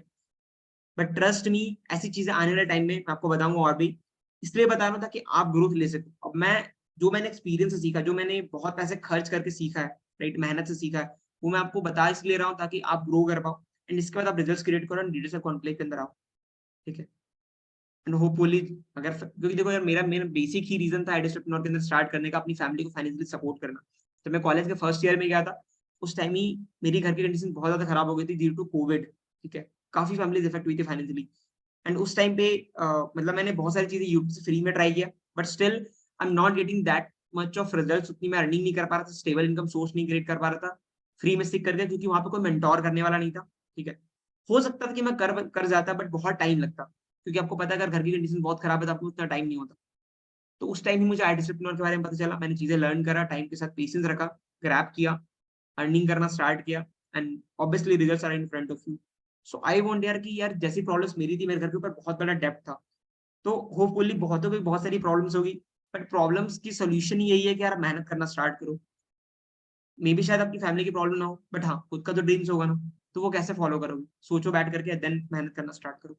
बट ट्रस्ट मी, ऐसी चीजें आने वाले टाइम में मैं आपको बताऊंगा और भी, इसलिए बता रहा हूँ ताकि आप ग्रोथ ले सको। अब मैं जो मैंने एक्सपीरियंस से सीखा, जो मैंने बहुत पैसे खर्च करके सीखा है, राइट, मेहनत से सीखा है, वो मैं आपको बता इसलिए रहा हूँ ताकि आप ग्रो कर पाओ, एंड इसके बाद आप रिजल्ट्स क्रिएट करो, एंड लीडरशिप कॉन्क्लेव के अंदर आओ। ठीक है, एंड होपफुली, अगर, क्योंकि देखो यार, मेरा मेरा बेसिक ही रीजन था एडिस्ट्रेप्टनोर के अंदर स्टार्ट करने का, अपनी फैमिली को फाइनेंशियली सपोर्ट करना। तो मैं कॉलेज के फर्स्ट ईयर में गया था, उस टाइम ही मेरी घर की कंडीशन बहुत ज्यादा खराब हो गई थी ड्यू टू कोविड, ठीक है, काफी फैमिलीज इफेक्ट हुई थी फाइनेंशियली। एंड उस टाइम पे मतलब मैंने बहुत सारी चीजें यूट्यूब से फ्री में ट्राई किया, but still I am not getting that much of results, उतनी मैं अर्निंग नहीं कर पा रहा था, स्टेबल इनकम सोर्स नहीं क्रिएट कर पा रहा था, फ्री में सीख कर गया क्योंकि वहां पे कोई मेंटोर करने वाला नहीं था, ठीक है। हो सकता था कि मैं कर जाता, बट बहुत टाइम लगता, क्योंकि आपको पता है अगर घर की कंडीशन बहुत खराब है तो आपको उतना टाइम नहीं होता। तो उस टाइम ही मुझे एंटरप्रेन्योर के बारे में पता चला, मैंने चीजें लर्न करा, टाइम के साथ पेशेंस रखा, ग्रैब किया, अर्निंग करना स्टार्ट किया, and obviously results are in front of you. So I want यार कि यार जैसी प्रॉब्लम्स मेरी थी, मेरे घर के ऊपर बहुत बड़ा डेब्ट था, तो होपफुली बहुतों को बहुत सारी प्रॉब्लम्स होगी, बट प्रॉब्लम्स की सोल्यूशन यही है कि यार मेहनत करना स्टार्ट करो। मे बी शायद आपकी फैमिली की प्रॉब्लम ना हो, बट हाँ खुद का तो ड्रीम्स होगा ना, तो वो कैसे फॉलो करोगे, सोचो बैठ करके, देन मेहनत करना स्टार्ट करो।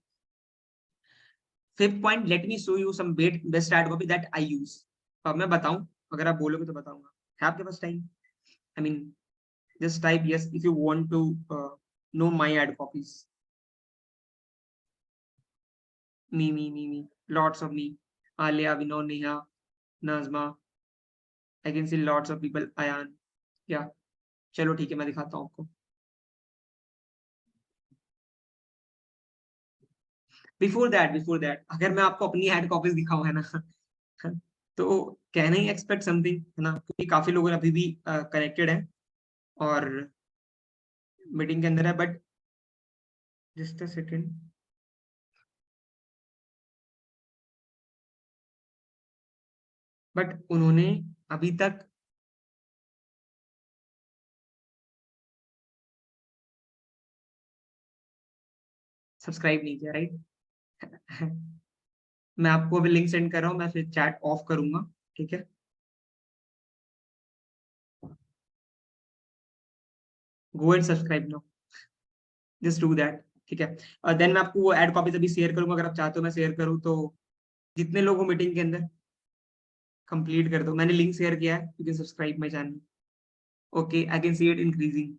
Fifth point, let me show you some best ad copy that I use. अब मैं बताऊं, अगर आप बोलोगे तो बताऊंगा, है आपके पास time? I mean just type yes if you want to know my ad copies. Me, lots of me. Alia, Vinod, Neha, Nazma. I can see lots of people. Ayan, yeah. चलो ठीक है, मैं दिखाता हूँ आपको। बिफोर दैट अगर मैं आपको अपनी एड कॉपीज दिखाऊं, है ना, तो कैन आई एक्सपेक्ट समथिंग, है ना, क्योंकि काफी लोग अभी भी कनेक्टेड हैं और मीटिंग के अंदर है, but just a second. But उन्होंने अभी तक सब्सक्राइब नहीं किया, राइट? मैं आपको अभी लिंक सेंड कर रहा हूँ, मैं फिर चैट ऑफ करूंगा, ठीक है। Go and subscribe now, just do that, ठीक है। देन मैं आपको वो एड कॉपीज अभी शेयर करूंगा, अगर आप चाहते हो मैं शेयर करूँ तो। जितने लोग हो मीटिंग के अंदर कंप्लीट कर दो, मैंने लिंक शेयर किया है, you can subscribe my channel. Okay, I can see it increasing.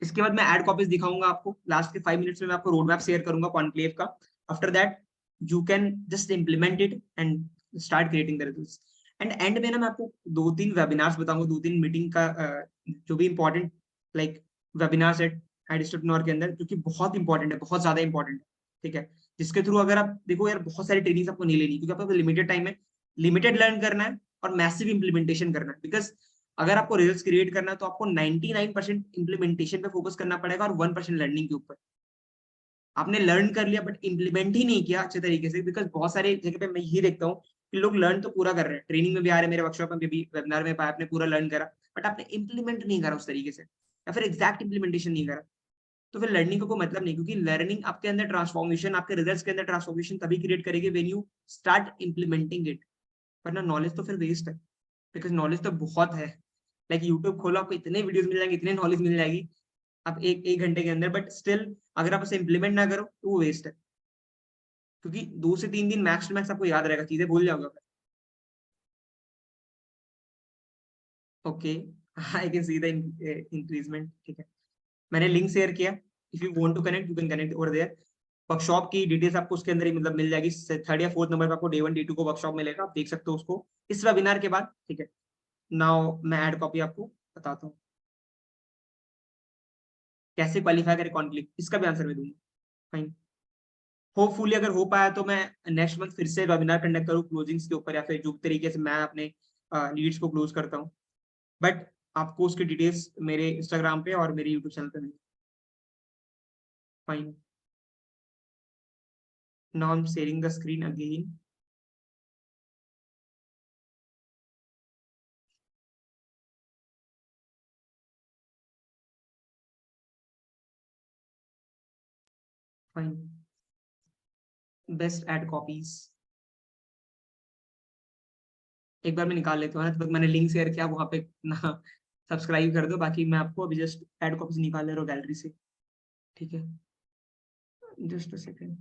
इसके बाद मैं एड कॉपीज दिखाऊंगा आपको, लास्ट के 5 मिनट्स में मैं आपको रोड मैप शेयर करूंगा कॉन्क्लेव का। After that you can just implement it and start creating the results. And and में ना मैं आपको 2-3 वेबिनार्स बताऊंगा, 2-3 मीटिंग का जो भी इंपॉर्टेंट लाइक वेबिनार्स एट एडिस्ट्रप्नोर के अंदर, जो कि बहुत इंपॉर्टेंट है, बहुत ज्यादा इंपॉर्टेंट है, ठीक है। जिसके थ्रू अगर आप देखो यार, बहुत सारी ट्रेनिंग्स आपको नहीं लेनी, क्योंकि आपको लिमिटेड टाइम है, लिमिटेड लर्न करना है और मैसिव इंप्लीमेंटेशन करना है। बिकॉज अगर आपको रिजल्ट्स क्रिएट करना है तो आपको 99% इंप्लीमेंटेशन पे फोकस करना पड़ेगा और 1% लर्निंग के ऊपर। आपने लर्न कर लिया बट इंप्लीमेंट ही नहीं किया अच्छे तरीके से, बिकॉज बहुत सारे जगह पे मैं यही देखता हूँ कि लोग लर्न तो पूरा कर रहे हैं, ट्रेनिंग में भी आ रहे हैं, मेरे वर्कशॉप में भी, वेबिनार में आपने पूरा लर्न करा, बट आपने इंप्लीमेंट नहीं करा उस तरीके से, या फिर एग्जैक्ट इंप्लीमेंटेशन नहीं करा, तो फिर लर्निंग को कोई मतलब नहीं, क्योंकि लर्निंग आपके अंदर ट्रांसफॉर्मेशन, आपके रिजल्ट्स के अंदर ट्रांसफॉर्मेशन तभी क्रिएट करेगी when you start implementing it. वरना नॉलेज तो फिर वेस्ट है, बिकॉज नॉलेज तो बहुत है। लाइक यूट्यूब खोलो, आपको इतने वीडियोस मिल जाएंगे, इतने नॉलेज मिल जाएगी आप एक एक घंटे के अंदर, बट स्टिल अगर आप उसे इंप्लीमेंट ना करो तो वो वेस्ट है, क्योंकि 2 से 3 दिन मैक्स टू मैक्स आपको याद रहेगा, चीजें भूल जाओगे। Okay, I can see the increment, ठीक है। मैंने लिंक शेयर किया, if you want to connect you can connect over there. Workshop की डिटेल्स आपको उसके अंदर ही मतलब मिल जाएगी, 3rd या 4th नंबर पे आपको डे 1 डे 2 को वर्कशॉप मिलेगा, आप देख सकते हो उसको इस वेबिनार के बाद, ठीक है। नाउ मैं एड कॉपी आपको बताता हूँ कैसे क्वालिफाई करें कॉन्क्लेव, इसका भी आंसर मैं दूंगा। फाइन, होपफुली अगर हो पाया तो मैं नेक्स्ट मंथ फिर से वेबिनार कंडक्ट करूँ क्लोजिंग्स के ऊपर, या फिर जो तरीके से मैं अपने लीड्स को क्लोज करता हूँ, बट आपको उसकी डिटेल्स मेरे इंस्टाग्राम पे और मेरे यूट्यूब चैनल पे मिलेगी। Fine, now I am sharing the screen again. Fine, best ad copies एक बार मैं निकाल लेता हूँ ना, तब तक मैंने लिंक शेयर किया वहां पे ना, सब्सक्राइब कर दो, बाकी मैं आपको अभी जस्ट एड कॉपीज निकाल ले रहा हूँ गैलरी से, ठीक है। Just a second.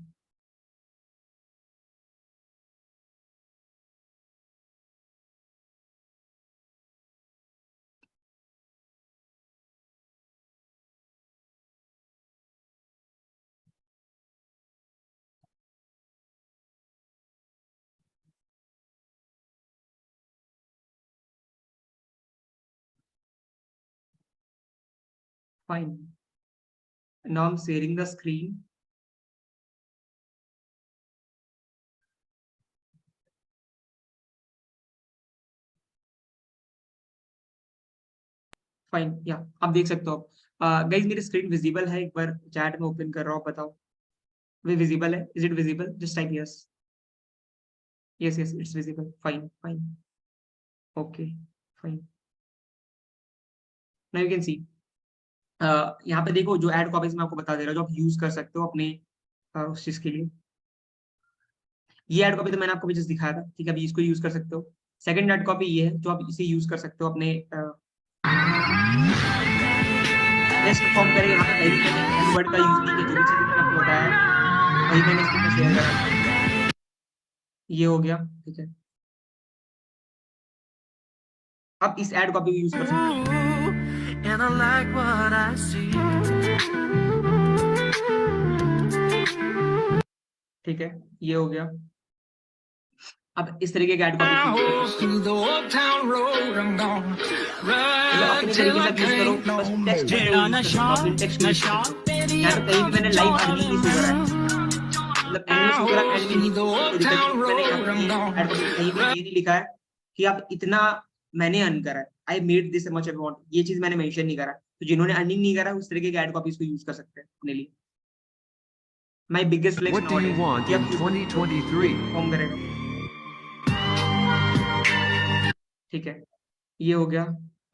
Fine. Now I'm sharing the screen. Fine. Yeah, आप देख सकते हो। गाइस मेरी स्क्रीन विजिबल है, एक बार चैट में ओपन कर रहा हूँ, बताओ वे विजिबल है? Is it visible? Just type yes. Yes yes, it's visible. Fine fine, okay fine. Now you can see, यहाँ पे देखो जो एड कॉपीज मैं आपको बता दे रहा हूँ, जो आप यूज कर सकते हो अपने उस चीज के लिए। ये एड कॉपी तो मैंने आपको भी जस्ट दिखाया था, ठीक है, अभी इसको यूज कर सकते हो। सेकंड एड कॉपी ये है जो आप इसे यूज कर सकते हो अपने बेस्ट परफॉर्म करेगा। यहाँ पे कहीं भी मैंने कीवर्ड का यूज नहीं किया, जो भी चीजें मैंने आपको बताया है वही मैंने इसके शेयर करा। ये हो गया, ठीक है। आप इस एड कॉपी को यूज कर सकते हो। ठीक है, ये हो गया। अब इस तरीके के एड कॉपी यूज कर सकते हो। अपने तरीके से यूज करो, बस टेक्स्ट में यूज कर सकते हो, अपने टेक्स्ट यूज कर सकते हो। यहाँ पे कहीं भी मैंने लाइव अर्निंग नहीं शो करा है, मतलब एंड में शो करा, एंड में नहीं, कोई दिक्कत नहीं। मैंने यहाँ पे एड कॉपी कहीं पे ये नहीं लिखा है कि आप इतना मैंने अर्न करा है, I made this much amount, ये चीज मैंने मेंशन नहीं करा। तो जिन्होंने अर्निंग नहीं करा उस तरीके के एड कॉपीज को यूज कर सकते हैं अपने लिए। My biggest flex What do you want in 2023? Perform करेगा। ठीक है, ये हो गया।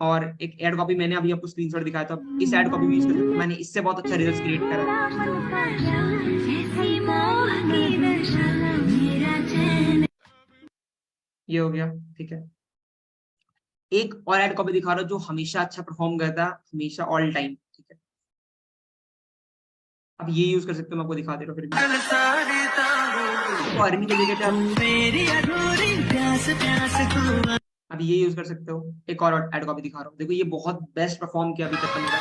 और एक एड कॉपी मैंने अभी आपको स्क्रीनशॉट दिखाया था, इस एड कॉपी भी यूज कर सकते हो। मैंने इससे बहुत अच्छा रिजल्ट क्रिएट करा है। ये हो गया, ठीक है। एक और एड कॉपी दिखा रहा हूं जो हमेशा अच्छा परफॉर्म करता है, हमेशा ऑल टाइम, ठीक है। अब ये यूज कर सकते हो, मैं आपको दिखा दे रहा हूँ। फिर अर्निंग की जगह पे अब ये यूज कर सकते हो। एक और एड कॉपी दिखा रहा हूँ, देखो ये बहुत बेस्ट परफॉर्म किया अभी तक का मेरा।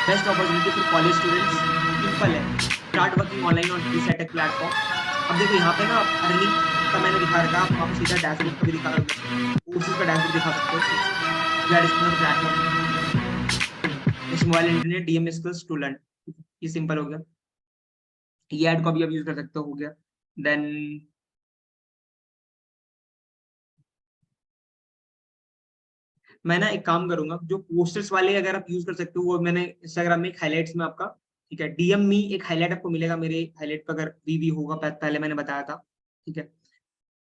Best opportunity for college students, simple है, स्टार्ट वर्किंग ऑनलाइन ऑन फ्रीसेटेक प्लेटफॉर्म। अब देखो यहाँ पे ना अर्निंग का मैंने दिखा रखा, आप सीधा डैशबोर्ड पर भी दिखा रहा हूँ, कोर्सेज का डैशबोर्ड दिखा सकते हो। Additional platform, mobile internet, DMs skills to learn, ये सिंपल हो गया। ये एड कॉपी आप यूज कर सकते हो गया। देन मैं ना एक काम करूंगा, जो पोस्टर्स वाले अगर आप यूज कर सकते हो, वो मैंने इंस्टाग्राम में एक हाइलाइट्स में आपका, ठीक है, डीएम मी एक हाईलाइट आपको मिलेगा मेरे हाईलाइट पर, अगर वी होगा, पहले मैंने बताया था, ठीक है।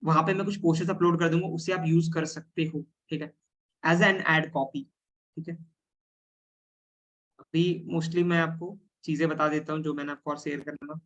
वहां पे मैं कुछ पोस्टर्स अपलोड कर दूंगा, उससे आप यूज कर सकते हो, ठीक है, एज एन एड कॉपी, ठीक है। अभी मोस्टली मैं आपको चीजें बता देता हूँ जो मैंने आपको और शेयर करना था।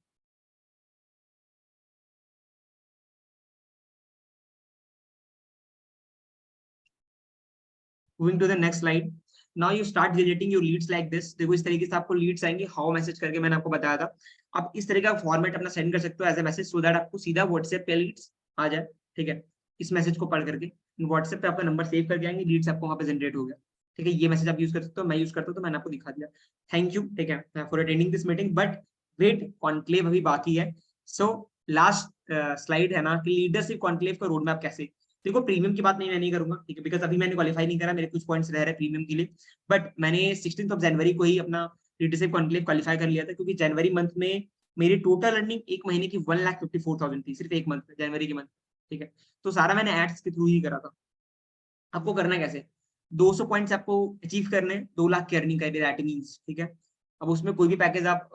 Moving to the next slide. Now you start generating your leads like this. देखो इस तरीके से आपको लीड्स आएंगे, हाउ मैसेज करके मैंने आपको बताया था। आप इस तरह का फॉर्मेट अपना सेंड कर सकते हो as a message, so that आपको सीधा व्हाट्सएप पे लीड्स आ जाए, ठीक है। इस मैसेज को पढ़ करके व्हाट्सएप पे आपका नंबर सेव करके आएंगे, लीड्स आपको वहां पे जनरेट हो गया, ठीक है। ये मैसेज आप यूज कर सकते हो, मैं यूज करता हूँ तो मैंने आपको दिखा दिया। थैंक यू, ठीक है, for attending this meeting. But wait, conclave अभी बाकी है। सो लास्ट स्लाइड है ना कि लीडरशिप कॉन्क्लेव का रोड मैप कैसे। देखो प्रीमियम की बात मैं नहीं करूंगा, ठीक है, बिकॉज अभी मैंने क्वालिफाई नहीं करा, मेरे कुछ पॉइंट्स रह रहे प्रीमियम के लिए। बट मैंने 16 जनवरी को ही अपना लीडरशिप कॉन्क्लेव क्वालिफाई कर लिया था, क्योंकि जनवरी मंथ में मेरी टोटल अर्निंग एक महीने की 1,54,000 थी, सिर्फ एक मंथ में, जनवरी के मंथ, ठीक है। तो सारा मैंने एड्स के थ्रू ही करा था। आपको करना कैसे, 200 पॉइंट्स आपको अचीव करने, 2 लाख की अर्निंग करनी, दैट मींस, ठीक है। अब उसमें कोई भी पैकेज आप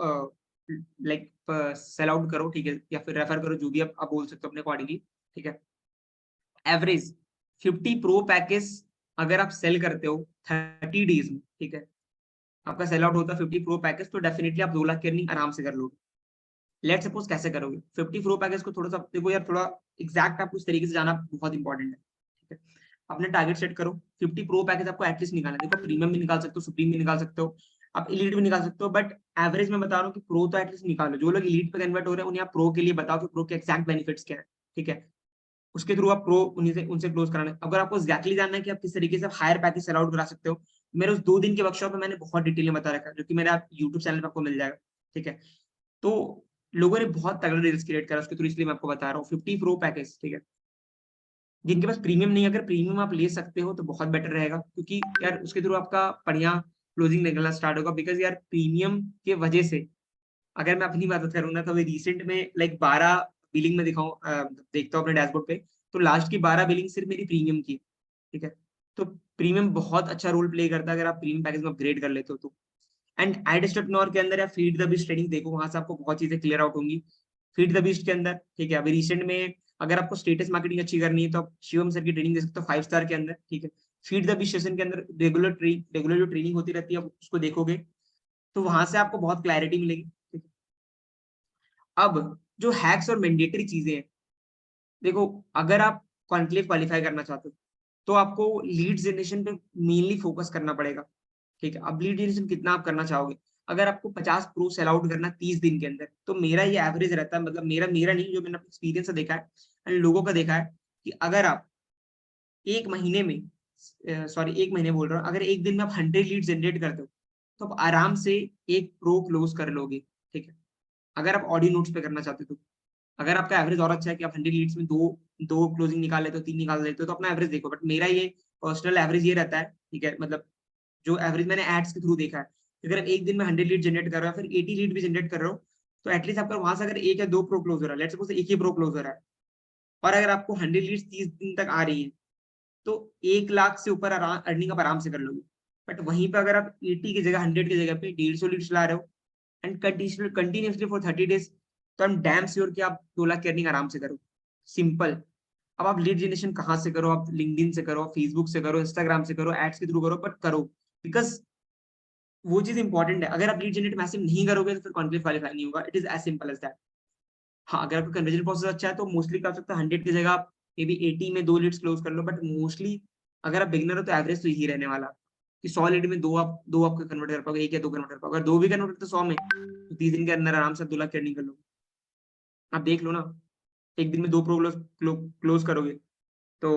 लाइक सेल आउट करो, ठीक है, या फिर रेफर करो, जो भी आप बोल सकते हो अपने अकॉर्डिंगली, ठीक है। एवरेज 50 प्रो पैकेज अगर आप सेल करते हो 30 डेज में, ठीक है, आपका सेल आउट होता है 50 प्रो पैकेज, तो डेफिनेटली आप 2 लाख की अर्निंग आराम से कर लोगे। लेट सपोज कैसे करोगे 50 प्रो पैकेज को, थोड़ा सा देखो यार, थोड़ा एग्जैक्ट आपको उस तरीके से जाना बहुत इंपॉर्टेंट है, ठीक है। अपने टारगेट सेट करो, 50 प्रो पैकेज आपको एटलीस्ट निकालना है। देखो प्रीमियम भी निकाल सकते हो, सुप्रीम भी निकाल सकते हो, आप एलीट भी निकाल सकते हो, बट एवरेज में बता रहा हूँ कि प्रो तो एटलीस्ट निकालो। जो लोग एलीट पे कन्वर्ट हो रहे हैं उन्हें आप प्रो के लिए बताओ कि प्रो के एक्जैक्ट बेनिफिट्स क्या है, ठीक है। उसके थ्रू आप प्रो उनसे क्लोज कराना है। अगर आपको एक्जैक्टली जानना है कि आप किस तरीके से हायर पैकेज सेल आउट करा सकते हो, मेरे उस 2 दिन के वर्कशॉप में मैंने बहुत डिटेल में बता रखा है, जो कि मेरे आप यूट्यूब चैनल पर आपको मिल जाएगा, ठीक है। तो लोगों ने बहुत तगड़ा रील्स क्रिएट करा उसके थ्रू, इसलिए मैं आपको बता रहा हूँ 50 प्रो पैकेज, ठीक है। जिनके पास प्रीमियम नहीं है, अगर प्रीमियम आप ले सकते हो तो बहुत बेटर रहेगा, क्योंकि यार उसके थ्रू आपका बढ़िया क्लोजिंग निकलना स्टार्ट होगा, बिकॉज यार प्रीमियम के वजह से, अगर मैं अपनी बात करूँ ना, तो अभी रिसेंट में लाइक 12 बिलिंग में देखता हूँ अपने डैशबोर्ड पे, तो लास्ट की 12 बिलिंग सिर्फ मेरी प्रीमियम की, ठीक है। तो प्रीमियम बहुत अच्छा रोल प्ले करता है अगर आप प्रीमियम पैकेज में अपग्रेड कर लेते हो तो। एंड एडस्ट्रक्नोर के अंदर या फीड द बीस्ट ट्रेनिंग देखो, वहां से आपको बहुत चीजें क्लियर आउट होंगी। फीड द बीस्ट के अंदर, ठीक है, अभी रिसेंट में अगर आपको स्टेटस मार्केटिंग अच्छी करनी है तो आप शिवम सर की ट्रेनिंग दे सकते हो 5 स्टार के अंदर, ठीक है। फीड द बीस्ट सेशन के अंदर रेगुलर जो ट्रेनिंग होती रहती है उसको देखोगे तो वहां से आपको बहुत क्लैरिटी मिलेगी, ठीक है। अब जो हैक्स और मैंडेटरी चीजें हैं, देखो अगर आप कॉन्क्लेव क्वालिफाई करना चाहते हो तो आपको लीड जनरेशन पे मेनली फोकस करना पड़ेगा, ठीक है। अब लीड जनरेशन कितना आप करना चाहोगे, अगर आपको 50 प्रो सेल आउट करना 30 दिन के अंदर, तो मेरा ये एवरेज रहता है, मतलब मेरा नहीं, जो मैंने एक्सपीरियंस से देखा है एंड लोगों का देखा है, कि अगर आप एक महीने में, सॉरी एक महीने बोल रहा हूँ, अगर एक दिन में आप 100 लीड जनरेट करते हो तो आप आराम से एक प्रो क्लोज कर लोगे, ठीक है। अगर आप ऑडियो नोट्स पे करना चाहते हो तो, अगर आपका एवरेज और अच्छा है कि आप 100 लीड्स में दो दो क्लोजिंग निकाल लेते हो, 3 निकाल लेते हो, तो अपना एवरेज देखो। बट मेरा ये पर्सनल एवरेज ये रहता है, ठीक है, मतलब जो एवरेज मैंने एड्स के थ्रू देखा है, अगर आप एक दिन में 100 लीड जनरेट कर रहे हो, फिर 80 लीड भी जनरेट कर रहे हो, तो एटलीस्ट आपका वहां से अगर एक या दो प्रो क्लोज हो रहा है, लेट्स सपोज एक ही प्रो क्लोज हो रहा है, और अगर आपको 100 लीड्स 30 दिन तक आ रही है, तो 1 लाख से ऊपर अर्निंग आप आराम से कर लोगे। बट वहीं पर अगर आप 80 की जगह 100 की जगह पे 150 लीड्स ला रहे हो एंड कंटिन्यूसली फॉर 30 डेज, तो आई एम डैम श्योर कि आप 2 लाख की अर्निंग आराम से करो, सिंपल। अब आप लीड जनरेशन कहाँ से करो, आप लिंक्डइन से करो, फेसबुक से करो, इंस्टाग्राम से करो, एड्स के थ्रू करो, बट करो, बिकॉज वो चीज इंपॉर्टेंट है। अगर आप लीड जनरेट मैसिव नहीं करोगे तो फिर कॉन्क्लेव क्वालिफाई नहीं होगा, it is as simple as that. हाँ, अगर आपका कन्वर्जन प्रोसेस अच्छा है तो मोस्टली कर सकते हो 100 की जगह आप मे बी 80 में 2 लीड्स क्लोज कर लो, बट मोस्टली अगर आप बिगिनर हो तो एवरेज तो यही रहने वाला कि 100 लीड में दो आपको कन्वर्ट कर पाओगे, एक या दो कन्वर्ट कर पाओगे। अगर दो भी कन्वर्ट करते 100 में, तो 30 दिन के अंदर आराम से 2 लाख की अर्निंग कर लो। आप देख लो ना, एक दिन में 2 प्रो क्लोज करोगे तो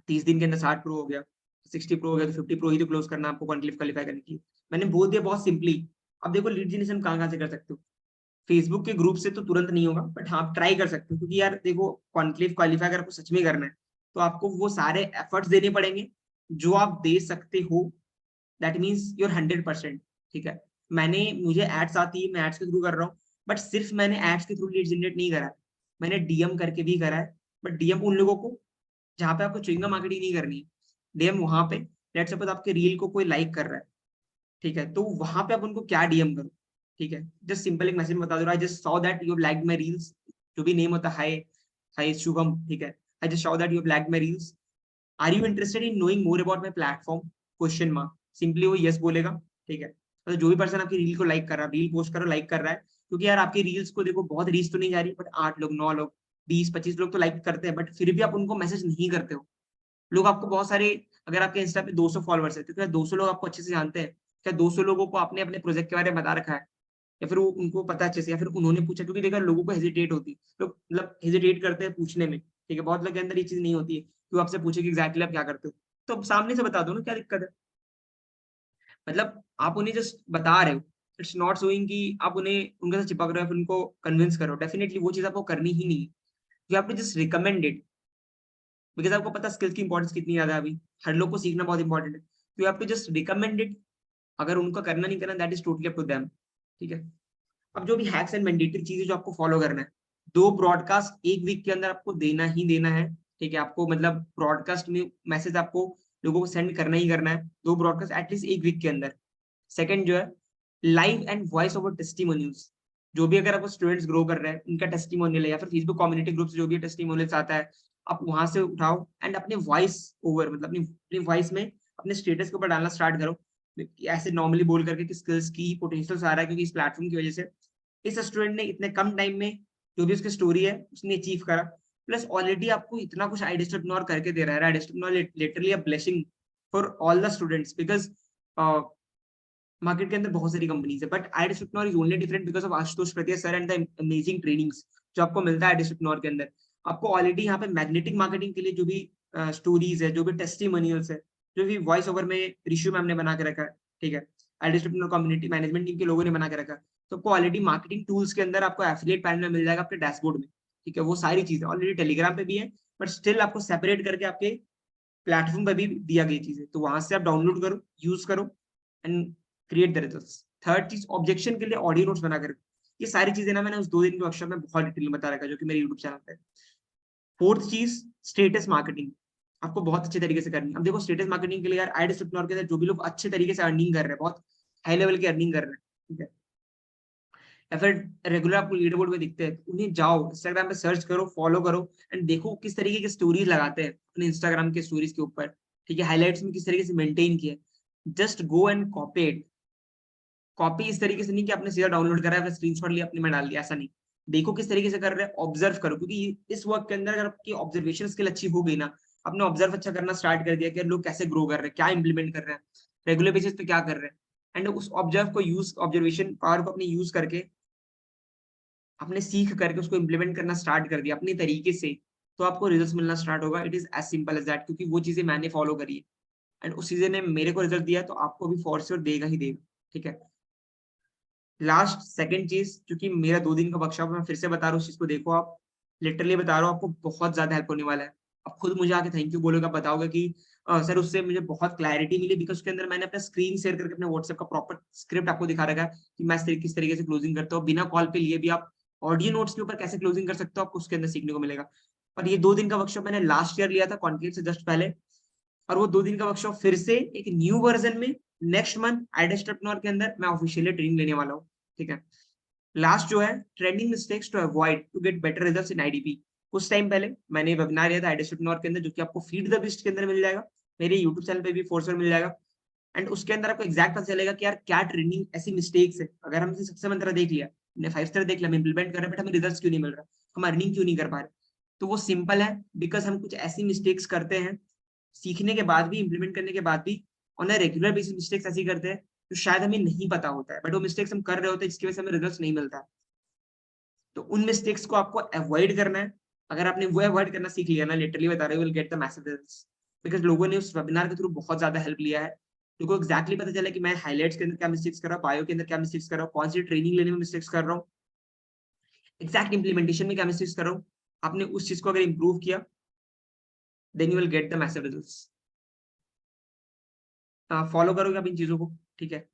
30 दिन के अंदर 60 प्रो हो गया, 60 प्रो हो गया, तो 50 प्रो ही तो क्लोज करना आपको कॉन्क्लेव क्वालिफाई करने के लिए। मैंने बोल दिया बहुत सिंपली। अब देखो लीड जनरेशन कहाँ कहाँ से कर सकते हो, फेसबुक के ग्रुप से तो तुरंत नहीं होगा, बट हाँ आप ट्राई कर सकते हो, क्योंकि यार देखो कॉन्क्लेव क्वालिफाई अगर आपको सच में करना है तो आपको वो सारे एफर्ट्स देने पड़ेंगे जो आप दे सकते हो, दैट मीन्स योर 100%, ठीक है। मुझे एड्स आती है, मैं एड्स के थ्रू कर रहा हूँ, बट सिर्फ मैंने एड्स के थ्रू लीड जनरेट नहीं करा है, मैंने डीएम करके भी करा है। बट डीएम उन लोगों को जहाँ पे आपको च्युइंगम मार्केटिंग नहीं करनी है, डीएम वहां पे, लेट्स सपोज आपके रील को कोई लाइक कर रहा है, ठीक है, तो वहां पे आप उनको क्या डीएम करो, ठीक है। जस्ट सिंपल एक मैसेज बता दो, आई just saw that you have liked my reels, जो भी नेम होता है, हाय हाय शुभम, ठीक है, I just saw that you have liked my reels, are you interested in knowing more about my platform, question mark, simply वो yes बोलेगा, ठीक है। तो जो भी पर्सन आपकी रील को लाइक कर रहा है, रील पोस्ट करो लाइक कर रहा है, क्योंकि यार आपकी रील्स को देखो बहुत रीच तो नहीं जा रही, बट 8 लोग 9 लोग 20-25 लोग तो लाइक करते हैं, बट फिर भी आप उनको मैसेज नहीं करते हो। लोग आपको बहुत सारे, अगर आपके इंस्टा पे 200 फॉलोअर्स है तो क्या 200 लोग आपको अच्छे से जानते हैं, क्या 200 लोगों को आपने अपने प्रोजेक्ट के बारे में बता रखा है, या फिर वो उनको पता अच्छे से, या फिर उन्होंने पूछा, क्योंकि देखा लोगों को हेजिटेट होती है, लोग मतलब हेजिटेट करते हैं पूछने में, ठीक है। बहुत लोग के अंदर ये चीज नहीं होती है कि वो आपसे पूछे कि एग्जैक्टली आप क्या करते हो, तो सामने से बता दो ना, क्या दिक्कत है। मतलब आप उन्हें जस्ट बता रहे हो, इट्स नॉट शोइंग कि आप उन्हें उनके साथ चिपक रहे हो, फिर उनको कन्विंस करो, डेफिनेटली वो चीज आपको करनी ही नहीं है। You have to just recommend it, because आपको पता स्किल्स की इंपॉर्टेंस कितनी ज्यादा है, अभी हर लोग को सीखना बहुत इंपॉर्टेंट है, you have to just recommend it. अगर उनको करना नहीं करना, that is totally up to them, ठीक है। अब जो भी हैक्स एंड मैंडेटरी चीजें जो आपको फॉलो करना है, 2 ब्रॉडकास्ट एक वीक के अंदर आपको देना ही देना है, ठीक है। आपको मतलब ब्रॉडकास्ट में मैसेज आपको लोगों को सेंड करना ही करना है, 2 ब्रॉडकास्ट एटलीस्ट एक वीक के अंदर। सेकंड जो है, live and voice over testimonials, जो भी अगर आपको स्टूडेंट्स ग्रो कर रहे हैं उनका टेस्टिमोनियल है, या फिर फेसबुक कम्युनिटी ग्रुप से जो भी टेस्टिमोनियल्स आता है, आप वहां से उठाओ एंड अपने वॉइस ओवर, मतलब अपनी वॉइस में अपने स्टेटस के ऊपर डालना स्टार्ट करो, ऐसे नॉर्मली बोल करके कि स्किल्स की पोटेंशियल आ रहा है, क्योंकि इस प्लेटफॉर्म की वजह से इस स्टूडेंट ने इतने कम टाइम में जो भी उसकी स्टोरी है उसने अचीव करा, प्लस ऑलरेडी आपको इतना कुछ आइडिया इग्नोर करके दे रहा है। Idea ignore literally a blessing for all the students, because market के अंदर बहुत सारी कंपनीज है, but idea is only different because of Ashutosh Pratiya sir and the amazing trainings जो आपको मिलता है आइडिया के अंदर। आपको ऑलरेडी यहाँ पे मैग्नेटिक मार्केटिंग के लिए जो भी स्टोरीज है, जो भी टेस्टिमोनियल्स है, जो भी वॉइस ओवर में रिश्यू मैम ने बना के रखा है, ठीक है, आइडिया कम्युनिटी मैनेजमेंट टीम के लोगों ने बना के रखा है, तो आपको ऑलरेडी मार्केटिंग टूल्स के अंदर आपको एफिलिएट पैनल में मिल जाएगा अपने डैशबोर्ड में, ठीक है। वो सारी चीजें ऑलरेडी टेलीग्राम पे भी है, बट स्टिल आपको सेपरेट करके आपके प्लेटफॉर्म पे भी दिया गई चीजें, तो वहां से आप डाउनलोड करो, यूज करो, and create the results. Third चीज, ऑब्जेक्शन के लिए ऑडियो नोट्स बनाकर, ये सारी चीजें ना मैंने उस 2 दिन के वर्कशॉप में बहुत डिटेल में बता रखा है, जो कि मेरे यूट्यूब चैनल पे। फोर्थ चीज, स्टेटस मार्केटिंग आपको बहुत अच्छे तरीके से करनी है। अब देखो स्टेटस मार्केटिंग के लिए यार एडस्ट्रप्नोर के अंदर जो भी लोग अच्छे तरीके से अर्निंग कर रहे हैं, बहुत हाई लेवल की अर्निंग कर रहे हैं, ठीक है, या फिर रेगुलर आपको लीडर बोर्ड में दिखते हैं, उन्हें जाओ इंस्टाग्राम पे सर्च करो, फॉलो करो एंड देखो किस तरीके की स्टोरीज लगाते हैं अपने इंस्टाग्राम के स्टोरीज के ऊपर, ठीक है, हाईलाइट्स में किस तरीके से मेंटेन किया। Just go and copy it. Copy इस तरीके से नहीं कि आपने सीधा डाउनलोड करा है, स्क्रीनशॉट लिया अपने में डाल दिया, ऐसा नहीं। देखो किस तरीके से कर रहे हैं, ऑब्जर्व करो, क्योंकि इस वर्क के अंदर अगर आपकी ऑब्जर्वेशन स्किल अच्छी हो गई ना, आपने ऑब्जर्व अच्छा करना स्टार्ट कर दिया कि लोग कैसे ग्रो कर रहे हैं, क्या इंप्लीमेंट कर रहे हैं, रेगुलर बेसिस पे क्या कर रहे हैं, एंड उस ऑब्जर्व को यूज, ऑब्जर्वेशन पावर को अपने यूज करके, आपने सीख करके उसको इम्प्लीमेंट करना स्टार्ट कर दिया अपने तरीके से, तो आपको रिजल्ट मिलना स्टार्ट होगा। It is as simple as that, क्योंकि वो चीजें मैंने फॉलो करी है एंड उस चीजें ने मेरे को रिजल्ट दिया, तो आपको भी फॉर श्योर देगा ही देगा, ठीक है। लास्ट सेकंड चीज, क्योंकि मेरा 2 दिन का वर्कशॉप, मैं फिर से बता रहा हूँ उस चीज को, देखो आप, लिटरली बता रहा हूँ, आपको बहुत ज्यादा हेल्प होने वाला है। आप खुद मुझे आके थैंक यू बोलोगे, बताओगे कि सर उससे मुझे बहुत क्लैरिटी मिली, बिकॉज उसके अंदर मैंने अपना स्क्रीन शेयर करके अपने व्हाट्सएप का प्रॉपर स्क्रिप्ट आपको दिखा रखा है कि मैं किस तरीके से क्लोजिंग करता हूँ, बिना कॉल पे लिए भी आप ऑडियो नोट्स के ऊपर कैसे क्लोजिंग कर सकते हो, आपको उसके अंदर सीखने को मिलेगा। और ये 2 दिन का वर्कशॉप मैंने लास्ट ईयर लिया था कॉन्क्लेव से जस्ट पहले, और वो 2 दिन का वर्कशॉप फिर से एक न्यू वर्जन में नेक्स्ट मंथ एडेस्ट्रप्नोर के अंदर मैं ऑफिशियली ट्रेनिंग लेने वाला हूँ, ठीक है। लास्ट जो है, trending mistakes to avoid to get better results in IDP. कुछ टाइम पहले मैंने वेबिनार लिया था एडेस्ट्रप्नोर के अंदर, जो कि आपको फीड द बिस्ट के अंदर मिल जाएगा, मेरे यूट्यूब चैनल पे भी फोर्स मिल जाएगा। एंड उसके अंदर आपको एग्जैक्ट पता चलेगा कि यार क्या ट्रेंडिंग ऐसी मिस्टेक्स है, अगर हमने सबसे मंत्र देख लिया, हमने 5 स्टार देख लिया, हम इंप्लीमेंट कर रहे हैं, बट हमें रिजल्ट्स क्यों नहीं मिल रहा, हम अर्निंग क्यों नहीं कर पा रहे, तो वो सिंपल है, बिकॉज हम कुछ ऐसी मिस्टेक्स करते हैं सीखने के बाद भी, इंप्लीमेंट करने के बाद भी, on a regular basis mistakes ऐसी करते हैं जो शायद हमें नहीं पता होता है, बट वो मिस्टेक्स हम कर रहे होते हैं जिसकी वजह से हमें रिजल्ट्स नहीं मिलता है। तो उन मिस्टेक्स को आपको अवॉइड करना है। अगर आपने वो अवॉइड करना सीख लिया ना, लिटरली बता रहे हो, will get the massive results, because लोगों ने उस वेबिनार के थ्रू बहुत ज्यादा हेल्प लिया है, लोगों को एग्जैक्टली पता चला कि मैं हाइलाइट्स के अंदर क्या मिस्टेक्स कर रहा हूँ, बायो के अंदर क्या मिस्टेक्स कर रहा हूँ, कौन सी ट्रेनिंग लेने में मिस्टेक्स कर रहा हूँ, एग्जैक्ट इंप्लीमेंटेशन में क्या मिस्टेक्स कर रहा हूँ। आपने उस चीज को अगर इंप्रूव किया, then you will get the massive results. Follow करोगे आप इन चीजों को, ठीक है।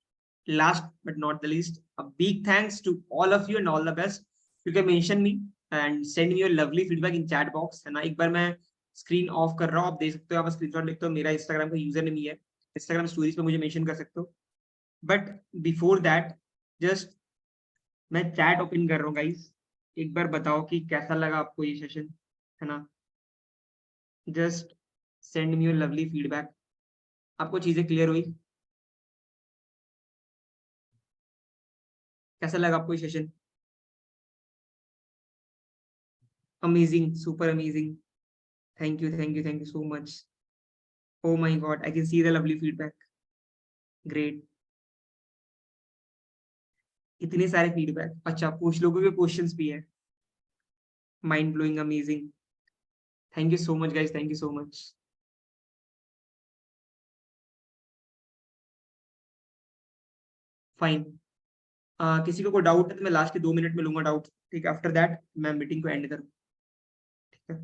Last but not the least, a big thanks to all of you and all the best. You can mention me and send me your lovely feedback in chat box, है ना। एक बार मैं स्क्रीन ऑफ कर रहा हूँ, आप देख सकते हो, आप स्क्रीनशॉट लिखते हो, मेरा इंस्टाग्राम का यूजर नेम ही है, इंस्टाग्राम स्टोरीज पे मुझे मेंशन कर सकते हो। बट बिफोर दैट, जस्ट मैं चैट ओपन कर रहा हूँ गाइस, एक बार बताओ कि कैसा लगा आपको ये सेशन, है ना। Just send me your lovely feedback. आपको चीजें क्लियर हुई, कैसा लगा आपको ये session? Amazing, super amazing, thank you, thank you, thank you so much. Oh my god, I can see the lovely feedback. Great. इतने सारे फीडबैक, अच्छा कुछ लोगों के क्वेश्चंस भी है, mind blowing, amazing, thank you so much guys, thank you so much. Fine, किसी को कोई डाउट है तो मैं लास्ट के 2 मिनट में लूंगा डाउट, ठीक है, आफ्टर दैट मैं मीटिंग को एंड करूँ, ठीक है।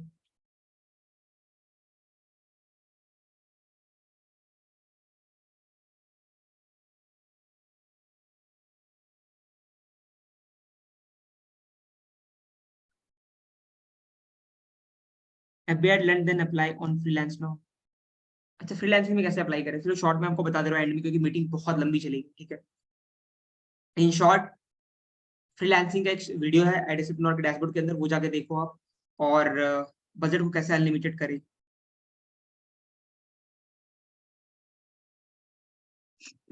Have you learned then apply on freelance now? अच्छा, फ्रीलांसिंग में कैसे अप्लाई करें, चलो शॉर्ट में आपको बता दे रहा हूँ एंड में, क्योंकि मीटिंग बहुत लंबी चलेगी, ठीक है। इन शॉर्ट, फ्रीलांसिंग का एक वीडियो है एडिसिप्नोर के डैशबोर्ड के अंदर, वो जाके देखो आप, और बजट को कैसे अनलिमिटेड करें।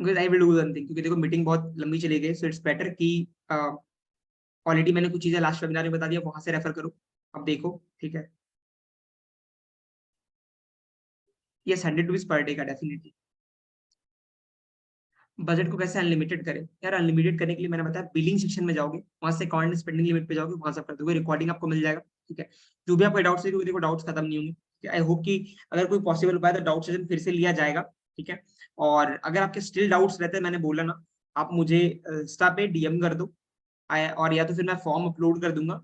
I will do one thing, क्योंकि देखो मीटिंग बहुत लंबी चली गई, सो इट्स बेटर कि ऑलरेडी मैंने कुछ चीजें लास्ट वेबिनार में बता दिया, वहां से रेफर करो, अब देखो, ठीक है। यस, 100 रुपीज पर डे का डेफिनेटली। बजट को कैसे अनलिमिटेड करें, यार अनलिमिटेड करने के लिए मैंने बताया, बिलिंग सेक्शन में जाओगे, वहां से अकाउंट स्पेंडिंग लिमिट पे जाओगे, वहां से कर दोगे, रिकॉर्डिंग आपको मिल जाएगा, ठीक है। जो भी आपके डाउट्स है, क्योंकि देखो डाउट्स खत्म नहीं होंगे, आई होप कि अगर कोई पॉसिबल उपाय तो डाउट सेशन फिर से लिया जाएगा, ठीक है। और अगर आपके स्टिल डाउट्स रहते हैं, मैंने बोला ना, आप मुझे इंस्टा पे डीएम कर दो, और या तो फिर मैं फॉर्म अपलोड कर दूंगा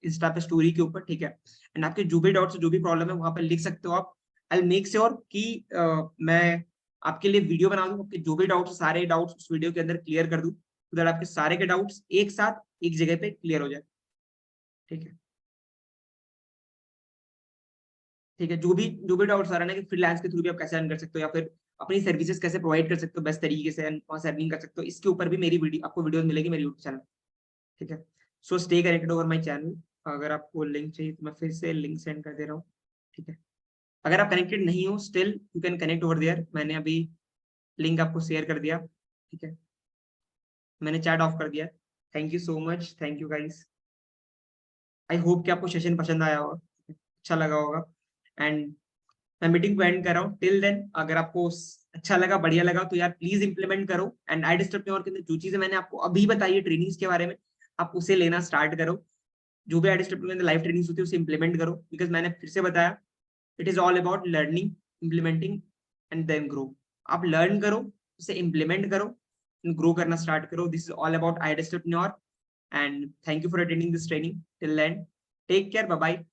इंस्टा पे स्टोरी के ऊपर, ठीक है। एंड आपके जो भी डाउट्स, जो भी प्रॉब्लम है, वहां पर लिख सकते हो आप। आई मेक श्योर कि मैं आपके लिए वीडियो बना दूं, आपके जो भी डाउट्स, सारे डाउट्स उस वीडियो के अंदर क्लियर कर दूं, तो दैट आपके सारे के डाउट्स एक साथ एक जगह पे क्लियर हो जाए। ठीक है, ठीक है, जो भी डाउट्स आ रहा है ना कि फ्रीलांस के थ्रू भी आप कैसे अर्न कर सकते हो या फिर अपनी सर्विसेज कैसे प्रोवाइड कर सकते हो बेस्ट तरीके से, वहां से अर्निंग कर सकते हो, इसके ऊपर भी मेरी वीडियो आपको वीडियो मिलेगी मेरे यूट्यूब चैनल। ठीक है, so stay connected over my channel. अगर आपको लिंक चाहिए तो मैं फिर से लिंक सेंड कर दे रहा हूँ। ठीक है, अगर आप कनेक्टेड नहीं हो still you can connect over there, मैंने अभी लिंक आपको शेयर कर दिया। ठीक है, मैंने चैट ऑफ कर दिया। Thank you so much, thank you guys. I hope कि आपको सेशन पसंद आया होगा, अच्छा लगा होगा। एंड मैं मीटिंग को एंड कर रहा हूँ। टिल देन अगर आपको अच्छा लगा, बढ़िया लगा, तो यार प्लीज इंप्लीमेंट करो। एंड आई डिस्टर्ब के अंदर जो चीजें मैंने आपको अभी बताई है ट्रेनिंग्स के बारे में, आप उसे लेना स्टार्ट करो। जो भी आई डिस्टर्ब के अंदर लाइव ट्रेनिंग्स होती है उसे इंप्लीमेंट करो, बिकॉज मैंने फिर से बताया it is all about learning, implementing and then grow. आप लर्न करो, उसे इम्प्लीमेंट करो, ग्रो करना स्टार्ट करो। This is all about I disturb, and thank you for attending this training till then. Take care, bye bye.